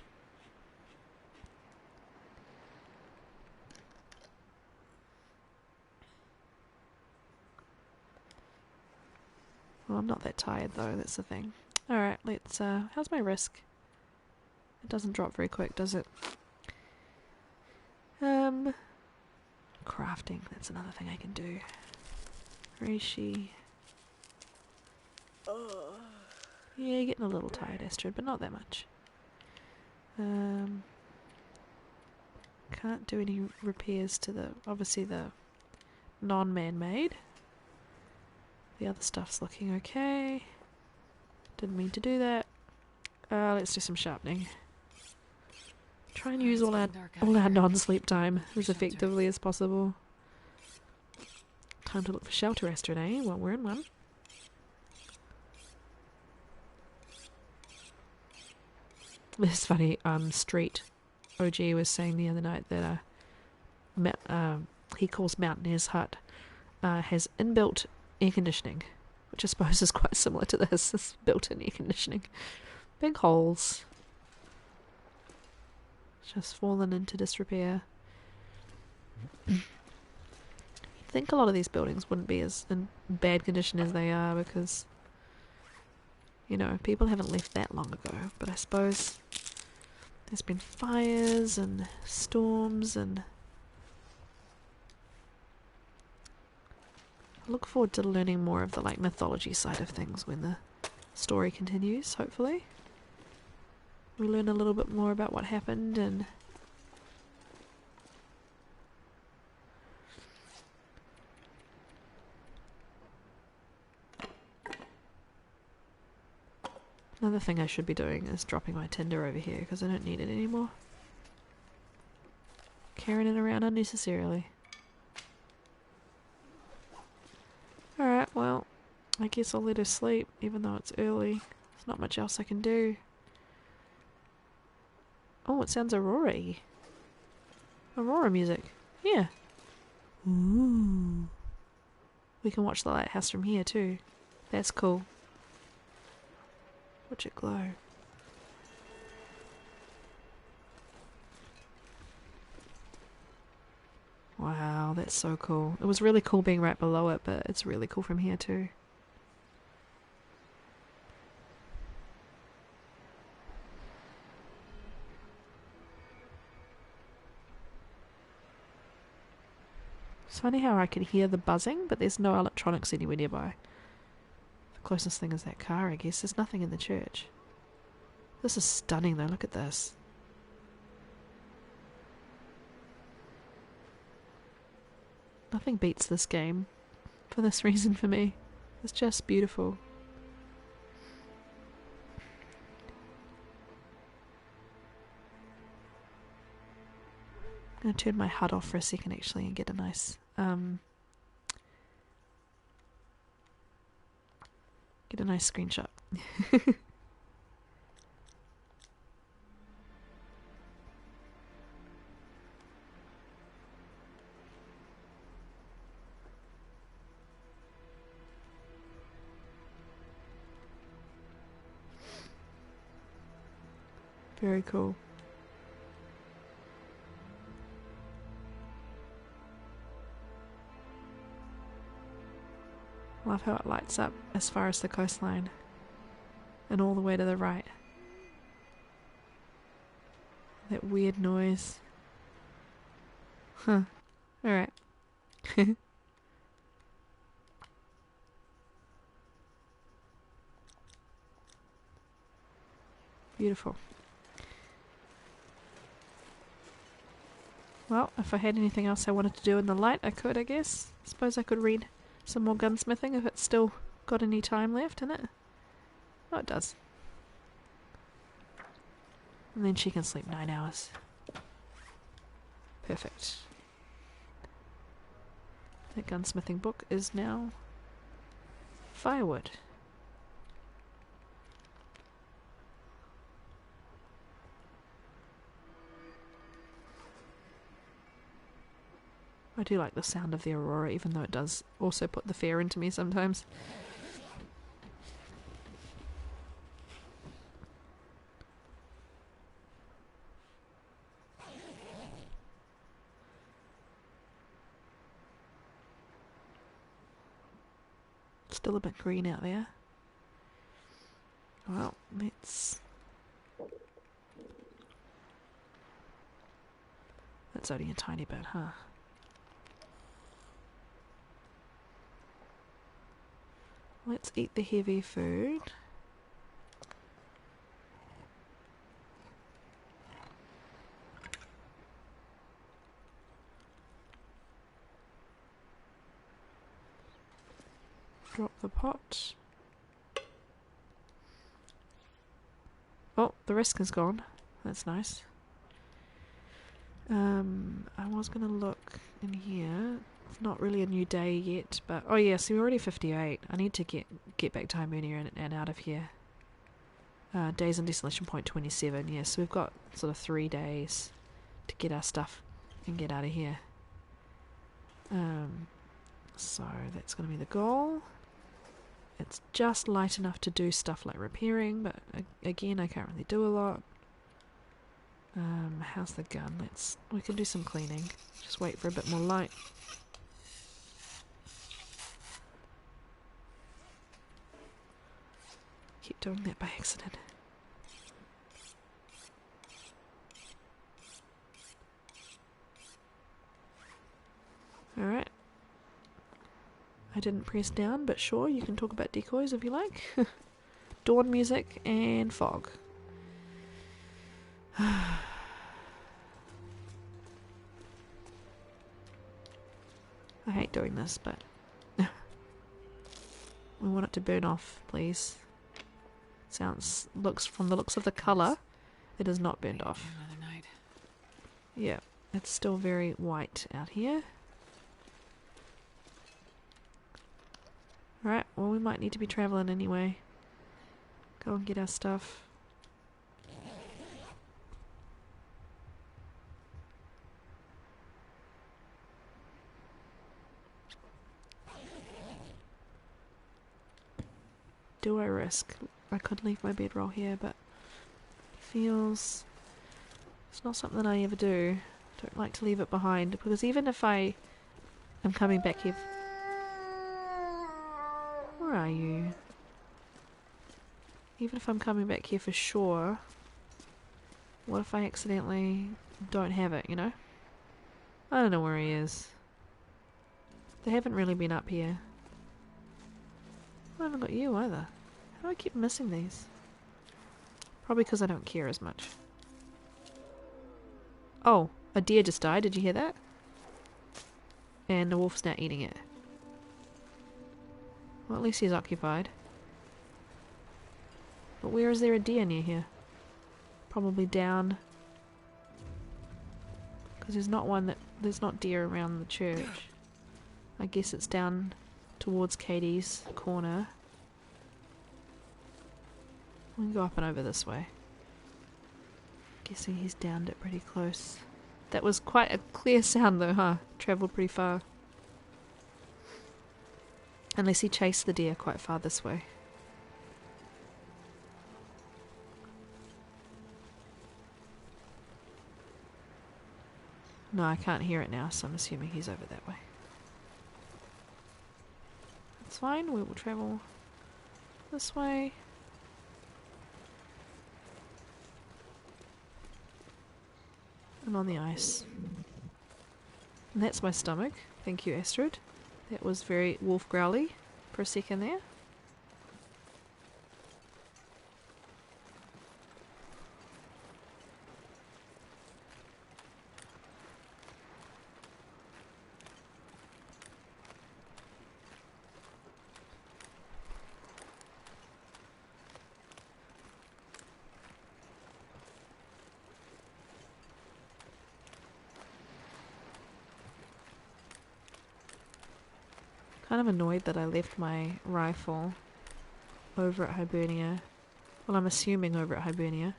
Well, I'm not that tired though, that's the thing. Alright, let's, how's my risk? It doesn't drop very quick, does it? Crafting, that's another thing I can do. Reishi. Yeah, getting a little tired, Astrid, but not that much. Can't do any repairs to the, obviously the non-man-made. The other stuff's looking okay. Didn't mean to do that. Let's do some sharpening. Try and use all our non-sleep time as effectively as possible. Time to look for shelter, Astrid, eh? Well, we're in one. This is funny. Street OG was saying the other night that he calls Mountaineer's Hut has inbuilt air conditioning, which I suppose is quite similar to this. This built-in air conditioning. Big holes. Just fallen into disrepair. You'd think a lot of these buildings wouldn't be as in bad condition as they are because, you know, people haven't left that long ago. But I suppose there's been fires and storms, and I look forward to learning more of the like mythology side of things when the story continues, hopefully. We learn a little bit more about what happened and another thing I should be doing is dropping my tinder over here because I don't need it anymore. Carrying it around unnecessarily. Alright, well, I guess I'll let her sleep even though it's early. There's not much else I can do. Oh, it sounds Aurora-y. Aurora music. Yeah. Ooh. We can watch the lighthouse from here too. That's cool. Watch it glow. Wow, that's so cool. It was really cool being right below it, but it's really cool from here too. It's funny how I can hear the buzzing, but there's no electronics anywhere nearby. The closest thing is that car, I guess. There's nothing in the church. This is stunning though, look at this. Nothing beats this game for this reason for me. It's just beautiful. I'm going to turn my HUD off for a second actually and get a nice screenshot. Very cool. Love how it lights up as far as the coastline and all the way to the right. That weird noise. Huh. Alright. Beautiful. Well, if I had anything else I wanted to do in the light, I could, I guess. Suppose I could read some more gunsmithing if it's still got any time left in it. Oh, it does. And then she can sleep 9 hours. Perfect. That gunsmithing book is now firewood. I do like the sound of the aurora, even though it does also put the fear into me sometimes. Still a bit green out there. Well, let's... That's only a tiny bit, huh? Let's eat the heavy food. Drop the pot. Oh, the risk is gone. That's nice. I was going to look in here. It's not really a new day yet, but... Oh yeah, so we're already 58. I need to get back time earlier and out of here. Days on Desolation Point 27. Yeah, so we've got sort of 3 days to get our stuff and get out of here. So that's going to be the goal. It's just light enough to do stuff like repairing, but again, I can't really do a lot. How's the gun? We can do some cleaning. Just wait for a bit more light. Keep doing that by accident. Alright. I didn't press down, but sure, you can talk about decoys if you like. Dawn music and fog. I hate doing this, but we want it to burn off, please. From the looks of the colour, it is not burned off. Another night. Yeah, it's still very white out here. Alright, well we might need to be travelling anyway. Go and get our stuff. Do I risk? I could leave my bedroll here, but it's not something I ever do. Don't like to leave it behind, because even if I am coming back here... Where are you? Even if I'm coming back here for sure, what if I accidentally don't have it, you know? I don't know where he is. They haven't really been up here. I haven't got you either. How do I keep missing these? Probably because I don't care as much. Oh, a deer just died. Did you hear that? And the wolf's now eating it. Well, at least he's occupied. But where is there a deer near here? Probably down. Because there's not deer around the church. I guess it's down towards Katie's corner. We can go up and over this way. Guessing he's downed it pretty close. That was quite a clear sound though, huh? Travelled pretty far. Unless he chased the deer quite far this way. No, I can't hear it now, so I'm assuming he's over that way. It's fine, we will travel this way. And on the ice. And that's my stomach. Thank you, Astrid. That was very wolf growly for a second there. Kind of annoyed that I left my rifle over at Hibernia. Well, I'm assuming over at Hibernia.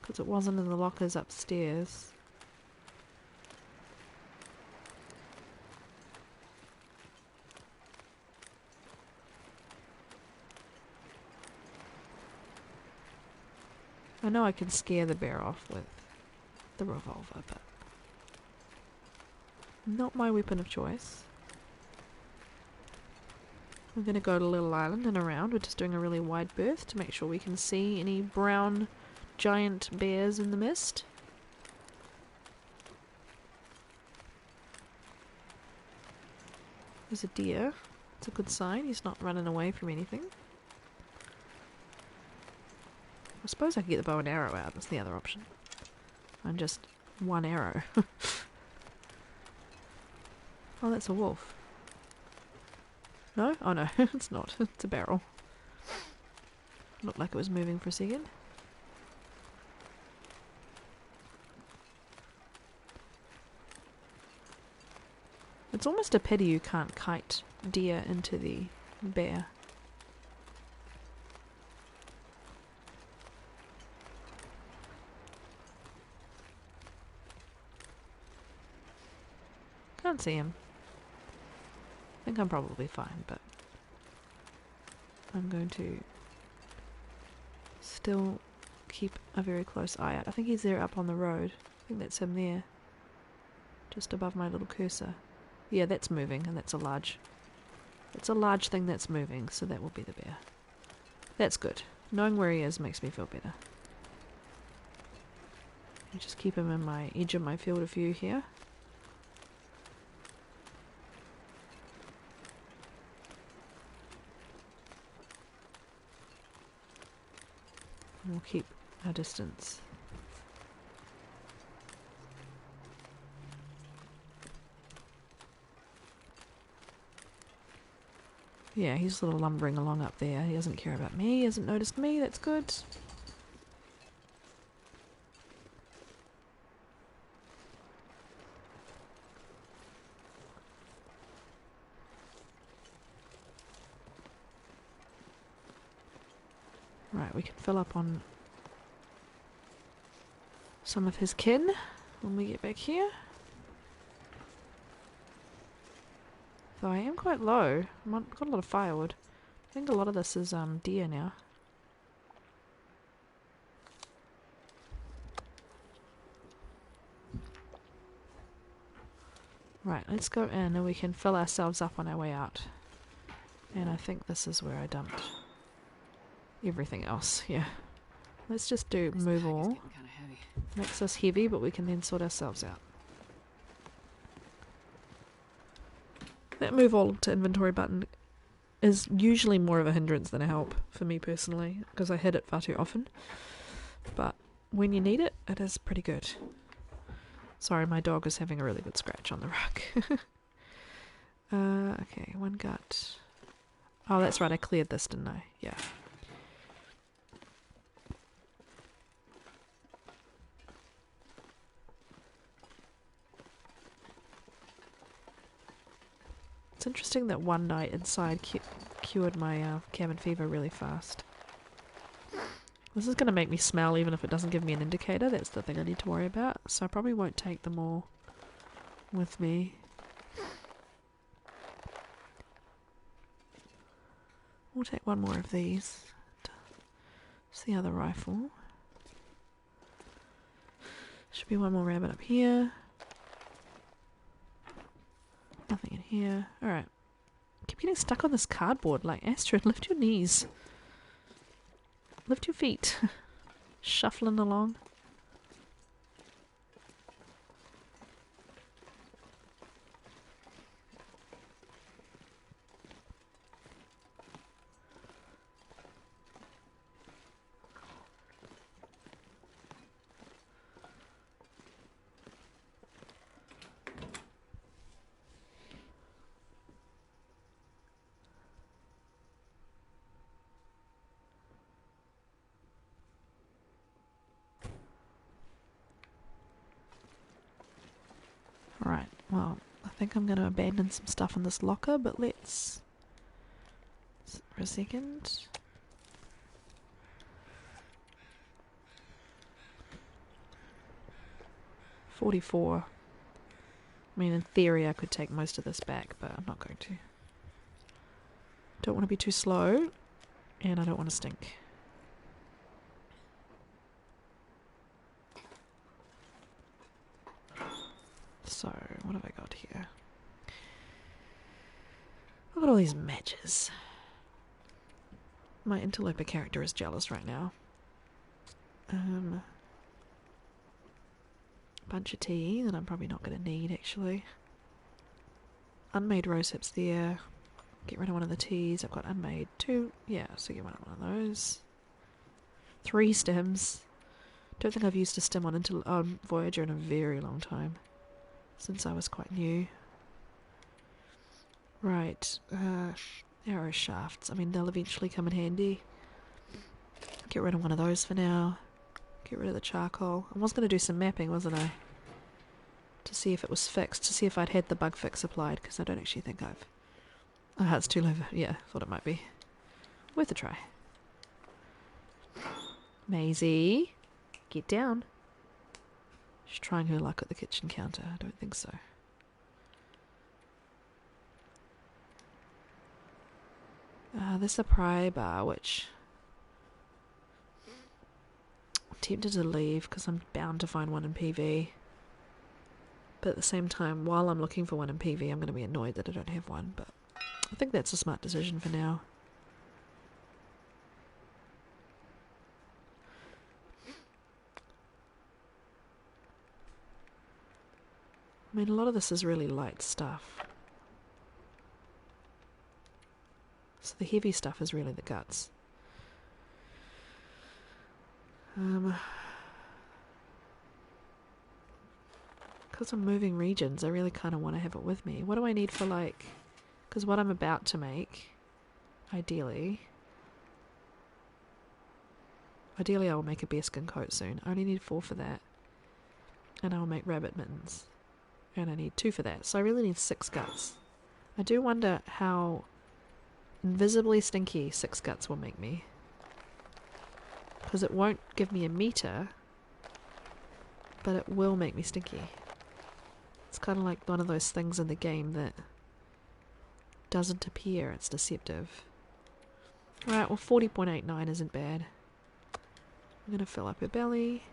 Because it wasn't in the lockers upstairs. I know I can scare the bear off with the revolver, but not my weapon of choice. We're going to go to Little Island and around. We're just doing a really wide berth to make sure we can see any brown giant bears in the mist. There's a deer. It's a good sign. He's not running away from anything. I suppose I could get the bow and arrow out. That's the other option. And just one arrow. Oh, that's a wolf. No? Oh no, it's not. It's a barrel. Looked like it was moving for a second. It's almost a pity you can't kite deer into the bear. Can't see him. I think I'm probably fine, but I'm going to still keep a very close eye out. I think he's there up on the road. I think that's him there. Just above my little cursor. Yeah, that's moving, and that's a large... It's a large thing that's moving, so that will be the bear. That's good. Knowing where he is makes me feel better. I just keep him in my edge of my field of view here. And we'll keep our distance. Yeah, he's sort of lumbering along up there. He doesn't care about me. He hasn't noticed me. That's good. Right, we can fill up on some of his kin when we get back here. Though I am quite low. I've got a lot of firewood. I think a lot of this is deer now. Right, let's go in and we can fill ourselves up on our way out. And I think this is where I dumped everything else. Yeah. Let's just do move all. Makes us heavy, but we can then sort ourselves out. That move all to inventory button is usually more of a hindrance than a help for me personally, because I hit it far too often. But when you need it, it is pretty good. Sorry, my dog is having a really good scratch on the rug. Okay, one gut. Oh, that's right, I cleared this, didn't I? Yeah. It's interesting that one night inside cured my cabin fever really fast. This is going to make me smell even if it doesn't give me an indicator. That's the thing I need to worry about. So I probably won't take them all with me. We'll take one more of these. It's the other rifle. Should be one more rabbit up here. Nothing in here. Alright. Keep getting stuck on this cardboard. Like, Astrid, lift your knees. Lift your feet. Shuffling along. Alright, well, I think I'm going to abandon some stuff in this locker, but let's... for a second. $44. I mean, in theory I could take most of this back, but I'm not going to. Don't want to be too slow, and I don't want to stink. So, what have I got here? I've got all these matches. My interloper character is jealous right now. Bunch of tea that I'm probably not going to need, actually. Unmade rose hips there. Get rid of one of the teas. I've got unmade 2. Yeah, so get rid of one of those. 3 stems. Don't think I've used a stem on Voyager in a very long time. Since I was quite new. Right. Arrow shafts. I mean, they'll eventually come in handy. Get rid of one of those for now. Get rid of the charcoal. I was going to do some mapping, wasn't I? To see if it was fixed. To see if I'd had the bug fix applied. Because I don't actually think I've... Oh, it's too low. Yeah, thought it might be. Worth a try. Maisie. Get down. She's trying her luck at the kitchen counter. I don't think so. There's a pry bar, which I'm tempted to leave because I'm bound to find one in PV. But at the same time, while I'm looking for one in PV, I'm going to be annoyed that I don't have one. But I think that's a smart decision for now. I mean, a lot of this is really light stuff. So the heavy stuff is really the guts. Because I'm moving regions, I really kind of want to have it with me. What do I need for, like... Because what I'm about to make, ideally I will make a bearskin coat soon. I only need 4 for that. And I will make rabbit mittens. And I need 2 for that. So I really need 6 guts. I do wonder how invisibly stinky 6 guts will make me. Because it won't give me a meter, but it will make me stinky. It's kind of like one of those things in the game that doesn't appear. It's deceptive. Right, well 40.89 isn't bad. I'm going to fill up her belly.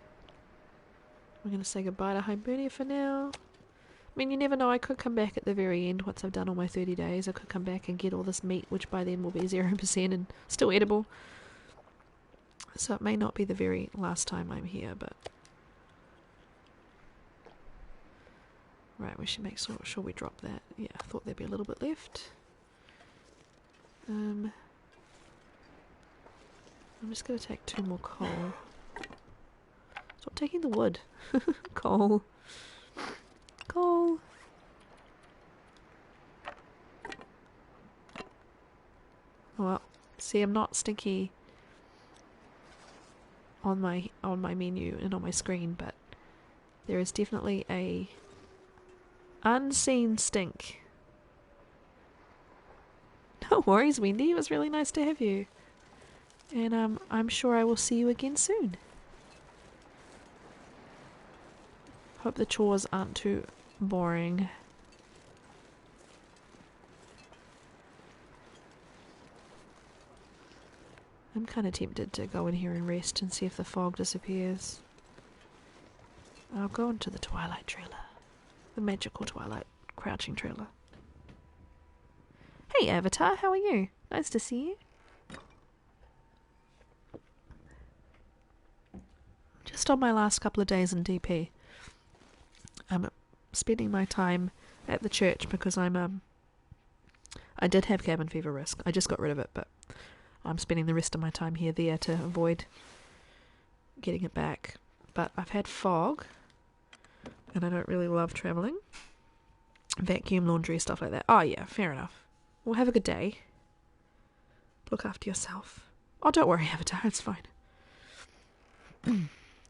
I'm going to say goodbye to Hibernia for now. I mean, you never know, I could come back at the very end once I've done all my 30 days. I could come back and get all this meat, which by then will be 0% and still edible. So it may not be the very last time I'm here, but... Right, we should make sure we drop that. Yeah, I thought there'd be a little bit left. I'm just going to take 2 more coal. Stop taking the wood. Coal. Coal. Well, see, I'm not stinky on my menu and on my screen, but there is definitely a unseen stink. No worries, Wendy. It was really nice to have you. And I'm sure I will see you again soon. Hope the chores aren't too boring. I'm kind of tempted to go in here and rest and see if the fog disappears. I'll go into the Twilight trailer. The magical Twilight crouching trailer. Hey Avatar, how are you? Nice to see you. Just on my last couple of days in DP, I'm spending my time at the church because I did have cabin fever risk. I just got rid of it, but I'm spending the rest of my time there to avoid getting it back. But I've had fog, and I don't really love travelling. Vacuum, laundry, stuff like that. Oh yeah, fair enough. Well, have a good day. Look after yourself. Oh, don't worry, Avatar, it's fine.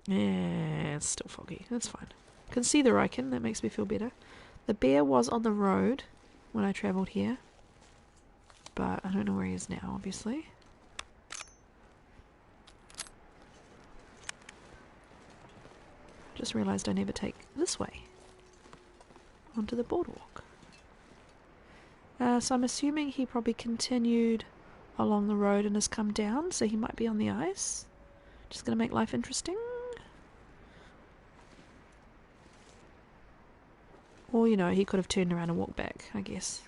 Yeah, it's still foggy. That's fine. Can see the Riken, that makes me feel better. The bear was on the road when I travelled here, but I don't know where he is now, obviously. Just realised I never take this way onto the boardwalk. So I'm assuming he probably continued along the road and has come down, so he might be on the ice. Just going to make life interesting. Or, you know, he could have turned around and walked back, I guess.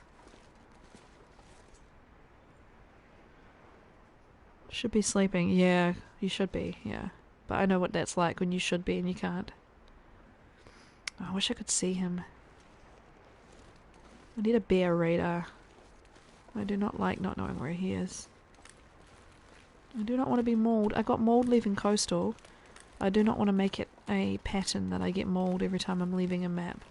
Should be sleeping. Yeah, you should be, yeah. But I know what that's like when you should be and you can't. Oh, I wish I could see him. I need a bear radar. I do not like not knowing where he is. I do not want to be mauled. I got mauled leaving coastal. I do not want to make it a pattern that I get mauled every time I'm leaving a map.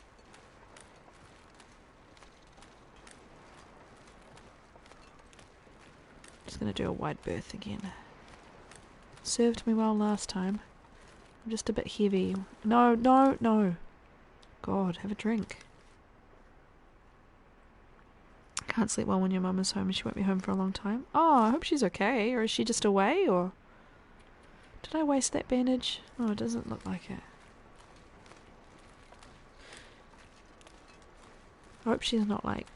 Just going to do a wide berth again. Served me well last time. I'm just a bit heavy. No, no, no. God, have a drink. Can't sleep well when your mum is home and she won't be home for a long time. Oh, I hope she's okay. Or is she just away? Or did I waste that bandage? Oh, it doesn't look like it. I hope she's not like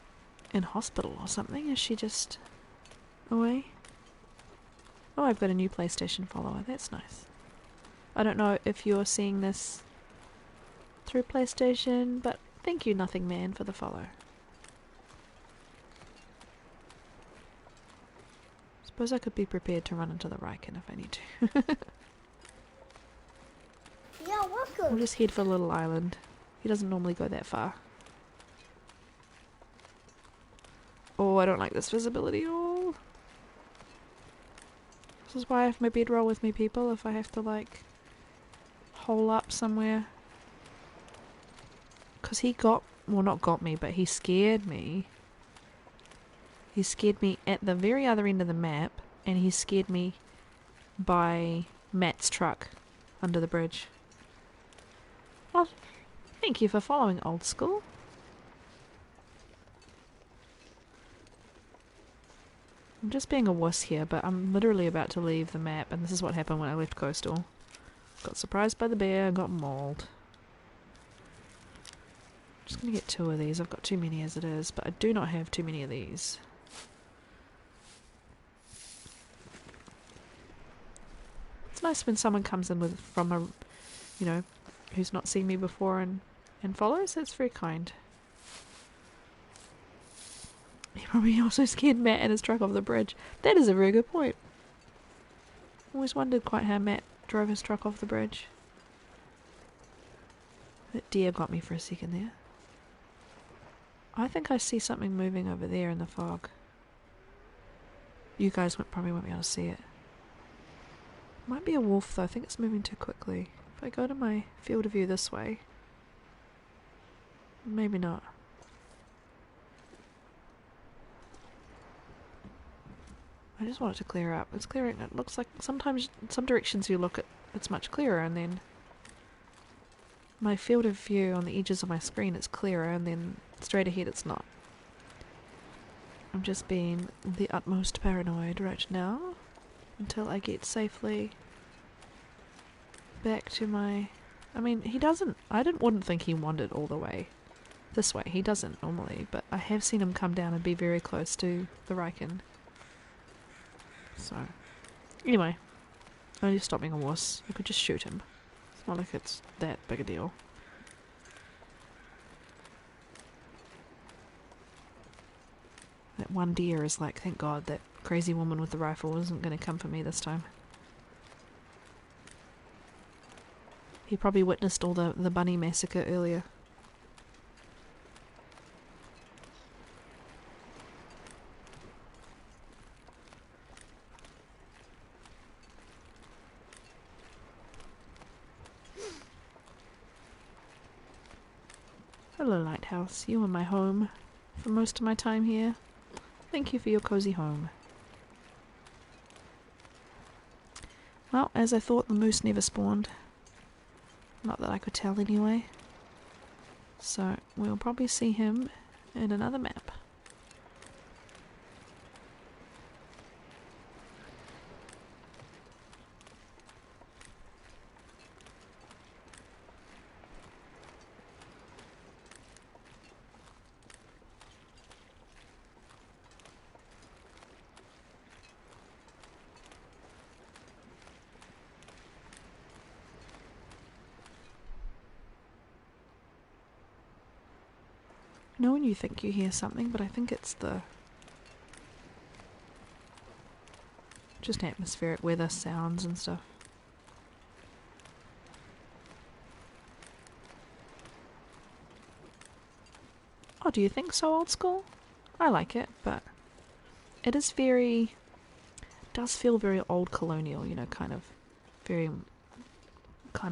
in hospital or something. Is she just away? Oh, I've got a new PlayStation follower. That's nice. I don't know if you're seeing this through PlayStation, but thank you, Nothing Man, for the follow. Suppose I could be prepared to run into the Riken if I need to. Yeah, welcome. We'll just head for a little island. He doesn't normally go that far. Oh, I don't like this visibility at all. This is why I have my bedroll with me, people, if I have to, like, hole up somewhere. Because he got, well, not got me, but he scared me. He scared me at the very other end of the map, and he scared me by Matt's truck under the bridge. Well, thank you for following, old school. I'm just being a wuss here, but I'm literally about to leave the map, and this is what happened when I left Coastal. Got surprised by the bear and got mauled. Just gonna get 2 of these. I've got too many as it is, but I do not have too many of these. It's nice when someone comes in from a, you know, who's not seen me before and follows. That's very kind. He probably also scared Matt and his truck off the bridge. That is a very good point. Always wondered quite how Matt drove his truck off the bridge. That deer got me for a second there. I think I see something moving over there in the fog. You guys probably won't be able to see it. Might be a wolf though. I think it's moving too quickly. If I go to my field of view this way. Maybe not. I just want it to clear up. It's clearing. It looks like sometimes some directions you look at, it's much clearer, and then my field of view on the edges of my screen it's clearer, and then straight ahead it's not. I'm just being the utmost paranoid right now until I get safely back to my... I mean, he doesn't... wouldn't think he wandered all the way this way. He doesn't normally, but I have seen him come down and be very close to the Riken. So, anyway, I need to stop being a wuss. I could just shoot him. Not like it's that big a deal. That one deer is like, thank God that crazy woman with the rifle isn't going to come for me this time. He probably witnessed all the bunny massacre earlier. Hello, Lighthouse. You are my home for most of my time here. Thank you for your cozy home. Well, as I thought, the moose never spawned. Not that I could tell anyway. So, we'll probably see him in another map. You know when you think you hear something, but I think it's the just atmospheric weather sounds and stuff. Oh, do you think so, old school? I like it, but it is does feel very old colonial, you know, kind of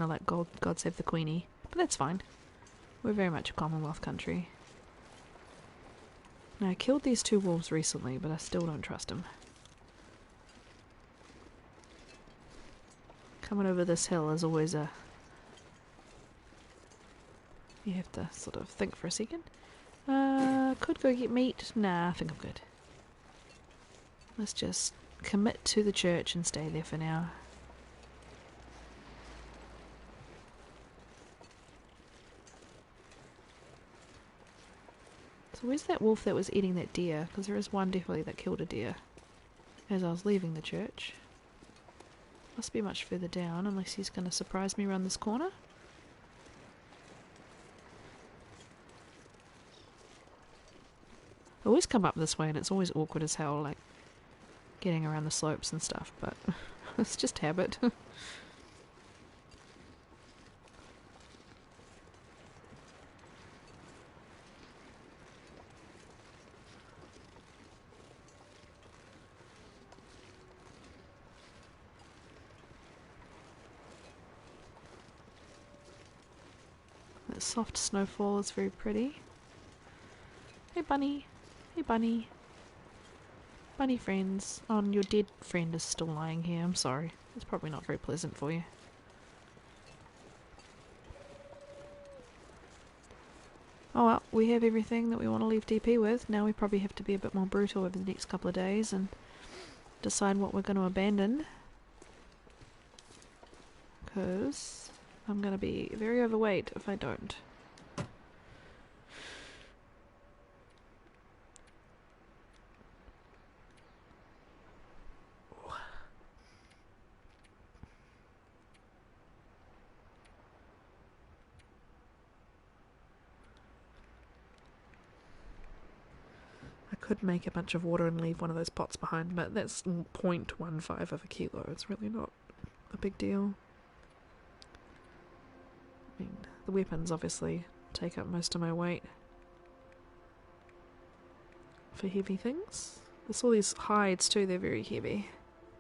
like God Save the Queenie. But that's fine. We're very much a Commonwealth country. Now, I killed these 2 wolves recently, but I still don't trust them. Coming over this hill is always you have to sort of think for a second. Could go get meat. Nah, I think I'm good. Let's just commit to the church and stay there for now. So where's that wolf that was eating that deer? Because there is one definitely that killed a deer as I was leaving the church. Must be much further down, unless he's going to surprise me around this corner. I always come up this way and it's always awkward as hell, like getting around the slopes and stuff, but it's just habit. That soft snowfall is very pretty. Hey bunny. Hey bunny. Bunny friends. Oh, and your dead friend is still lying here. I'm sorry. It's probably not very pleasant for you. Oh well, we have everything that we want to leave DP with. Now we probably have to be a bit more brutal over the next couple of days and decide what we're going to abandon. Because I'm going to be very overweight if I don't. Could make a bunch of water and leave one of those pots behind, but that's 0.15 of a kilo. It's really not a big deal. I mean, the weapons obviously take up most of my weight for heavy things. There's all these hides too, they're very heavy.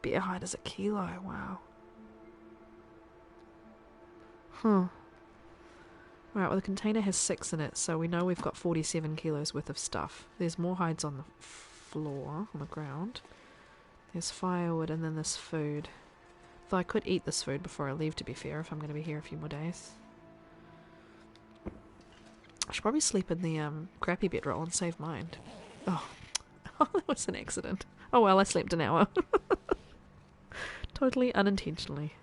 Bear hide is a kilo, wow. Huh. Right, well the container has 6 in it, so we know we've got 47 kilos worth of stuff. There's more hides on the floor, on the ground. There's firewood and then this food. Though I could eat this food before I leave, to be fair, if I'm going to be here a few more days. I should probably sleep in the crappy bedroll and save mind. Oh. Oh, that was an accident. Oh well, I slept an hour. Totally unintentionally.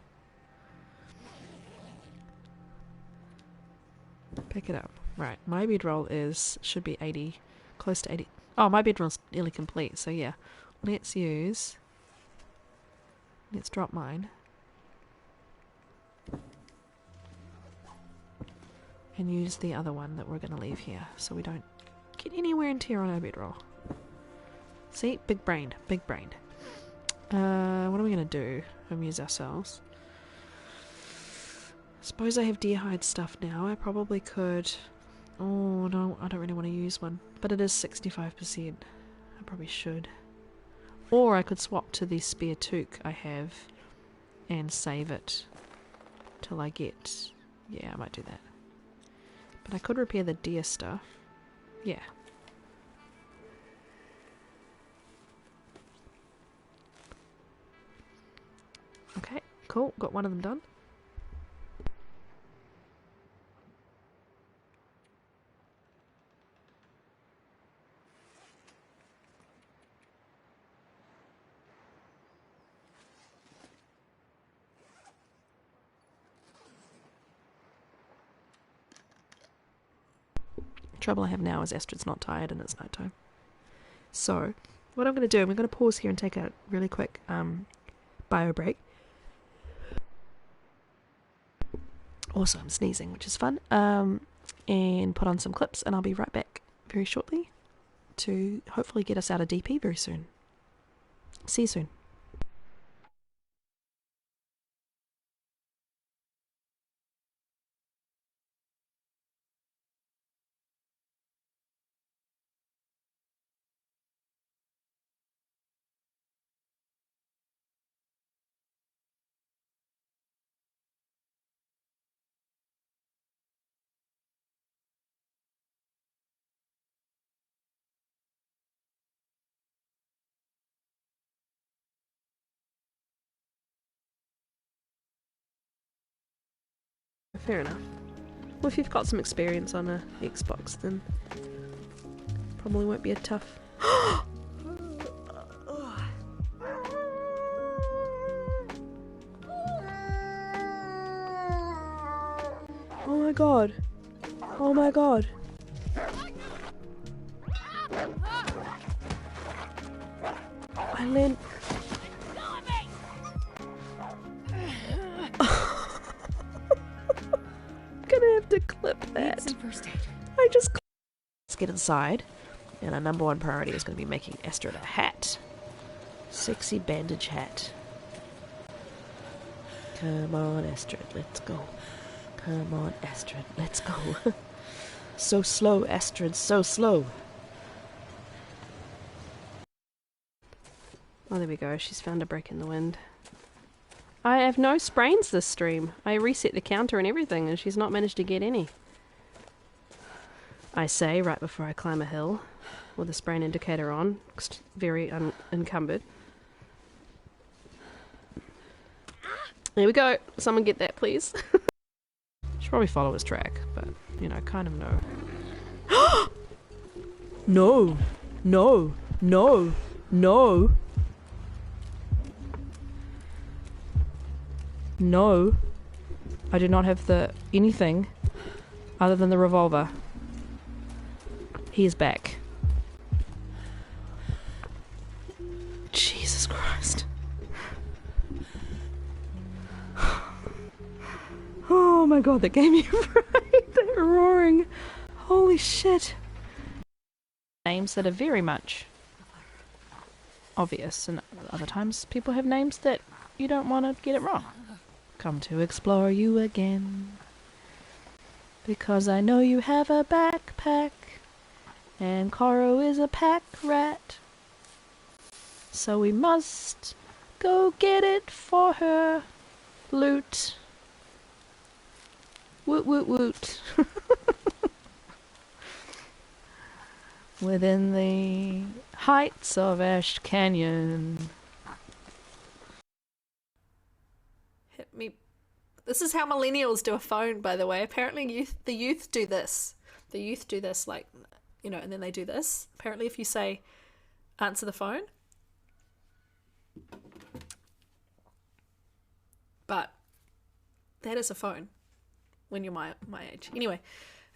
Pick it up. Right, my bedroll should be 80, close to 80. Oh, my bedroll's nearly complete, so yeah. Let's drop mine. and use the other one that we're going to leave here so we don't get any wear and tear on our bedroll. See? Big brained. Big brained. What are we going to do? Amuse ourselves. Suppose I have deer hide stuff now. I probably could... Oh, no, I don't really want to use one. But it is 65%. I probably should. Or I could swap to the spare toque I have and save it till I get... Yeah, I might do that. But I could repair the deer stuff. Yeah. Okay, cool. Got one of them done. Trouble I have now is Astrid's not tired and it's night time. So, what I'm going to do, I'm going to pause here and take a really quick bio break. Also, I'm sneezing, which is fun. And put on some clips, and I'll be right back very shortly to hopefully get us out of DP very soon. See you soon. Fair enough. Well, if you've got some experience on a Xbox, then probably won't be a tough... Oh my god. Oh my god. I learned... Gonna have to clip that. I just... Let's get inside. And our number one priority is going to be making Astrid a hat. Sexy bandage hat. Come on, Astrid, let's go. Come on, Astrid, let's go. So slow, Astrid, so slow. Oh, there we go. She's found a break in the wind. I have no sprains this stream. I reset the counter and everything, and she's not managed to get any. I say right before I climb a hill, with the sprain indicator on, very unencumbered. There we go. Someone get that, please. Should probably follow his track, but, you know, kind of know. No. No. No. No. No. I do not have the anything other than the revolver. He is back. Jesus Christ. Oh my god, that gave me a fright. That roaring. Holy shit. Names that are very much obvious, and other times people have names that you don't want to get it wrong. Come to explore you again, because I know you have a backpack, and Coro is a pack rat, so we must go get it for her. Loot. Woot woot woot. Within the heights of Ash Canyon. Hit me. This is how millennials do a phone, by the way. Apparently the youth do this. The youth do this, like, you know, and then they do this. Apparently if you say, answer the phone. But that is a phone when you're my age. Anyway,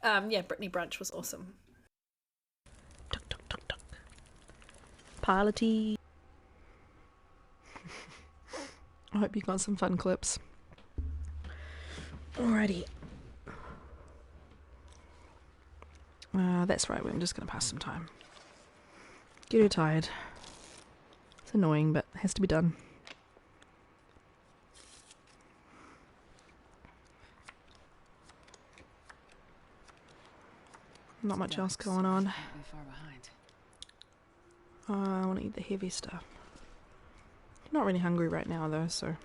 yeah, Brittany Brunch was awesome. Tuk tuk tuk tuk. Piloty. I hope you got some fun clips. Alrighty. That's right, we're just going to pass some time. Get her tired. It's annoying, but it has to be done. Not much else going on. Far behind. I want to eat the heavy stuff. Not really hungry right now though, so...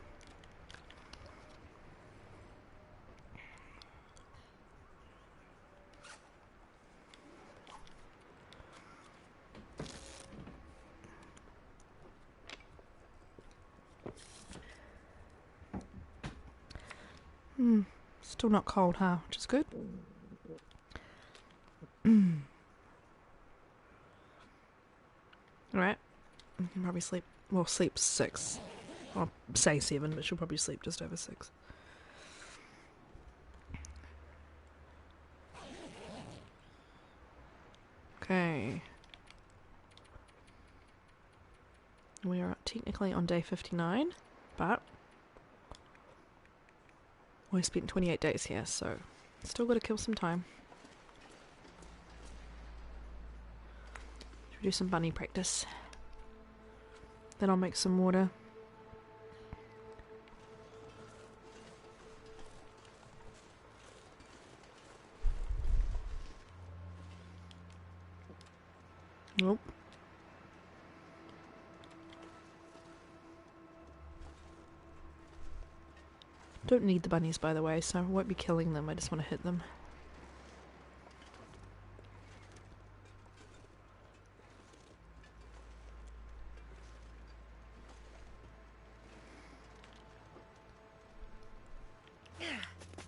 Still not cold, huh? Which is good. Alright. You can probably sleep. Well, sleep 6. I'll say 7, but she'll probably sleep just over 6. Okay. We are technically on day 59, but we spent 28 days here, so still got to kill some time. Should we do some bunny practice? Then I'll make some water. Nope. Don't need the bunnies, by the way, so I won't be killing them. I just want to hit them.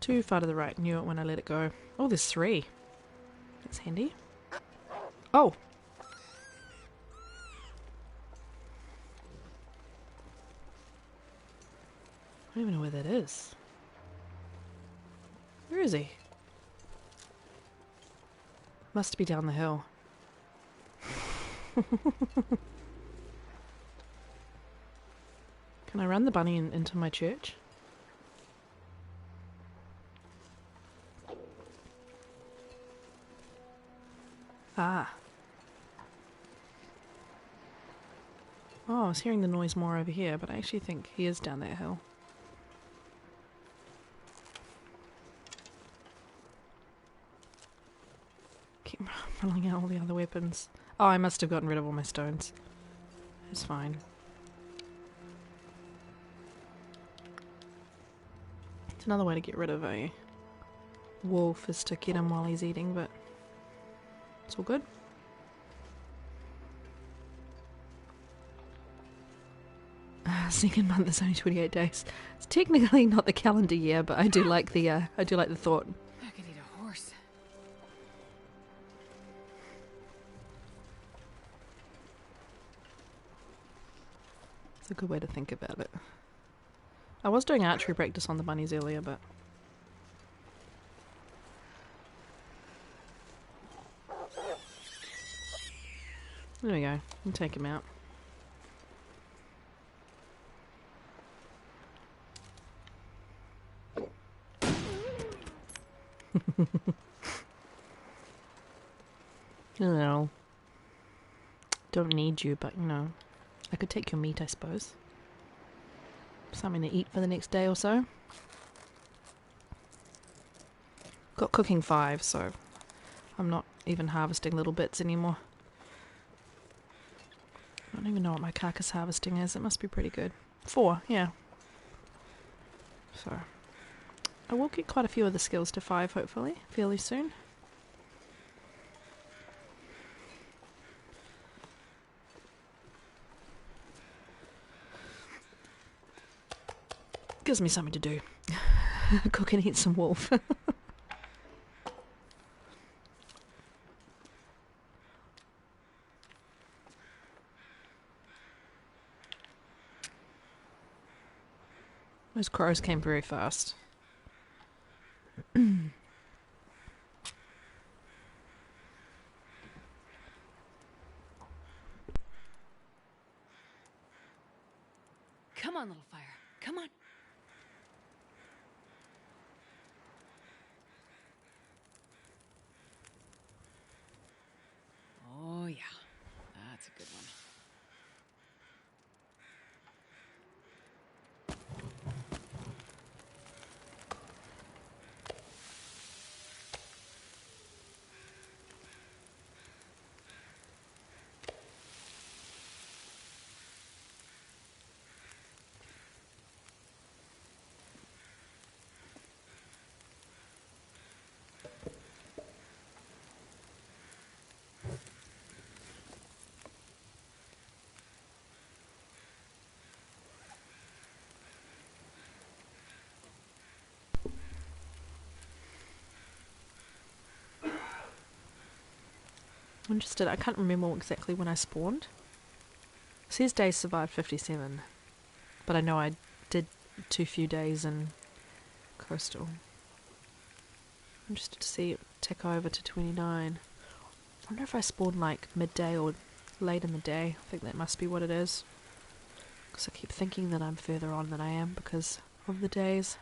Too far to the right. Knew it when I let it go. Oh, there's 3. That's handy. Oh! I don't even know where that is. Where is he? Must be down the hill. Can I run the bunny into my church? Ah. Oh, I was hearing the noise more over here, but I actually think he is down that hill. Keep rolling out all the other weapons. Oh, I must have gotten rid of all my stones. It's fine. It's another way to get rid of a wolf is to get him while he's eating, but it's all good. Second month is only 28 days. It's technically not the calendar year, but I do like the thought. I could eat a horse. It's a good way to think about it. I was doing archery practice on the bunnies earlier, but there we go. We'll take him out. Hello. Don't need you, but you know, I could take your meat, I suppose. Something to eat for the next day or so. Got cooking 5, so I'm not even harvesting little bits anymore. I don't even know what my carcass harvesting is. It must be pretty good. 4, yeah. So I will get quite a few of the skills to 5, hopefully, fairly soon. Gives me something to do. Cook and eat some wolf. Those crows came very fast. Come on, little fire. Come on. I'm interested. I can't remember exactly when I spawned. It says days survived 57, but I know I did too few days in coastal. I'm interested to see it tick over to 29. I wonder if I spawned like midday or late in the day. I think that must be what it is. Because I keep thinking that I'm further on than I am because of the days.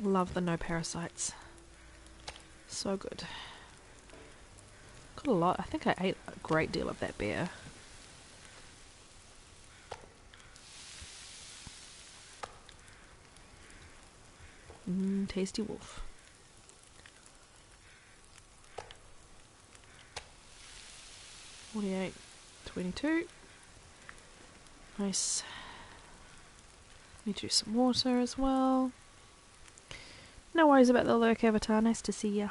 Love the no parasites. So good. Got a lot. I think I ate a great deal of that bear. Tasty wolf. $48, $22. Nice. Need to do some water as well. No worries about the lurk avatar. Nice to see ya.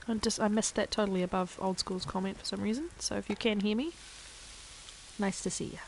I missed that totally above Old School's comment for some reason. So if you can hear me, nice to see ya.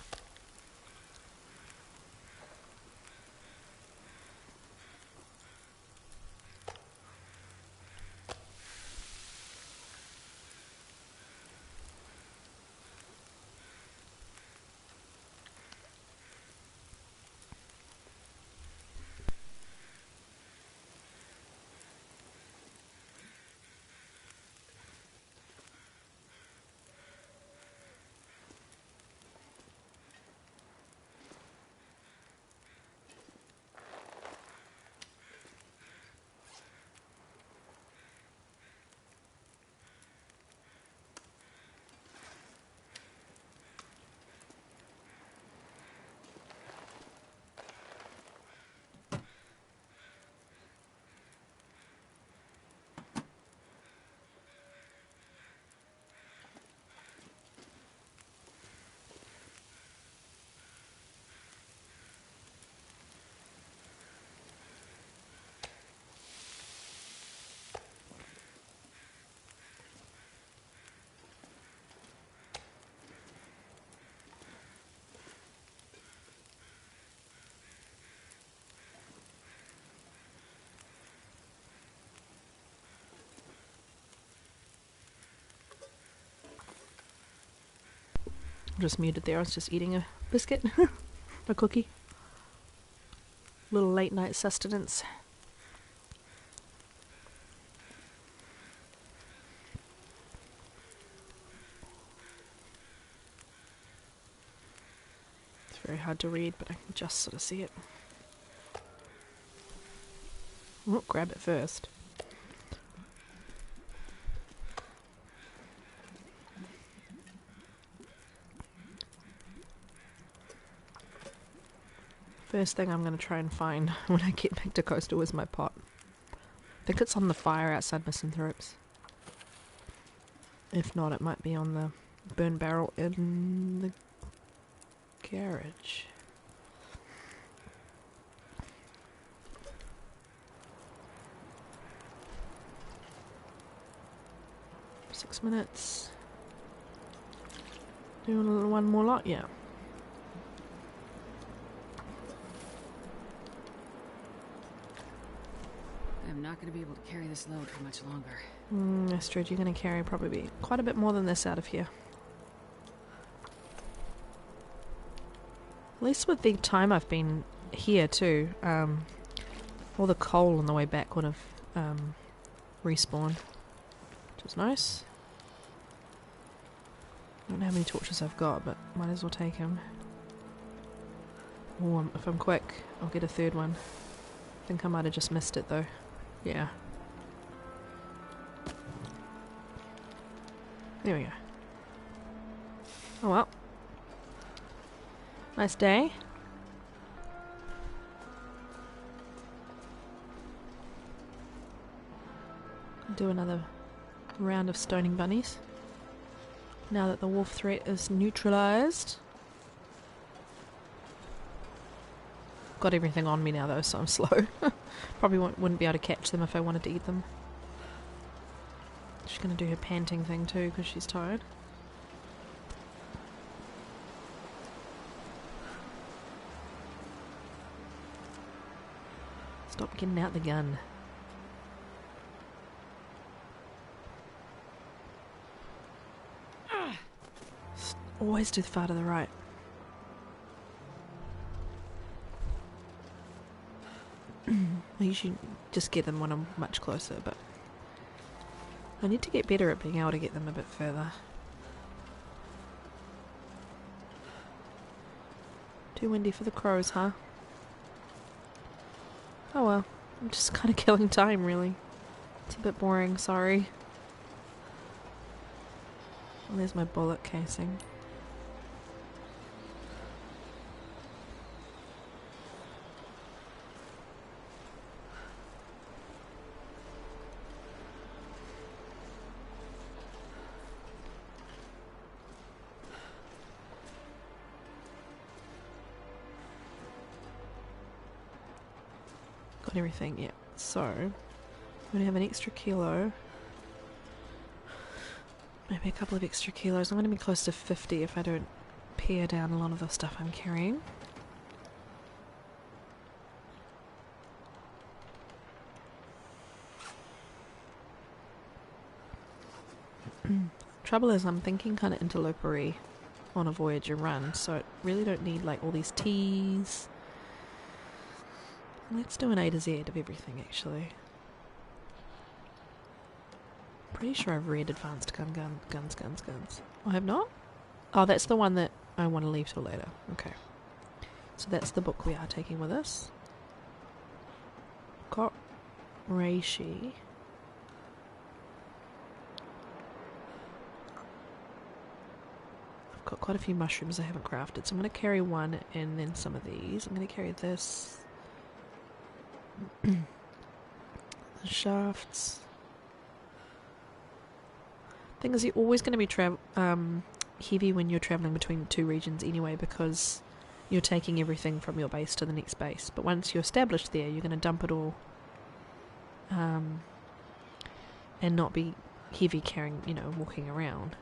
Just muted there. I was just eating a biscuit, a cookie. Little late night sustenance. It's very hard to read, but I can just sort of see it. Oh, grab it first. First thing I'm going to try and find when I get back to coastal is my pot. I think it's on the fire outside Misanthropes. If not, it might be on the burn barrel in the garage. Six minutes. Doing one more lot, yeah. I'm not going to be able to carry this load for much longer. Astrid, you're going to carry probably quite a bit more than this out of here. At least with the time I've been here too, all the coal on the way back would have respawned, which is nice. I don't know how many torches I've got, but might as well take them. Oh, if I'm quick, I'll get a third one. I think I might have just missed it though. Yeah. There we go. Oh well. Nice day. Do another round of stoning bunnies. Now that the wolf threat is neutralized. Got everything on me now though, so I'm slow. Probably wouldn't be able to catch them if I wanted to eat them. She's going to do her panting thing too because she's tired. Stop getting out the gun. Always do the far to the right. I usually just get them when I'm much closer, but I need to get better at being able to get them a bit further. Too windy for the crows, huh? Oh well, I'm just kind of killing time, really. It's a bit boring, sorry. Well, there's my bullet casing. Got everything, yeah. So, I'm going to have an extra kilo. Maybe a couple of extra kilos. I'm going to be close to 50 if I don't pare down a lot of the stuff I'm carrying. Trouble is, I'm thinking kind of interlopery on a Voyager run, so I really don't need like all these T's. Let's do an A to Z of everything, actually. Pretty sure I've read Advanced Guns. I have not? Oh, that's the one that I want to leave till later. Okay. So that's the book we are taking with us. Got Reishi. I've got quite a few mushrooms I haven't crafted, so I'm going to carry one and then some of these. I'm going to carry this. The shafts. Thing is, you're always going to be heavy when you're travelling between two regions anyway, because you're taking everything from your base to the next base. But once you're established there, you're going to dump it all and not be heavy carrying, walking around.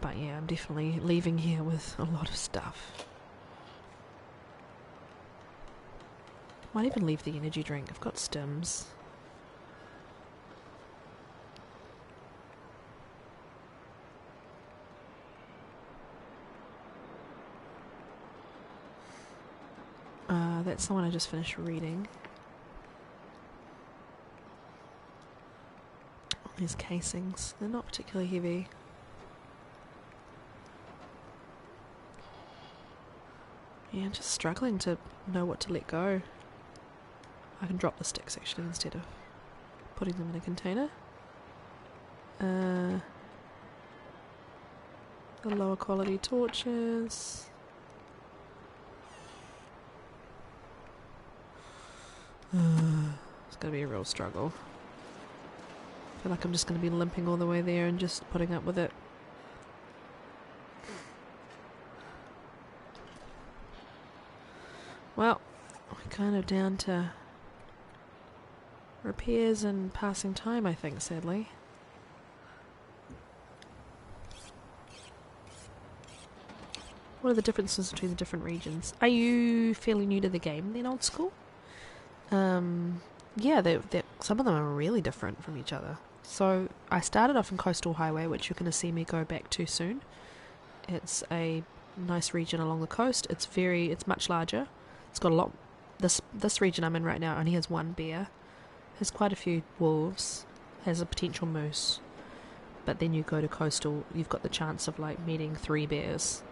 But yeah, I'm definitely leaving here with a lot of stuff. Might even leave the energy drink. I've got stims. That's the one I just finished reading. All these casings. They're not particularly heavy. Yeah, just struggling to know what to let go. I can drop the sticks actually instead of putting them in a container. The lower quality torches. It's going to be a real struggle. I feel like I'm just going to be limping all the way there and just putting up with it. Well, we're kind of down to repairs and passing time, I think, sadly. What are the differences between the different regions? Are you fairly new to the game then, old school? Yeah, some of them are really different from each other. So I started off in Coastal Highway, which you're going to see me go back to soon. It's a nice region along the coast. It's much larger. It's got a lot. This region I'm in right now only has one bear. Has quite a few wolves. Has a potential moose. But then you go to Coastal, you've got the chance of like meeting 3 bears.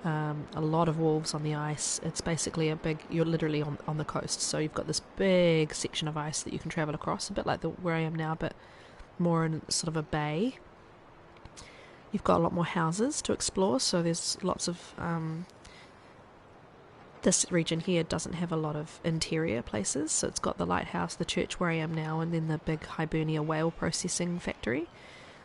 A lot of wolves on the ice. It's basically you're literally on the coast, so you've got this big section of ice that you can travel across, a bit like where I am now, but more in sort of a bay. You've got a lot more houses to explore, so there's lots of this region here doesn't have a lot of interior places, so it's got the lighthouse, the church where I am now, and then the big Hibernia whale processing factory.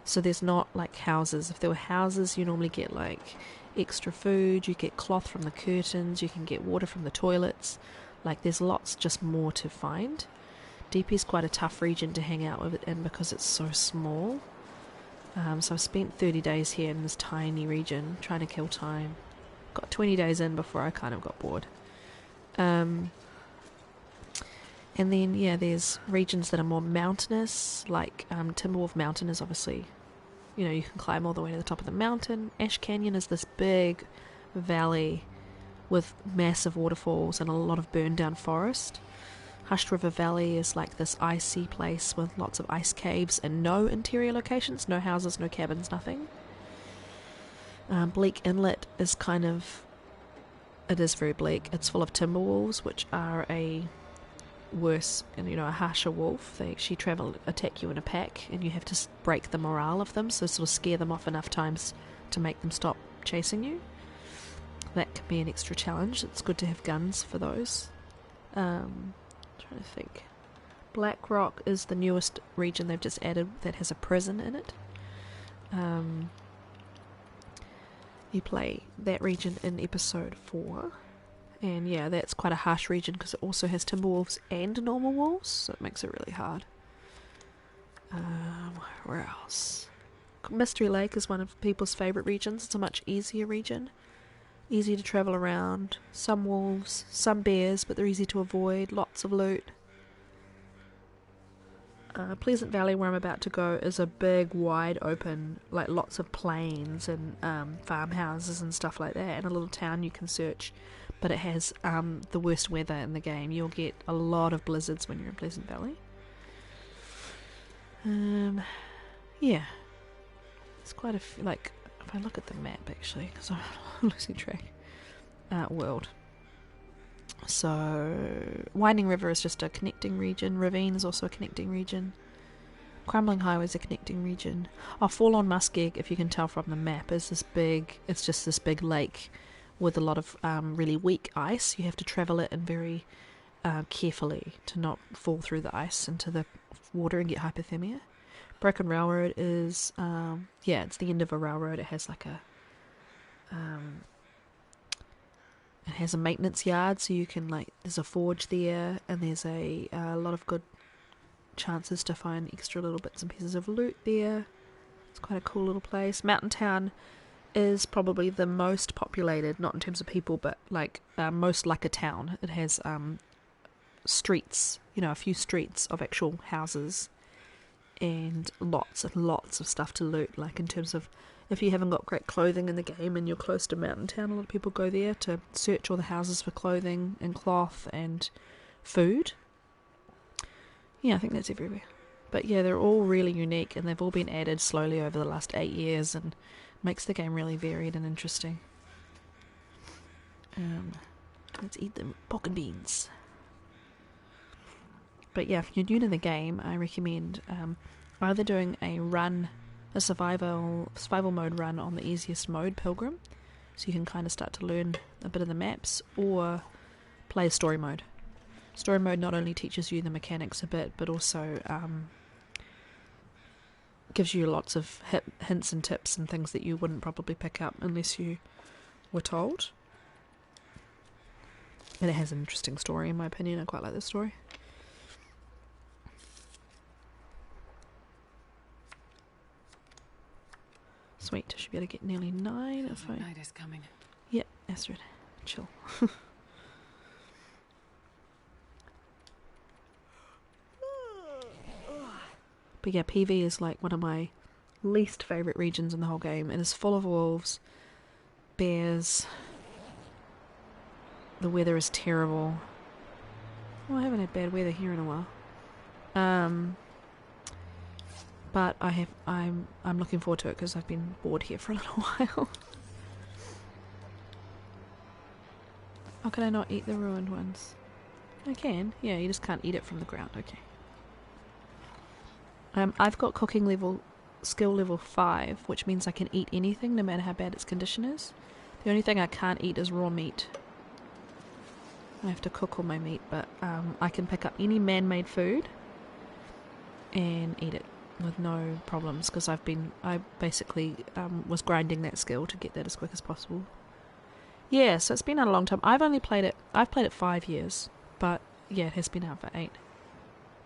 So there's not like houses. If there were houses, you normally get like extra food, you get cloth from the curtains, you can get water from the toilets. Like there's lots just more to find. DP is quite a tough region to hang out with in because it's so small. So I've spent 30 days here in this tiny region trying to kill time. Got 20 days in before I kind of got bored. And then, yeah, there's regions that are more mountainous, like Timberwolf Mountain is obviously, you can climb all the way to the top of the mountain. Ash Canyon is this big valley with massive waterfalls and a lot of burned down forest. Hushed River Valley is like this icy place with lots of ice caves and no interior locations, no houses, no cabins, nothing. Bleak Inlet is it is very bleak. It's full of timber wolves, which are a harsher wolf. They actually attack you in a pack, and you have to break the morale of them, so sort of scare them off enough times to make them stop chasing you. That can be an extra challenge. It's good to have guns for those. Trying to think. Black Rock is the newest region they've just added that has a prison in it. You play that region in episode 4, and yeah, that's quite a harsh region because it also has timber wolves and normal wolves, so it makes it really hard. Where else? Mystery Lake is one of people's favourite regions. It's a much easier region. Easy to travel around. Some wolves, some bears, but they're easy to avoid. Lots of loot. Pleasant Valley, where I'm about to go, is a big, wide open, like lots of plains and farmhouses and stuff like that, and a little town you can search. But it has the worst weather in the game. You'll get a lot of blizzards when you're in Pleasant Valley. Yeah. It's quite a few, like, if I look at the map actually, because I'm losing track. World. So, Winding River is just a connecting region. Ravine is also a connecting region. Crumbling Highway is a connecting region. Forlorn Muskeg, if you can tell from the map, is it's just this big lake with a lot of really weak ice. You have to travel it in very carefully to not fall through the ice into the water and get hypothermia. Broken Railroad is, it's the end of a railroad. It has like it has a maintenance yard, so you can, there's a forge there, and there's a lot of good chances to find extra little bits and pieces of loot there. It's quite a cool little place. Mountain Town is probably the most populated, not in terms of people, but most like a town. It has streets, a few streets of actual houses, and lots and lots of stuff to loot, in terms of if you haven't got great clothing in the game and you're close to Mountain Town, a lot of people go there to search all the houses for clothing and cloth and food. Yeah, I think that's everywhere. But yeah, they're all really unique, and they've all been added slowly over the last 8 years, and makes the game really varied and interesting. Let's eat the pork and beans. But yeah, if you're new to the game, I recommend either doing a survival mode run on the easiest mode, Pilgrim, so you can kind of start to learn a bit of the maps, or play story mode. Story mode not only teaches you the mechanics a bit, but also gives you lots of hints and tips and things that you wouldn't probably pick up unless you were told. And it has an interesting story, in my opinion. I quite like this story. Sweet, should be able to get nearly 9 if I... Night is coming. Yep, Astrid. Chill. But yeah, PV is one of my least favourite regions in the whole game. It is full of wolves, bears. The weather is terrible. Well, I haven't had bad weather here in a while. But I'm looking forward to it because I've been bored here for a little while. How can I not eat the ruined ones? I can. Yeah, you just can't eat it from the ground. Okay. I've got skill level 5, which means I can eat anything no matter how bad its condition is. The only thing I can't eat is raw meat. I have to cook all my meat, but I can pick up any man-made food and eat it with no problems, because I basically was grinding that skill to get that as quick as possible. Yeah, so it's been out a long time. I've played it 5 years, but yeah, it has been out for 8.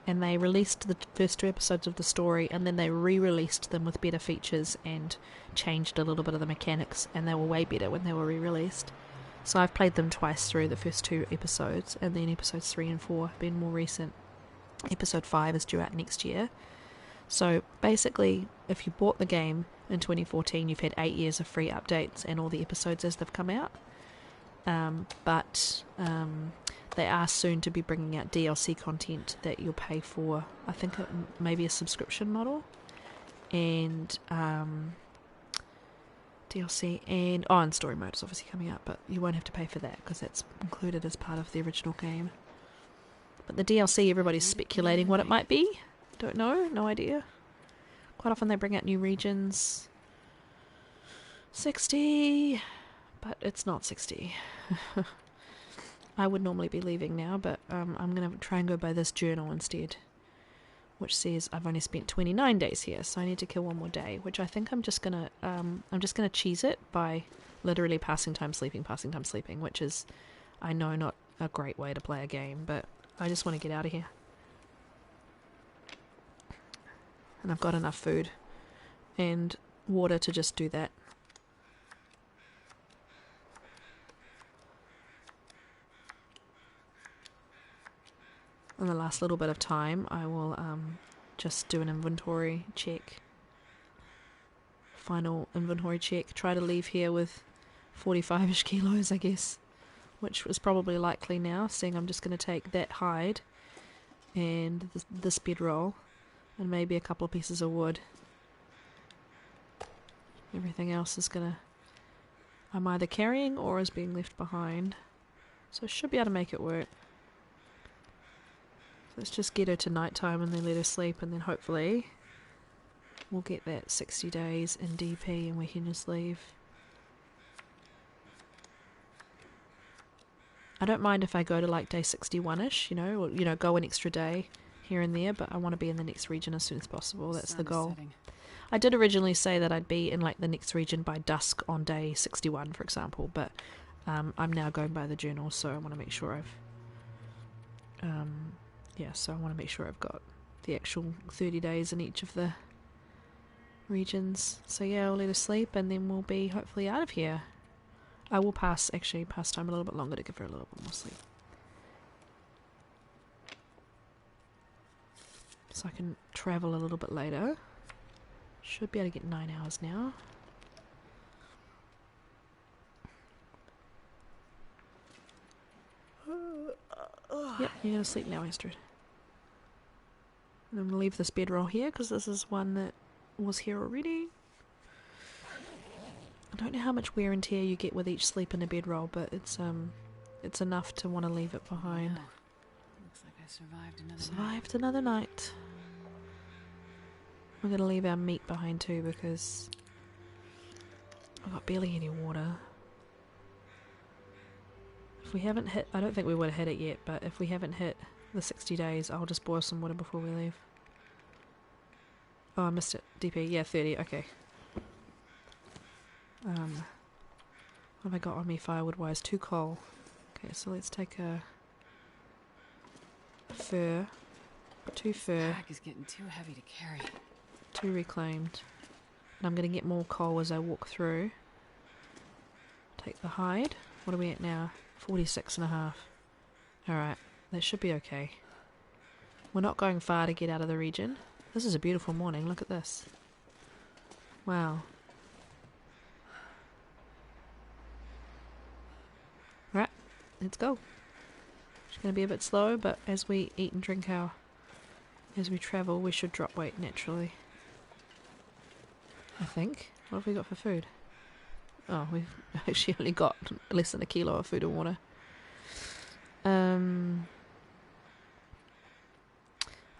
And they released the first 2 episodes of the story, and then they re-released them with better features and changed a little bit of the mechanics, and they were way better when they were re-released. So I've played them twice through, the first 2 episodes, and then episodes 3 and 4 have been more recent. Episode 5 is due out next year. So basically, if you bought the game in 2014, you've had 8 years of free updates and all the episodes as they've come out. But they are soon to be bringing out DLC content that you'll pay for. I think it may be a subscription model. And DLC and story mode is obviously coming out, but you won't have to pay for that because that's included as part of the original game. But the DLC, everybody's speculating what it might be. Don't know, no idea. Quite often they bring out new regions. 60, but it's not 60. I would normally be leaving now, but I'm going to try and go by this journal instead, which says I've only spent 29 days here, so I need to kill one more day, which I think I'm just gonna cheese it by literally passing time sleeping, which is, I know, not a great way to play a game, but I just want to get out of here. And I've got enough food and water to just do that. In the last little bit of time, I will just do an inventory check. Final inventory check. Try to leave here with 45-ish kilos, I guess. Which is probably likely now, seeing I'm just going to take that hide and this bedroll and maybe a couple of pieces of wood. Everything else is going to... I'm either carrying or is being left behind. So I should be able to make it work. Let's just get her to nighttime and then let her sleep, and then hopefully we'll get that 60 days in DP and we can just leave. I don't mind if I go to like day 61-ish, or go an extra day here and there, but I want to be in the next region as soon as possible. That's the goal. I did originally say that I'd be in like the next region by dusk on day 61, for example, but I'm now going by the journal, so I want to make sure I've got the actual 30 days in each of the regions. So yeah, I'll let her sleep and then we'll be hopefully out of here. I will pass time a little bit longer to give her a little bit more sleep. So I can travel a little bit later. Should be able to get 9 hours now. Yep, you're going to sleep now, Astrid. And I'm going to leave this bedroll here because this is one that was here already. I don't know how much wear and tear you get with each sleep in a bedroll, but it's enough to want to leave it behind. Wow. Looks like I survived another night. We're going to leave our meat behind too because I've got barely any water. If we haven't hit, I don't think we would have hit it yet, but if we haven't hit the 60 days, I'll just boil some water before we leave. Oh, I missed it. DP, yeah, 30, okay. What have I got on me firewood-wise? 2 coal. Okay, so let's take a fur. 2 fur. The pack is getting too heavy to carry. 2 reclaimed. And I'm going to get more coal as I walk through. Take the hide. What are we at now? 46.5. Alright, that should be okay. We're not going far to get out of the region. This is a beautiful morning, look at this. Wow. Right, let's go. It's going to be a bit slow, but as we eat and drink as we travel, we should drop weight naturally. I think. What have we got for food? Oh, we've actually only got less than 1 kilo of food and water.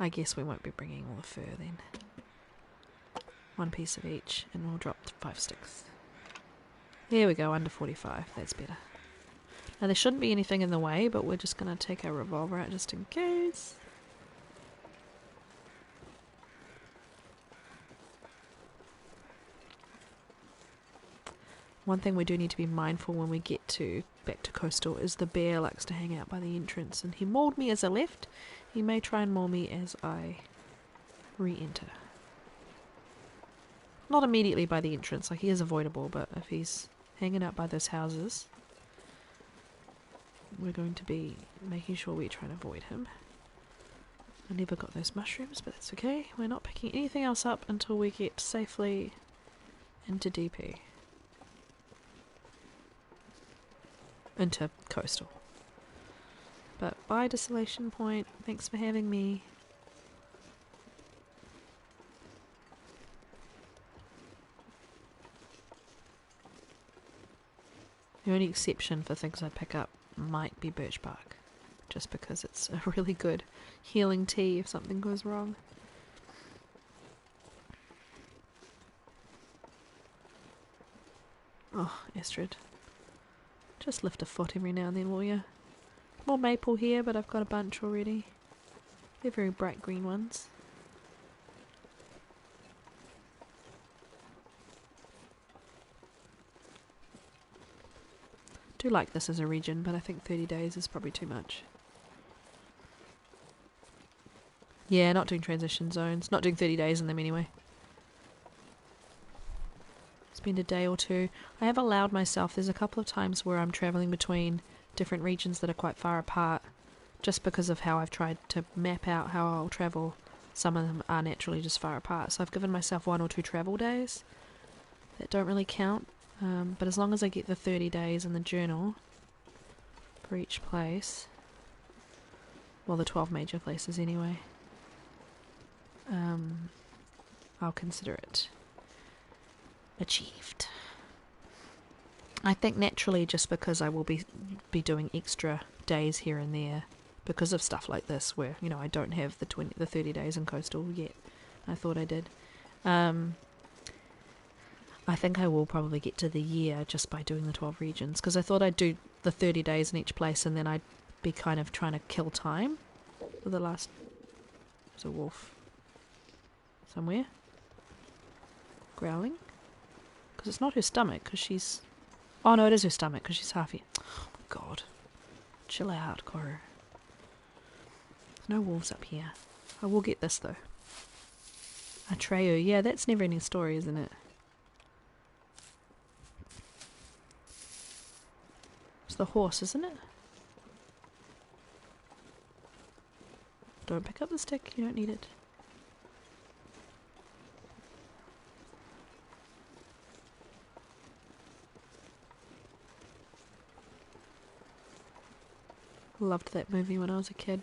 I guess we won't be bringing all the fur then. 1 piece of each, and we'll drop 5 sticks. There we go, under 45. That's better. Now there shouldn't be anything in the way, but we're just going to take our revolver out just in case. One thing we do need to be mindful when we get back to coastal is the bear likes to hang out by the entrance, and he mauled me as I left. He may try and maul me as I re-enter. Not immediately by the entrance, like he is avoidable, but if he's hanging out by those houses, we're going to be making sure we try and avoid him. I never got those mushrooms, but that's okay. We're not picking anything else up until we get safely into DP. Into coastal. But bye, Desolation Point. Thanks for having me. The only exception for things I pick up might be birch bark, just because it's a really good healing tea if something goes wrong. Oh, Astrid. Just lift a foot every now and then, will ya? More maple here, but I've got a bunch already. They're very bright green ones. Do like this as a region, but I think 30 days is probably too much. Yeah, not doing transition zones. Not doing 30 days in them anyway. Spend a day or two. I have allowed myself, there's a couple of times where I'm travelling between different regions that are quite far apart, just because of how I've tried to map out how I'll travel. Some of them are naturally just far apart, so I've given myself 1 or 2 travel days that don't really count. But as long as I get the 30 days in the journal for each place, well, the 12 major places anyway, I'll consider it achieved. I think naturally, just because I will be doing extra days here and there because of stuff like this, where I don't have the 30 days in coastal yet. I thought I did. I think I will probably get to the year just by doing the 12 regions, because I thought I'd do the 30 days in each place and then I'd be kind of trying to kill time for the last... There's a wolf somewhere growling, because it's not her stomach, because she's... Oh no, it is her stomach, because she's half... Oh my god. Chill out, Koru. There's no wolves up here. I will get this though. Atreyu, yeah, that's never ending story, isn't it? It's the horse, isn't it? Don't pick up the stick, you don't need it. Loved that movie when I was a kid.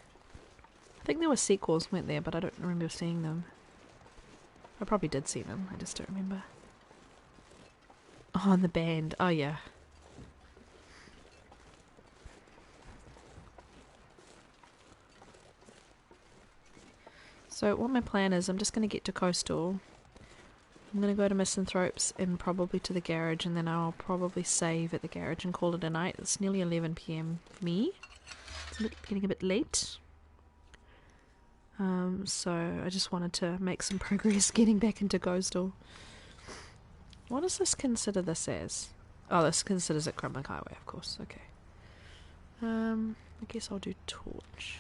I think there were sequels, weren't there, but I don't remember seeing them. I probably did see them, I just don't remember. Oh, and the band. Oh, yeah. So what my plan is, I'm just going to get to coastal. I'm going to go to Misanthropes and probably to the garage, and then I'll probably save at the garage and call it a night. It's nearly 11 PM for me. It's getting a bit late. So I just wanted to make some progress getting back into coastal. What does this consider this as? Oh, this considers it Crummock Highway, of course. Okay. I guess I'll do torch.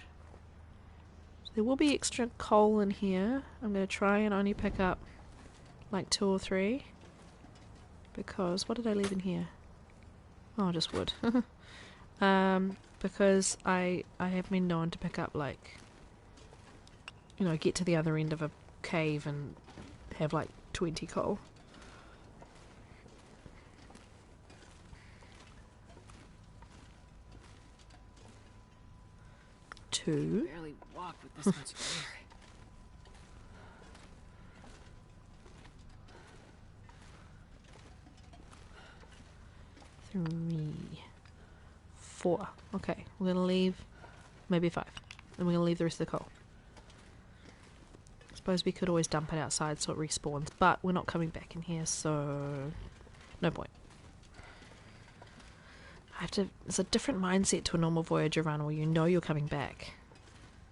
So there will be extra coal in here. I'm going to try and only pick up like 2 or 3. Because, what did I leave in here? Oh, just wood. Because I have been known to pick up like, get to the other end of a cave and have like 20 coal. Two. Barely walk with this much gear. 3, 4. Okay, we're gonna leave maybe 5. And we're gonna leave the rest of the coal. I suppose we could always dump it outside so it respawns, but we're not coming back in here, so no point. It's a different mindset to a normal Voyager run where you're coming back.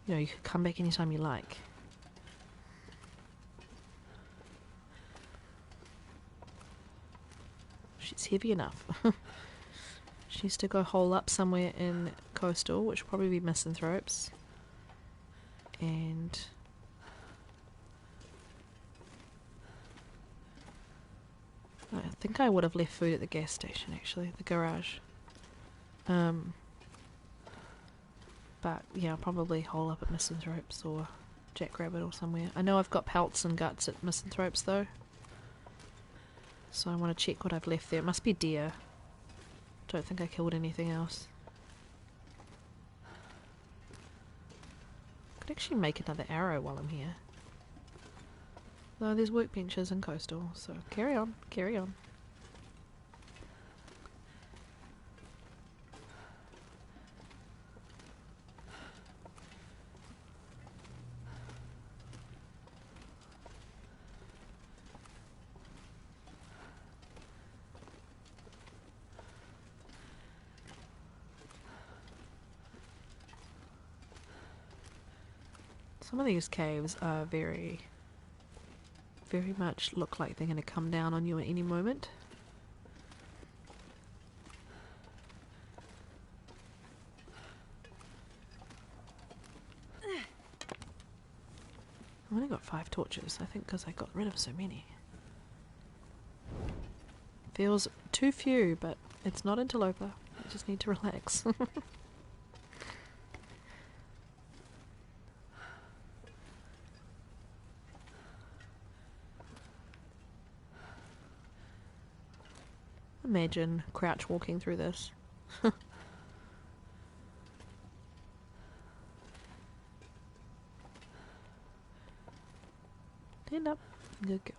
You can come back anytime you like. She's heavy enough. She needs to go hole up somewhere in coastal, which will probably be Misanthropes. And I think I would have left food at the gas station, actually, the garage. But yeah, I'll probably hole up at Misanthropes or Jackrabbit or somewhere. I know I've got pelts and guts at Misanthropes though. So I want to check what I've left there. It must be deer. Don't think I killed anything else. Could actually make another arrow while I'm here. Though there's workbenches in Coastal, so carry on, carry on. Some of these caves are very much look like they're going to come down on you at any moment. I've only got 5 torches, I think, because I got rid of so many. Feels too few, but it's not interloper. I just need to relax. Imagine crouch walking through this. Stand up. Good girl.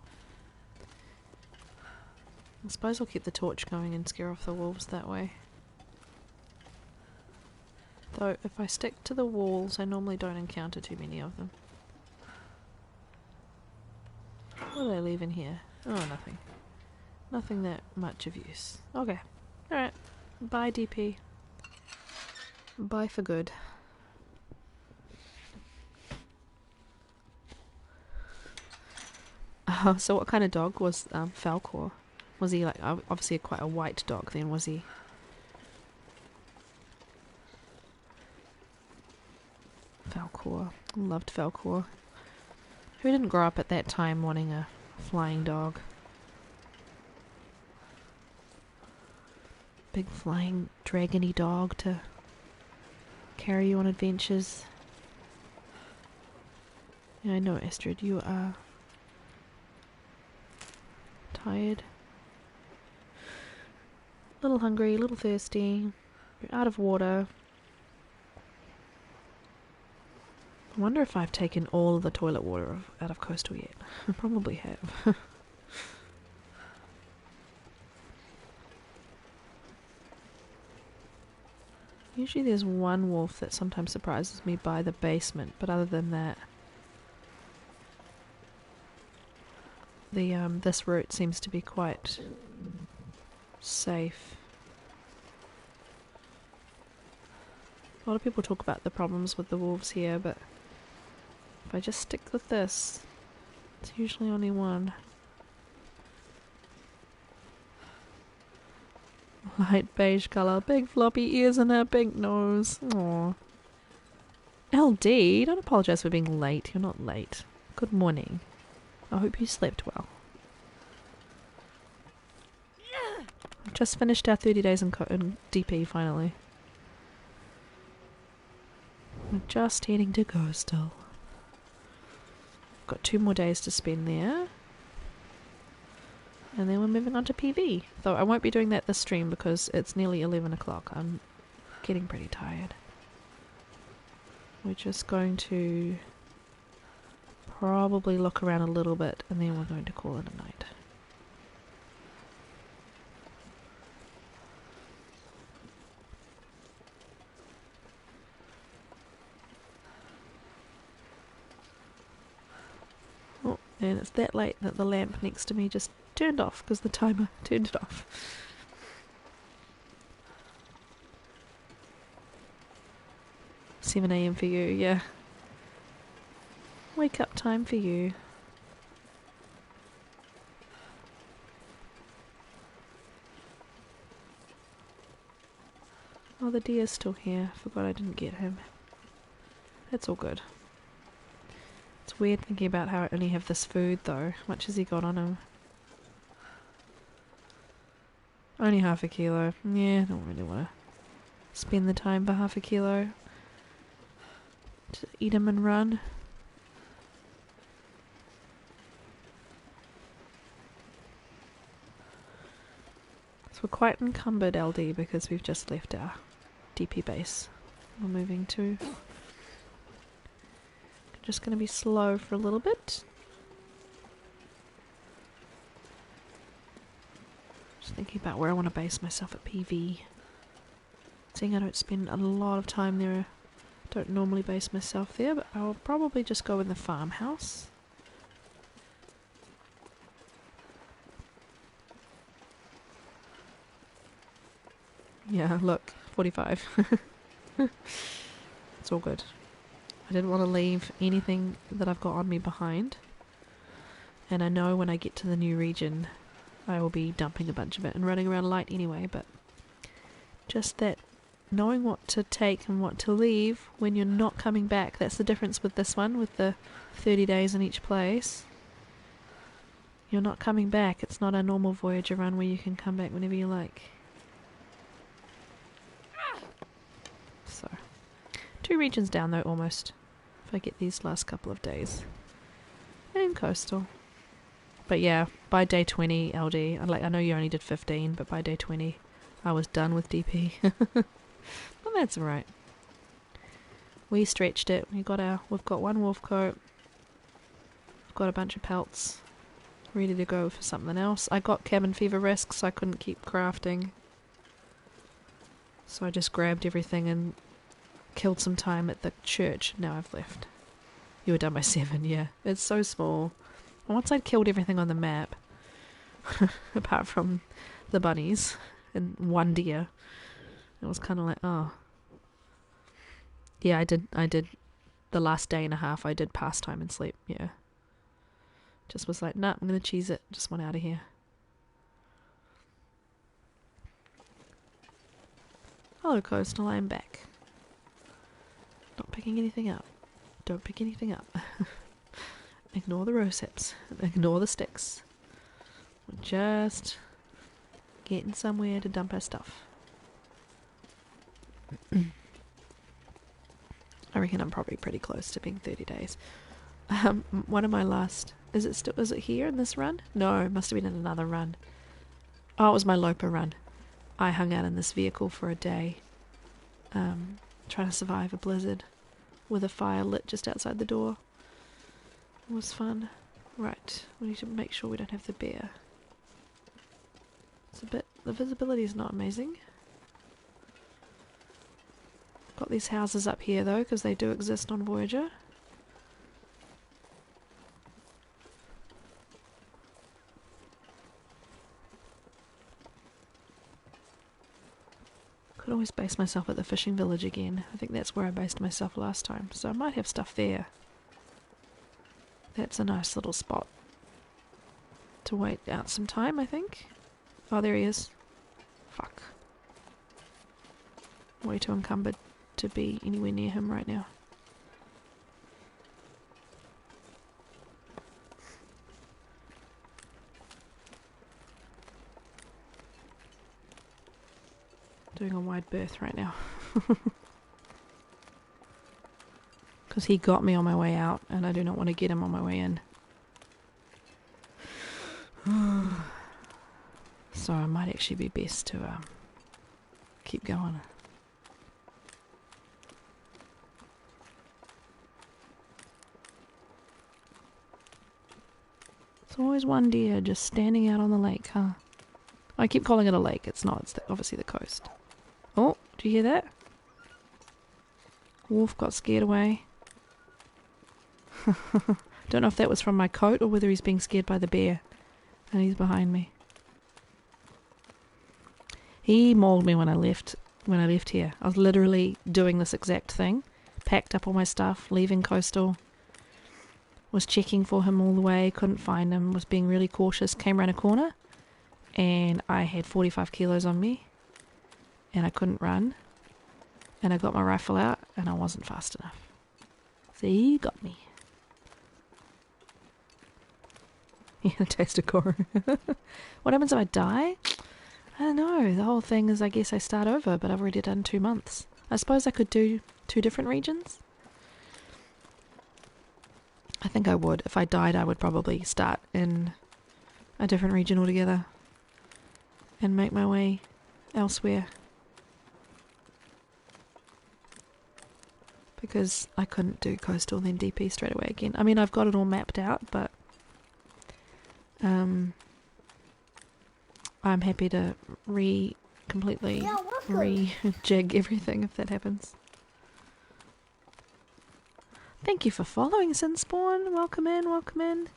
I suppose I'll keep the torch going and scare off the wolves that way. Though, if I stick to the walls, I normally don't encounter too many of them. What did I leave in here? Oh, nothing. Nothing that much of use. Okay. Alright. Bye, DP. Bye for good. So what kind of dog was Falcor? Was he like obviously quite a white dog then, was he? Falcor. Loved Falcor. Who didn't grow up at that time wanting a flying dog? Big flying dragony dog to carry you on adventures. Yeah, I know, Astrid, you are tired. A little hungry, a little thirsty. You're out of water. I wonder if I've taken all of the toilet water out of Coastal yet. I probably have. Usually there's one wolf that sometimes surprises me by the basement, but other than that, this route seems to be quite safe. A lot of people talk about the problems with the wolves here, but if I just stick with this, it's usually only one. Light beige colour, big floppy ears and a big nose. Aww. LD, don't apologise for being late. You're not late. Good morning. I hope you slept well. I've just finished our 30 days in DP finally. We're just heading to Coastal. Got 2 more days to spend there. And then we're moving on to PV. Though I won't be doing that this stream because it's nearly 11 o'clock. I'm getting pretty tired. We're just going to probably look around a little bit and then we're going to call it a night. Oh, and it's that late that the lamp next to me just turned off because the timer turned it off. 7 AM for you, yeah. Wake up time for you. Oh, the deer's still here. Forgot I didn't get him. That's all good. It's weird thinking about how I only have this food though. How much has he got on him? Only half a kilo. Yeah, I don't really want to spend the time for half a kilo. to eat him and run. So we're quite encumbered, LD, because we've just left our DP base. We're moving to... Just going to be slow for a little bit. Just thinking about where I want to base myself at PV. Seeing I don't spend a lot of time there, don't normally base myself there, but I'll probably just go in the farmhouse. Yeah, look, 45. It's all good. I didn't want to leave anything that I've got on me behind. And I know when I get to the new region, I will be dumping a bunch of it and running around light anyway, but just that knowing what to take and what to leave when you're not coming back. That's the difference with this one, with the 30 days in each place. You're not coming back. It's not a normal Voyager run where you can come back whenever you like. So, 2 regions down though, almost, if I get these last couple of days. And coastal. But yeah, by day 20 LD, I know you only did 15, but by day 20 I was done with DP. Well, that's alright. We stretched it. We've got 1 wolf coat. We've got a bunch of pelts ready to go for something else. I got cabin fever risks, so I couldn't keep crafting. So I just grabbed everything and killed some time at the church. Now I've left. You were done by 7, yeah. It's so small. And once I'd killed everything on the map, apart from the bunnies and 1 deer, it was kind of like, oh. Yeah, I did the last day and a half, I did pastime and sleep, yeah. Just was like, nah, I'm going to cheese it. Just want out of here. Hello, Coastal, I'm back. Not picking anything up. Don't pick anything up. Ignore the rosehips. Ignore the sticks. We're just getting somewhere to dump our stuff. I reckon I'm probably pretty close to being 30 days. One of my last... Is it here in this run? No, it must have been in another run. Oh, it was my Lopa run. I hung out in this vehicle for a day. Trying to survive a blizzard with a fire lit just outside the door. It was fun. Right, we need to make sure we don't have the bear. The visibility is not amazing. Got these houses up here though, because they do exist on Voyager. Could always base myself at the fishing village again. I think that's where I based myself last time, so I might have stuff there. That's a nice little spot to wait out some time, I think. Oh, there he is. Fuck. Way too encumbered to be anywhere near him right now. Doing a wide berth right now. Because he got me on my way out, and I do not want to get him on my way in. So it might actually be best to keep going. It's always 1 deer just standing out on the lake, huh? I keep calling it a lake. It's not. It's obviously the coast. Oh, do you hear that? Wolf got scared away. Don't know if that was from my coat or whether he's being scared by the bear. And he's behind me. He mauled me when I left here. I was literally doing this exact thing. Packed up all my stuff, leaving coastal. Was checking for him all the way, couldn't find him, was being really cautious, came around a corner, and I had 45 kilos on me, and I couldn't run, and I got my rifle out, and I wasn't fast enough. So he got me. Yeah, taste of Koru. What happens if I die? I don't know. The whole thing is I guess I start over, but I've already done 2 months. I suppose I could do 2 different regions. I think I would. If I died, I would probably start in a different region altogether and make my way elsewhere. Because I couldn't do coastal and then DP straight away again. I mean, I've got it all mapped out, but I'm happy to completely rejig everything if that happens. Thank you for following, Sinspawn. Welcome in, welcome in.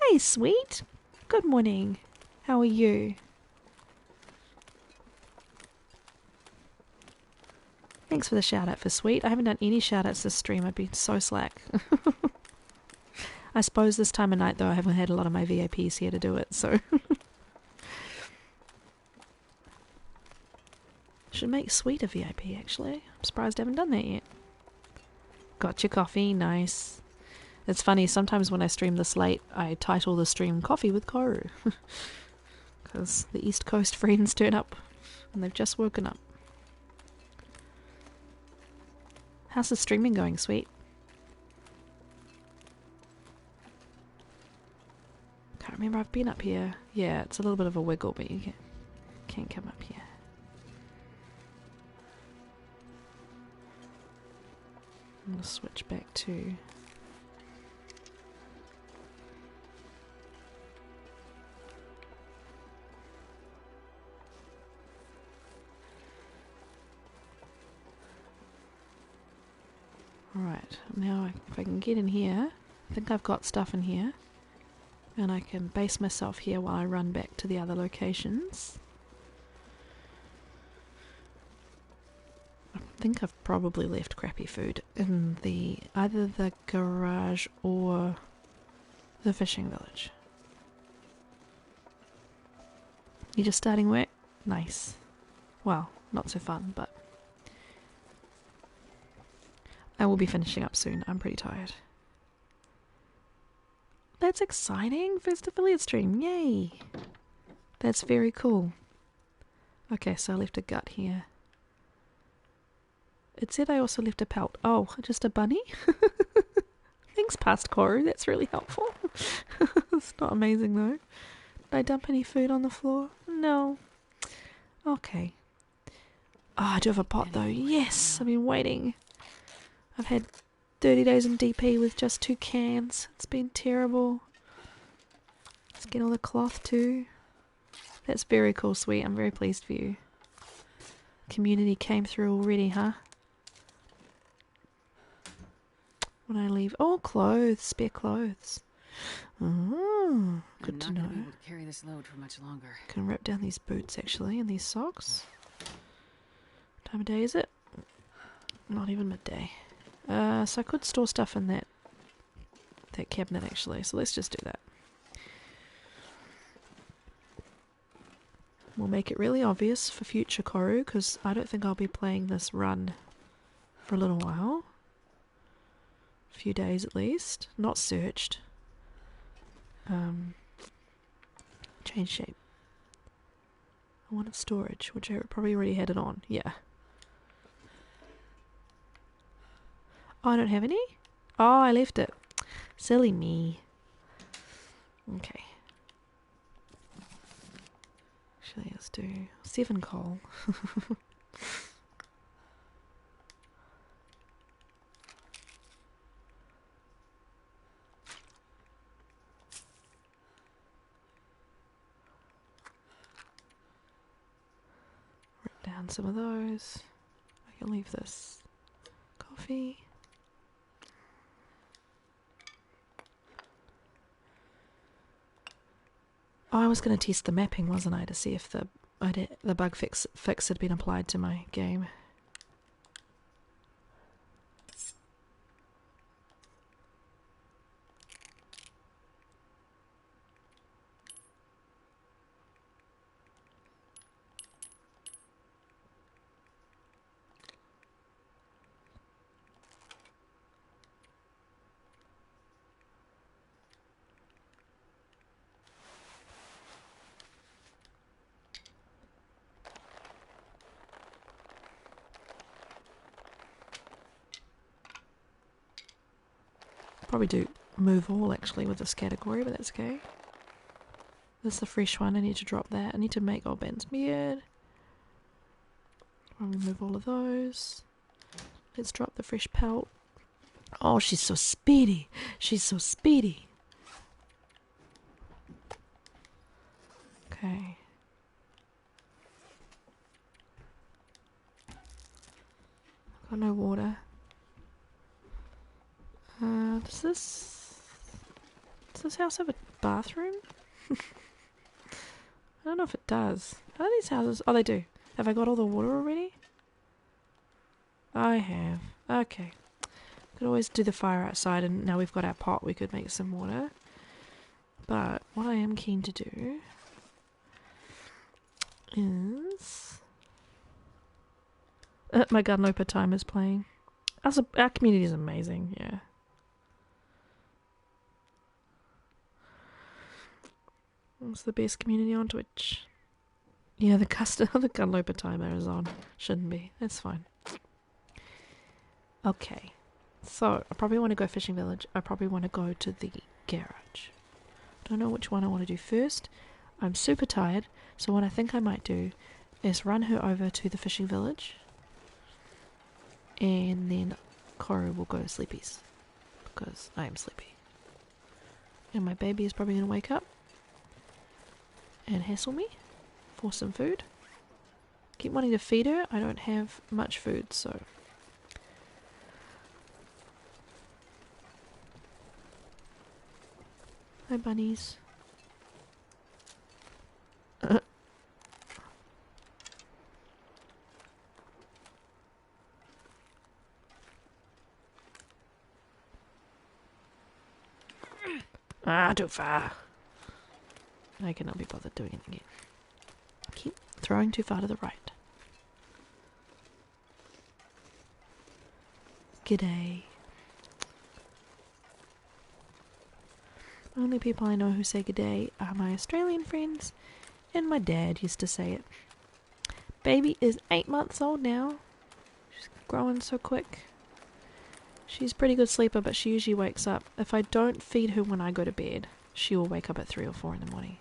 Hey, sweet. Good morning. How are you? Thanks for the shout out for sweet. I haven't done any shout outs this stream. I've been so slack. I suppose this time of night though I haven't had a lot of my VIPs here to do it, so should make sweet a VIP actually. I'm surprised I haven't done that yet. Got your coffee, nice. It's funny, sometimes when I stream this late I title the stream Coffee with Koru. Because the East Coast friends turn up and they've just woken up. How's the streaming going, sweet? Can't remember, I've been up here. Yeah, it's a little bit of a wiggle, but you can't come up here. I'm going to switch back to... Alright, now if I can get in here, I think I've got stuff in here, and I can base myself here while I run back to the other locations. I think I've probably left crappy food in either the garage or the fishing village. You just starting work? Nice. Well, not so fun, but I will be finishing up soon. I'm pretty tired. That's exciting! First affiliate stream, yay! That's very cool. Okay, so I left a gut here. It said I also left a pelt. Oh, just a bunny? Thanks, Past Koru, that's really helpful. It's not amazing though. Did I dump any food on the floor? No. Okay. Oh, I do have a pot though. Yes! I've been waiting. I've had 30 days in DP with just 2 cans. It's been terrible. Let's get all the cloth too. That's very cool, sweet. I'm very pleased for you. Community came through already, huh? When I leave... Oh, clothes. Spare clothes. Oh, good to know. I'm not gonna be able to carry this load for much longer. Can wrap down these boots actually and these socks. What time of day is it? Not even midday. So I could store stuff in that cabinet actually, so let's just do that. We'll make it really obvious for future Koru, because I don't think I'll be playing this run for a little while. A few days at least. Not searched. Change shape. I wanted storage, which I probably already had it on. Yeah. Oh, I don't have any? Oh, I left it. Silly me. Okay. Actually, let's do 7 coal. Write down some of those. I can leave this coffee. Oh, I was going to test the mapping, wasn't I, to see if the bug fix had been applied to my game. Probably do move all actually with this category, but that's okay. This is the fresh one. I need to drop that. I need to make old Ben's beard. I'll remove all of those. Let's drop the fresh pelt. Oh, she's so speedy. She's so speedy. Okay. Got no water. Does this house have a bathroom? I don't know if it does. Are these houses? Oh, they do. Have I got all the water already? I have. Okay. Could always do the fire outside, and now we've got our pot, we could make some water. But what I am keen to do is... my gun opener time is playing. Our community is amazing, yeah. It's the best community on Twitch. Yeah, the gunloper timer is on. Shouldn't be. That's fine. Okay. So, I probably want to go fishing village. I probably want to go to the garage. Don't know which one I want to do first. I'm super tired, so what I think I might do is run her over to the fishing village. And then Koru will go to sleepies. Because I am sleepy. And my baby is probably going to wake up and hassle me for some food. Keep wanting to feed her. I don't have much food, so... Hi, bunnies. Too far. I cannot be bothered doing it again. Keep throwing too far to the right. G'day. Only people I know who say g'day are my Australian friends, and my dad used to say it. Baby is 8 months old now. She's growing so quick. She's a pretty good sleeper, but she usually wakes up. If I don't feed her when I go to bed, she will wake up at 3 or 4 in the morning.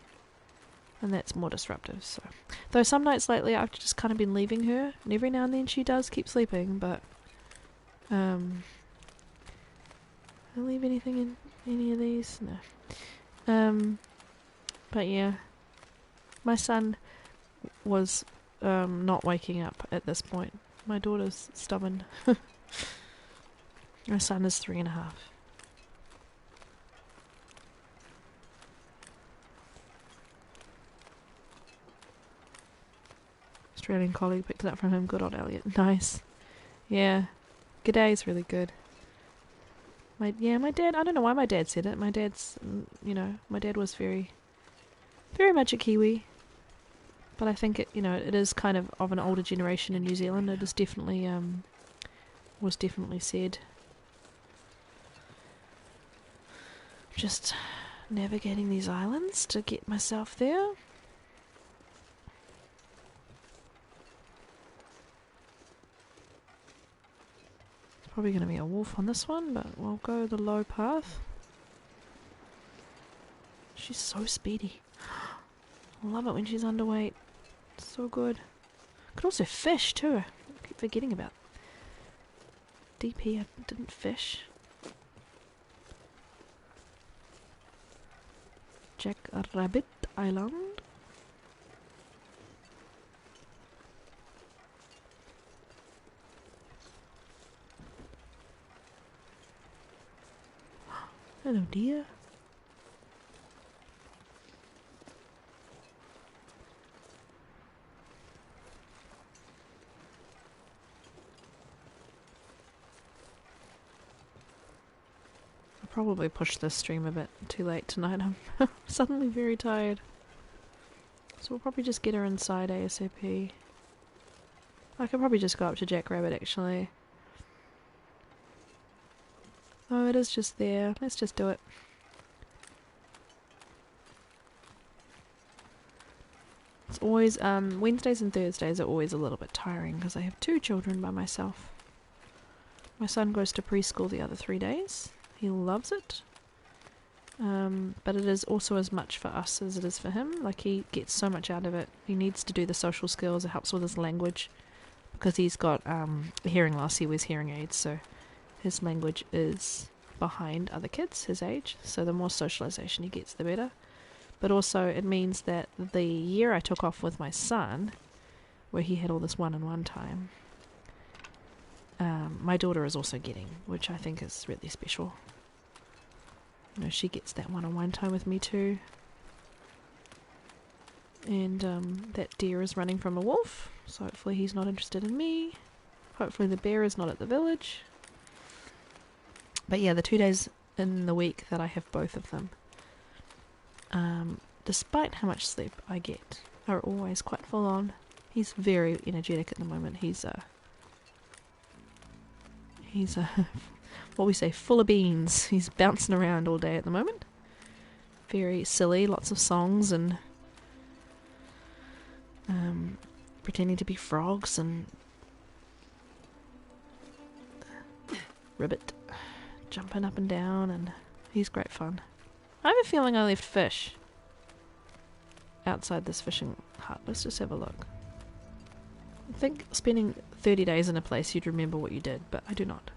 And that's more disruptive, so. Though some nights lately I've just kind of been leaving her, and every now and then she does keep sleeping, but... I leave anything in any of these? No. But yeah. My son was not waking up at this point. My daughter's stubborn. My son is 3.5. Australian colleague picked it up from him. Good old Elliot. Nice. Yeah. G'day is really good. My dad, I don't know why my dad said it. My dad's, my dad was very, very much a Kiwi. But I think it is kind of an older generation in New Zealand. It is definitely, was definitely said. Just navigating these islands to get myself there. It's probably going to be a wolf on this one, but we'll go the low path. She's so speedy. I love it when she's underweight. It's so good. Could also fish too. I keep forgetting about DP. I didn't fish. Jack Rabbit Island. Hello, dear. Probably push this stream a bit too late tonight. I'm suddenly very tired. So we'll probably just get her inside ASAP. I could probably just go up to Jackrabbit actually. Oh, it is just there. Let's just do it. It's always, Wednesdays and Thursdays are always a little bit tiring because I have 2 children by myself. My son goes to preschool the other 3 days. He loves it. But it is also as much for us as it is for him. Like, he gets so much out of it. He needs to do the social skills. It helps with his language because he's got a hearing loss. He wears hearing aids, so his language is behind other kids his age. So the more socialization he gets, the better. But also it means that the year I took off with my son, where he had all this one-on-one time, my daughter is also getting, which I think is really special. You know, she gets that one-on-one time with me too. And that deer is running from a wolf, so hopefully he's not interested in me. Hopefully the bear is not at the village. But yeah, the 2 days in the week that I have both of them, despite how much sleep I get, are always quite full on. He's very energetic at the moment. He's what we say, full of beans. He's bouncing around all day at the moment. Very silly, lots of songs and pretending to be frogs and ribbit, jumping up and down, and he's great fun. I have a feeling I left fish outside this fishing hut. Let's just have a look. I think spending 30 days in a place you'd remember what you did, but I do not.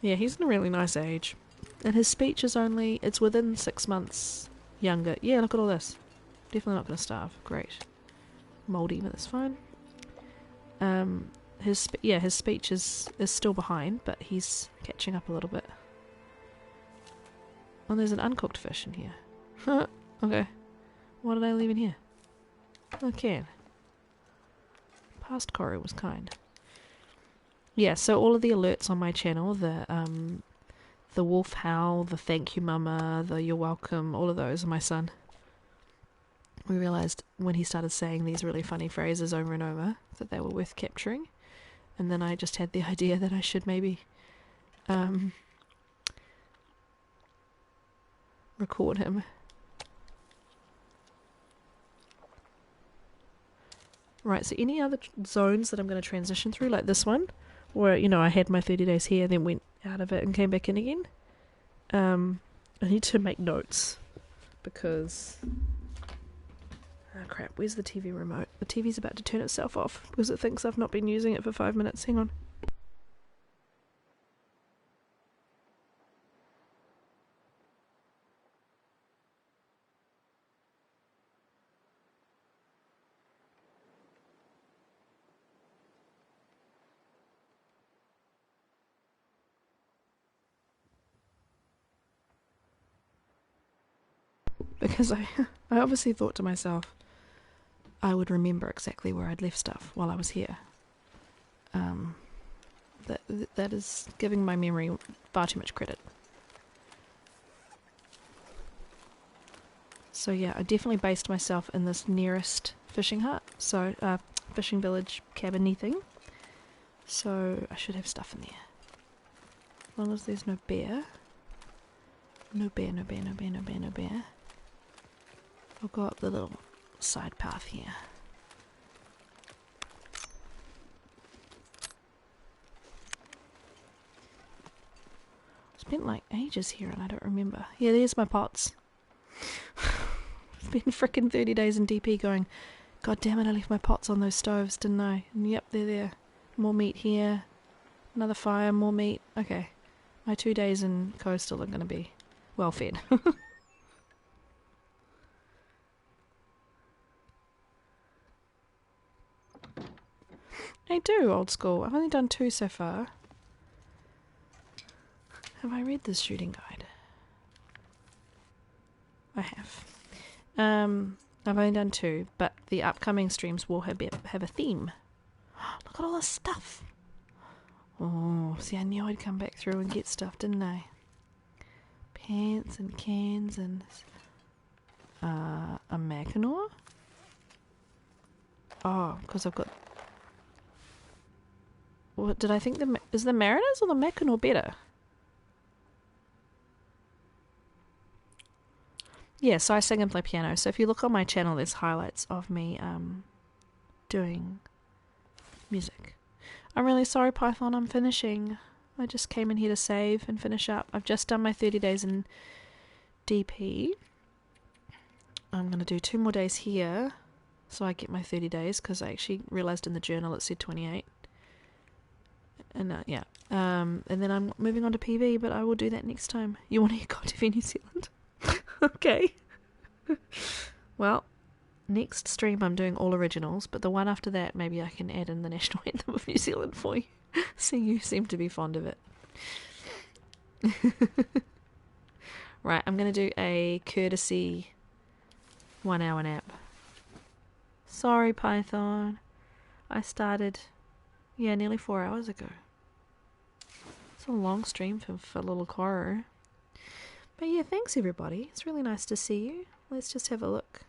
Yeah, he's in a really nice age. And his speech is it's within 6 months younger. Yeah, look at all this. Definitely not going to starve. Great. Mouldy, but that's fine. His speech is still behind, but he's catching up a little bit. Oh, there's an uncooked fish in here. Okay. What did I leave in here? Okay. Past Corey was kind. Yeah, so all of the alerts on my channel, the wolf howl, the thank you mama, the you're welcome, all of those are my son. We realised when he started saying these really funny phrases over and over that they were worth capturing. And then I just had the idea that I should maybe record him. Right, so any other zones that I'm going to transition through, like this one, where, you know, I had my 30 days here, then went out of it and came back in again. I need to make notes because... Oh crap, where's the TV remote? The TV's about to turn itself off because it thinks I've not been using it for 5 minutes. Hang on. Because I obviously thought to myself I would remember exactly where I'd left stuff while I was here. That is giving my memory far too much credit. So yeah, I definitely based myself in this nearest fishing hut, so fishing village cabin-y thing. So I should have stuff in there. As long as there's no bear. No bear, no bear, no bear, no bear, no bear. I'll go up the little side path here. Spent like ages here and I don't remember. Yeah, there's my pots. It's been frickin' 30 days in DP going, God damn it, I left my pots on those stoves, didn't I? And yep, they're there. More meat here. Another fire, more meat. Okay. My 2 days in coastal are going to be well fed. I do, old school. I've only done 2 so far. Have I read this shooting guide? I have. I've only done 2, but the upcoming streams will have a theme. Look at all this stuff. Oh, see, I knew I'd come back through and get stuff, didn't I? Pants and cans and a Mackinaw. Oh, because I've got. What did I think? Is the Mariners or the Mackinaw better? Yeah, so I sing and play piano. So if you look on my channel, there's highlights of me doing music. I'm really sorry, Python. I'm finishing. I just came in here to save and finish up. I've just done my 30 days in DP. I'm going to do 2 more days here so I get my 30 days because I actually realised in the journal it said 28. And yeah. And then I'm moving on to PV, but I will do that next time. You want to hear God TV New Zealand? Okay. Well, next stream I'm doing all originals, but the one after that maybe I can add in the national anthem of New Zealand for you. See, you seem to be fond of it. Right, I'm going to do a courtesy 1 hour nap. Sorry, Python. I started, nearly 4 hours ago. It's a long stream for little Coro. But yeah, thanks everybody. It's really nice to see you. Let's just have a look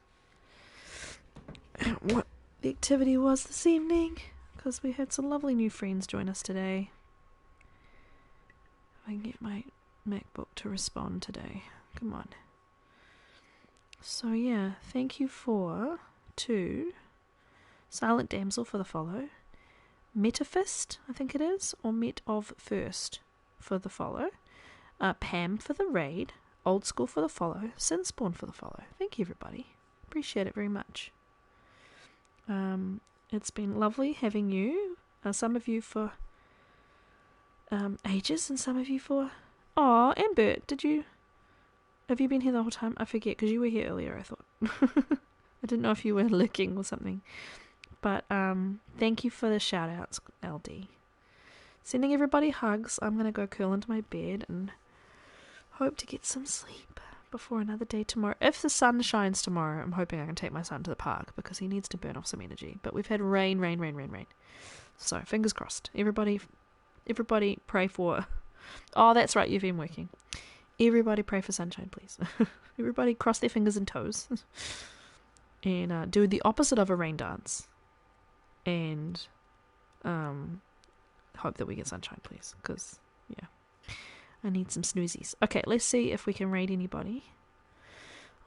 at what the activity was this evening, because we had some lovely new friends join us today. If I can get my MacBook to respond today. Come on. So yeah, thank you to Silent Damsel for the follow, Metafist, I think it is, or Met of First for the follow, Pam for the raid, Old School for the follow, Sinspawn for the follow. Thank you everybody. Appreciate it very much. It's been lovely having you. Some of you for ages, and some of you for... Aw, and Bert, have you been here the whole time? I forget, because you were here earlier, I thought. I didn't know if you were lurking or something. But thank you for the shout outs, LD. Sending everybody hugs. I'm going to go curl into my bed and hope to get some sleep before another day tomorrow. If the sun shines tomorrow, I'm hoping I can take my son to the park because he needs to burn off some energy. But we've had rain. So fingers crossed. Everybody pray for... Oh, that's right, you've been working. Everybody pray for sunshine, please. Everybody cross their fingers and toes. And do the opposite of a rain dance. And hope that we get sunshine, please. Because, yeah, I need some snoozies. Okay, let's see if we can raid anybody.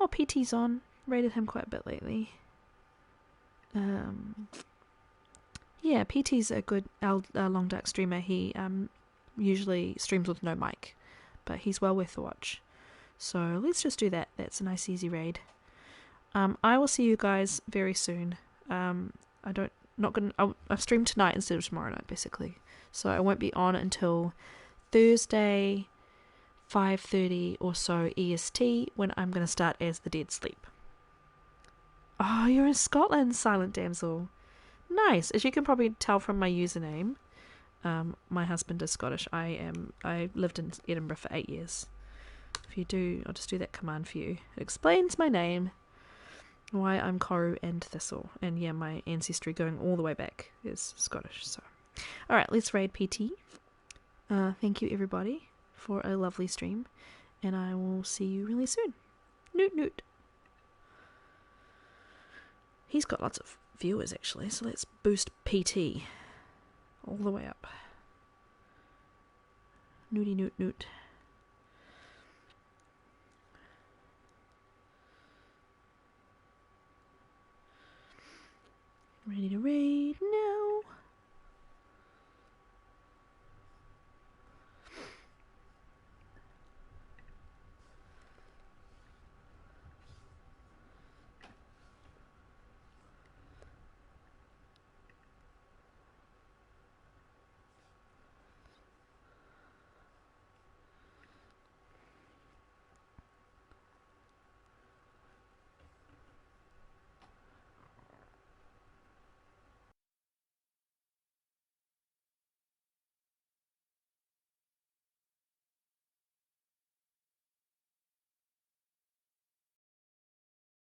Oh, PT's on. Raided him quite a bit lately. Yeah, PT's a good Long Dark streamer. He usually streams with no mic, but he's well worth a watch. So let's just do that. That's a nice easy raid. I will see you guys very soon. I'll stream tonight instead of tomorrow night, basically. So I won't be on until Thursday, 5:30 or so EST, when I'm going to start as the Dead Sleep. Oh, you're in Scotland, Silent Damsel. Nice. As you can probably tell from my username, my husband is Scottish. I lived in Edinburgh for 8 years. If you do, I'll just do that command for you. It explains my name, why I'm Koru and Thistle, and yeah, my ancestry going all the way back is Scottish. So, all right, let's raid PT. Thank you everybody for a lovely stream, and I will see you really soon. Noot noot. He's got lots of viewers actually, so let's boost PT all the way up. Nooty noot noot. Ready to raid now.